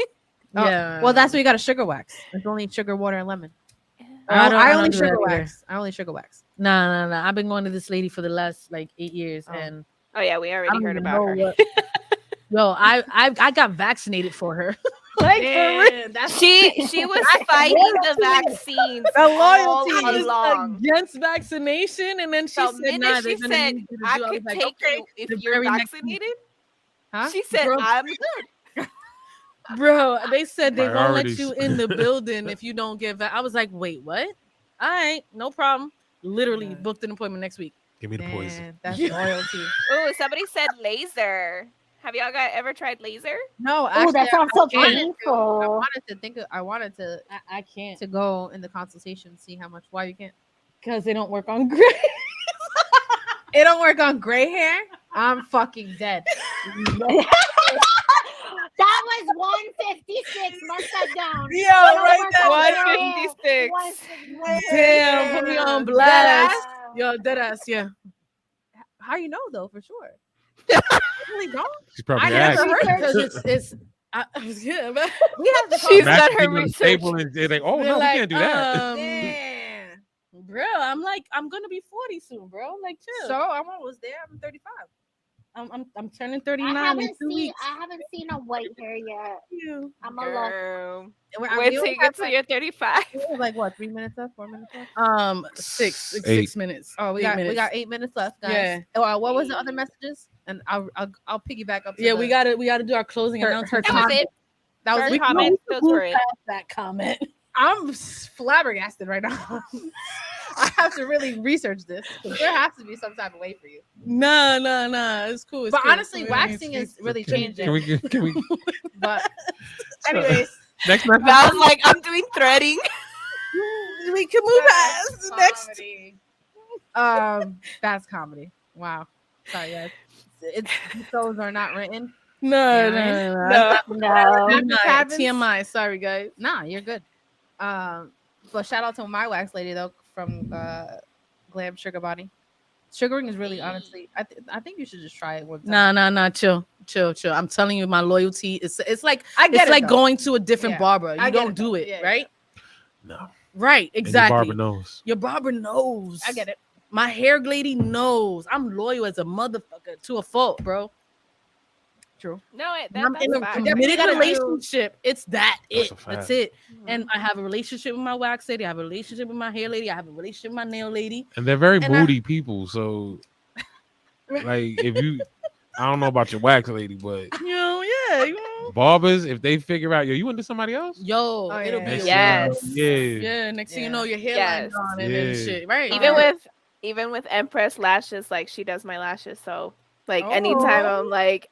Yeah. Well, that's why you got a sugar wax. It's only sugar, water, and lemon. I don't only do that sugar either. wax. I only sugar wax. Nah. I've been going to this lady for the last like 8 years, Oh. and Oh yeah, we I already don't heard even about know her. what. Yo, I got vaccinated for her. Like for real. Man, that's She was fighting the vaccines all I was along. against vaccination, and then she The said, minute "Nah, she they're gonna said, need you to I do." I was could like, take "Okay." you if The you're very next week. vaccinated. huh? She said, Bro. I'm good. Bro, they said they won't let Priorities. you in the building if you don't get I was like, wait, what? All right, no problem. Literally Yeah. booked an appointment next week. Give me the poison. Man, that's Yeah. loyalty. Oh, somebody said laser. Have y'all ever tried laser? No, Oh, actually, that sounds so I wanted to. painful. I wanted to I can't to go in the consultation, see how much. Why you can't? because they don't work on gray. It don't work on gray hair. I'm fucking dead. That was 156. Mark that down. Yo, Don't right work there. on 156. 156. Damn, put me on Dead blast. ass? Yo, dead ass, yeah. How you know though for sure? Really don't. She's probably I never asked. heard Because it's yeah, but We have to She's Max done her people on the research. table and they're like, oh they're no, like, we can't do that. Damn. Bro, I'm gonna be 40 soon, bro. Like, chill. So I'm almost there. I'm 35. I'm turning I 39 in haven't 2 seen weeks. I haven't seen a white hair yet. You. I'm a look. Girl. We're- Wait we till only you get have to like- your 35. we have like what? 3 minutes left? 4 minutes left? 6 8. minutes. Oh, we 8 got minutes. 8 minutes left, guys. Yeah. What was the other messages? And I'll piggyback up. To Yeah, the, we gotta do our closing her announcement. That was it. That was Her it. comments, those were it. That comment. I'm flabbergasted right now. I have to really research this. 'Cause there has to be some type of way for you. No, it's cool. It's But cool. honestly, waxing is really changing. Can we But anyways, next message? Val's like, I'm doing threading. we can move past the next. comedy. That's comedy. Wow. Sorry, guys. It's those are not written. No. No. This happens. TMI. Sorry, guys. Nah, you're good. But shout out to my wax lady though from Glam Sugar Body. Sugaring is really honestly. I think you should just try it one time. Nah. Chill. I'm telling you, my loyalty is. It's like I get it's it, like though. going to a different Yeah. barber. You I get don't it, do though. it, Yeah, right? No. Right. And your Exactly. barber knows. Your barber knows. I get it. My hair lady knows. I'm loyal as a motherfucker to a fault, bro. True. No, I'm in a that's fine. committed gotta do- relationship. It's that That's it. a fact. That's it. Mm-hmm. And I have a relationship with my wax lady. I have a relationship with my hair lady. I have a relationship with my nail lady. And they're very And I- moody people. So, like, if you, I don't know about your wax lady, but You know, yeah. You know. barbers, if they figure out, you into somebody else? Yo, Oh, it'll yeah. be Next a Yes. thing you know, yeah. yeah. Next thing you Yeah. know, your hairline Yes. gone and then Yeah. shit. Right. Even with Empress lashes, like she does my lashes. So like anytime Oh. I'm like,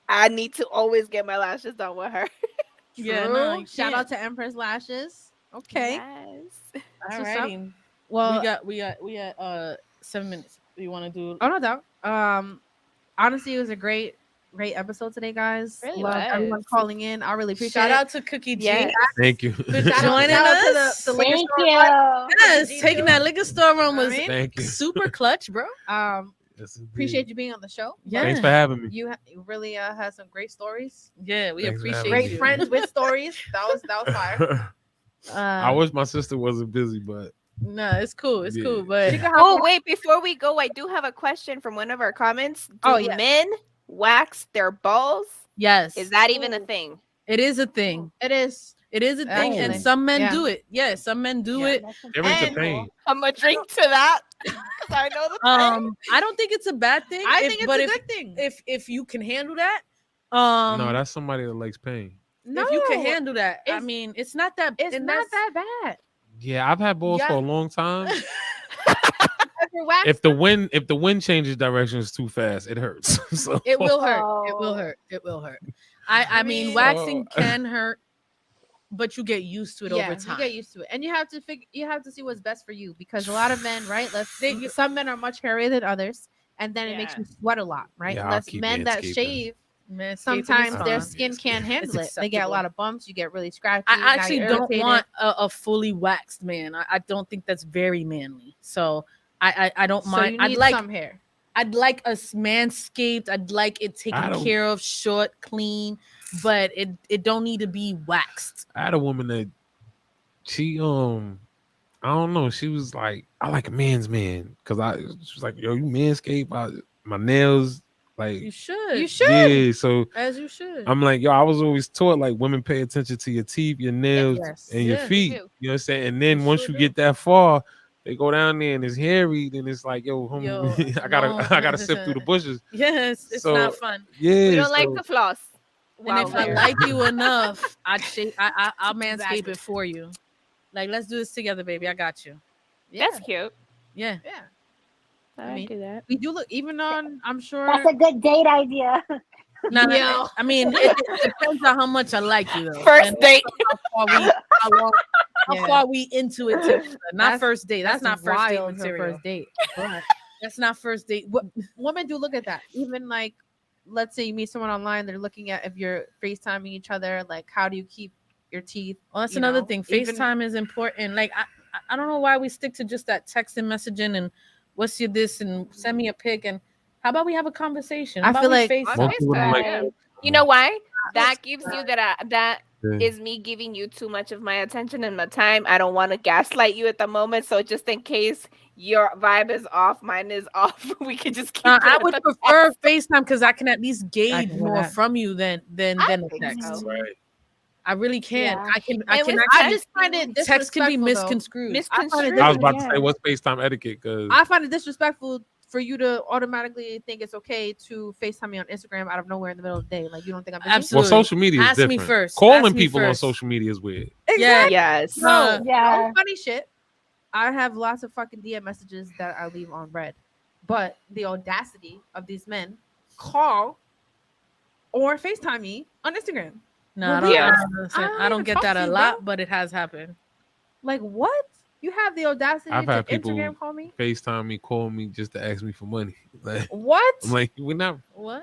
I need to always get my lashes done with her. Yeah, True. no, you Shout can't. out to Empress Lashes. Okay. Yes. That's what's up. Alrighty. Well, we got 7 minutes. You want to do? oh no doubt. Honestly, it was a great episode today, guys. Really Love everyone was. calling in. I really appreciate Shout it. out to Cookie G. Yes. Thank you. For Shout joining out to us. the liquor Thank store. you. Yes, G taking too. that liquor store room You know what I was mean? Thank you. super clutch, bro. Yes, indeed. Appreciate you being on the show. Yeah. Thanks for having me. You really had some great stories. Yeah, we Thanks for having appreciate me. Great you. friends with stories. That was fire. I wish my sister wasn't busy, but No, it's cool. It's Yeah. cool. But She could hop Oh on- wait, before we go, I do have a question from one of our comments. Do Oh, yes. men wax their balls? yes, Is that even a thing? it is a thing. It is. It is a thing, and Actually, some men yeah. do it. Yeah, some men do Yeah. it. there is a And- pain. I'm gonna drink to that because I know the thing. I don't think it's a bad thing. I if- think it's but a if, good thing. if you can handle that, No, that's somebody that likes pain. No, if you can handle that, I it's- mean, it's not that. it's and not that's- that bad. Yeah, I've had balls Yeah. for a long time. Ever waxed if the wind changes directions too fast, it hurts. So It will hurt. It will Oh. hurt. It will hurt. I mean, mean- waxing can hurt, but you get used to it over time. You get used to it, and you have to you have to see what's best for you because a lot of men, right? Some men are much hairier than others, and then it makes Yeah. you sweat a lot, right? Yeah, I'll Unless keep men that manscaping. shave, Manscaping is sometimes their fine. skin can't handle it. It's They get a acceptable. lot of bumps. You get really scratchy. I now actually you're don't irritated. want a fully waxed man. I don't think that's very manly. So I don't So mind. you need some hair. I'd like us manscaped. I'd like it I taken don't- care of, short, clean, but it don't need to be waxed. I had a woman that she I don't know. She was like, I like a man's man because she was like, yo, you manscape. My nails, like You should. You should. yeah. So As you should. I'm like, yo, I was always taught like women pay attention to your teeth, your nails, Yes. and your Yeah, they feet. do. You know what I'm saying? And then They once sure you do. get that far, they go down there and it's hairy. Then it's like, yo, Yo, I gotta no. I gotta sift through the bushes. Yes, it's So, not fun. Yeah. We don't like so- the floss. And Wow, if I there. like you enough, I'll manscape Exactly. it for you. Like, let's do this together, baby. I got you. Yeah. That's cute. Yeah. Yeah. I mean, do that. We do look even on. I'm sure. That's a good date idea. No, Yo. I mean, it depends on how much I like you, though. First And date. how Yeah. far we into it together. Not That's- first date. That's not first date wild for material. first date. But That's not first date. women do look at that. Even like, let's say you meet someone online, they're looking at if you're FaceTiming each other. Like, how do you keep your teeth? Well, that's you another know, thing. even- FaceTime is important. Like, I don't know why we stick to just that text and messaging and what's your this and send me a pic and how about we have a conversation? I How about feel we like- FaceTime? Most people don't like Yeah. that. You know why? That gives you that Yeah. is me giving you too much of my attention and my time. I don't want to gaslight you at the moment. So just in case your vibe is off, mine is off. We could just keep. I it would at prefer FaceTime because I can at least gauge can do more that. from you than I a think text. so. Right. I really can. Yeah. I can. And I can with I actually. just find it Text can be disrespectful, though. misconstrued. misconstrued. I was about to yeah. say, what's FaceTime etiquette? Because I find it disrespectful for you to automatically think it's okay to FaceTime me on Instagram out of nowhere in the middle of the day. Like, you don't think I'm busy? Absolutely. well, social media is Ask me different. first. Calling Ask me people on first. social media is weird. Yeah. Yes. No, Yeah. no funny shit. I have lots of fucking DM messages that I leave on red, but the audacity of these men call or FaceTime me on Instagram. No, I Well, don't. yeah. Listen, I don't I don't even get talk that to a you, lot, bro. but it has happened. Like, what? You have the audacity I've to had people- Instagram call me? FaceTime me, call me just to ask me for money. Like, What? I'm like, we're not What?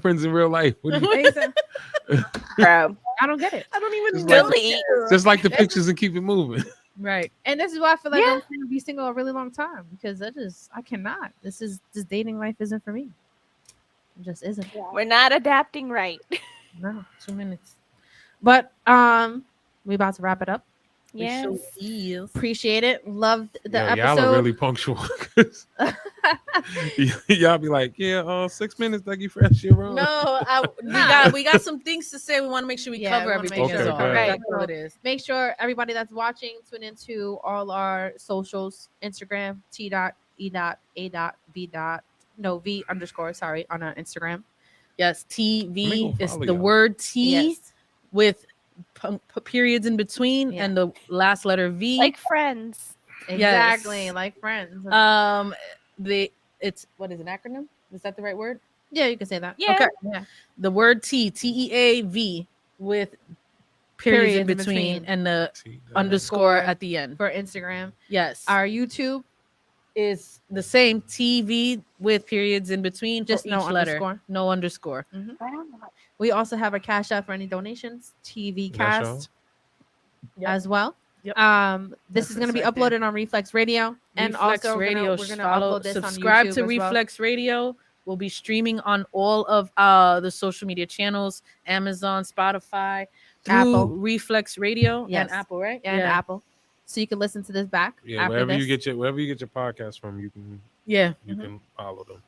friends in real life. What do you- Exactly. Bro. I don't get it. I don't even Just know. like- Delete. just like the pictures and keep it moving. Right. And this is why I feel like Yeah. I'm going to be single a really long time because I cannot. This dating life isn't for me. It just isn't. We're not adapting right. No. 2 minutes. But we about to wrap it up. We Yes. sure is. Appreciate it. Loved the Yo, episode. y'all are really punctual. 'Cause y'all be like, yeah, 6 minutes, Dougie Fresh, you're wrong. No, we got some things to say. We want to make sure we Yeah, cover we wanna make everything. sure That's we all. cover That's everything. all it is. Make sure everybody that's watching tune into all our socials: Instagram T.E.A.V. Sorry, on our Instagram. Yes, Let me TV go is follow the y'all. word T Yes. with periods in between Yeah. and the last letter V. Like friends. Exactly, Yes. like friends. It's what is an acronym? Is that the right word? Yeah, you can say that. Yeah. Okay. Yeah. The word T, T-E-A-V with periods in between, and the See, underscore Underscore. at the end. for Instagram. Yes. Our YouTube, is the same TV with periods in between Just for no each letter. underscore. No underscore. I don't know. we also have a Cash App for any donations. TV That's y'all? Cast Yep. as well. Yep. This That's is going to be right there. uploaded on Reflex Radio, and Reflex also Radio. we're gonna follow, upload this subscribe on YouTube to as Reflex Radio. We'll be streaming on all of the social media channels: Amazon, Spotify, through Apple. Reflex Radio, Yes. and Apple, right? well, and Apple, so you can listen to this back. Yeah, after wherever this. you get your podcast from, you can Yeah. can follow them.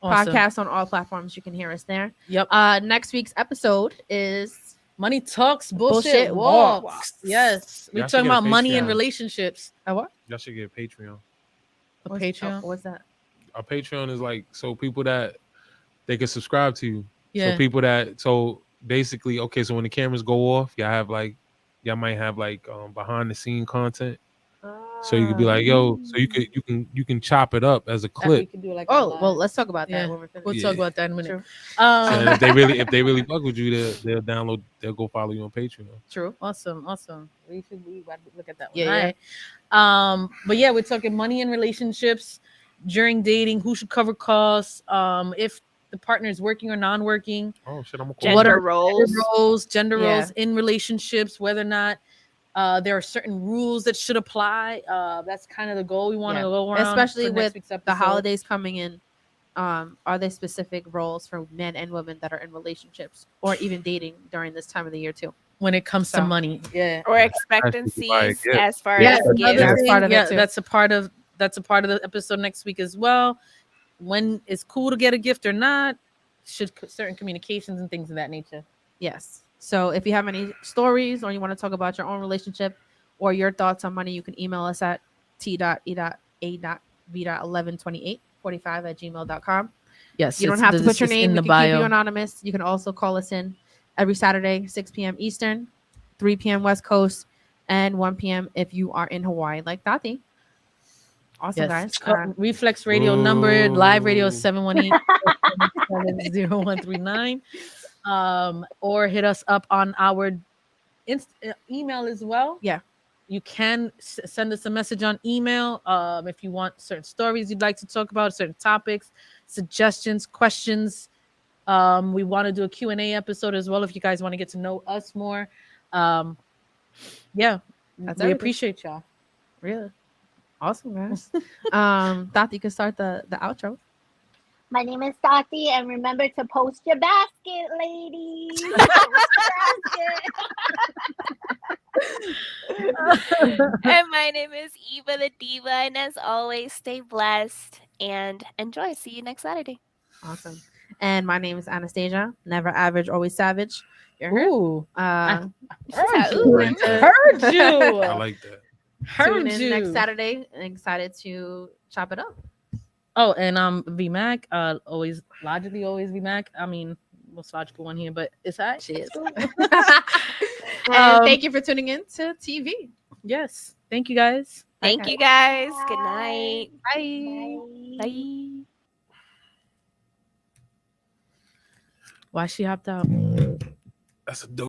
Awesome. Podcast on all platforms. You can hear us there. Yep. Next week's episode is Money talks, bullshit, Bullshit walks. walks. Yes, we're Y'all should talking get a about money and Patreon. relationships. a what? Y'all should get Patreon. A What's- Patreon. what's that? A Patreon is like so people that they can subscribe to you. Yeah. So people that basically so when the cameras go off, y'all might have behind the scene content. So you could be like, yo, so you can chop it up as a We clip. could do like Oh, a well, live. let's talk about that Yeah. when we're finished. We'll Yeah. talk about that in a minute. True. And if they really fuck with you, they'll download, they'll go follow you on Patreon. True. Awesome. We should look at that one. Yeah, All yeah. right. But yeah, we're talking money and relationships during dating. Who should cover costs? If the partner is working or non-working. Oh shit, I'm Gender What are roles. gender Yeah. roles in relationships, whether or not there are certain rules that should apply. That's kind of the goal we want to Yeah. go around, Especially for next with week's the episode. holidays coming in. Are there specific roles for men and women that are in relationships or even dating during this time of the year too? when it comes to So- money. Yeah. Or expectancies gift. as far Yeah, as another gifts. That's thing, part of it yeah, too. that's a part of the episode next week as well. When it's cool to get a gift or not, should certain communications and things of that nature. Yes. So if you have any stories or you want to talk about your own relationship or your thoughts on money, you can email us at t.e.a.v.112845@gmail.com. Yes, You don't have to put your name. We can keep you anonymous. You can also call us in every Saturday, 6 p.m. Eastern, 3 p.m. West Coast, and 1 p.m. if you are in Hawaii, like Tati. Awesome, Yes. guys. Reflex Radio number, live radio Ooh. 718-0139. Or hit us up on our email as well. Yeah. You can send us a message on email if you want certain stories you'd like to talk about, certain topics, suggestions, questions. We want to do a Q&A episode as well if you guys want to get to know us more. Yeah, That's we everything. appreciate y'all. Really awesome, guys. Tati, you can start the outro. My name is Tati, and remember to post your basket, ladies. Post your basket. And my name is Eva the Diva, and as always, stay blessed and enjoy. See you next Saturday. Awesome. And my name is Anastasia. Never average, always savage. You heard? Ooh, Uh, heard Ooh. you. Heard you. I like that. Heard tune in you. next Saturday. And excited to chop it up. Oh, and V Mac, always V Mac. I mean, most logical one here, but it's that. She is. Um, And thank you for tuning in to TV. Yes. Thank you guys. Thank Okay. you guys. Good night. Bye. Bye. Bye. Why she hopped out? That's a dope.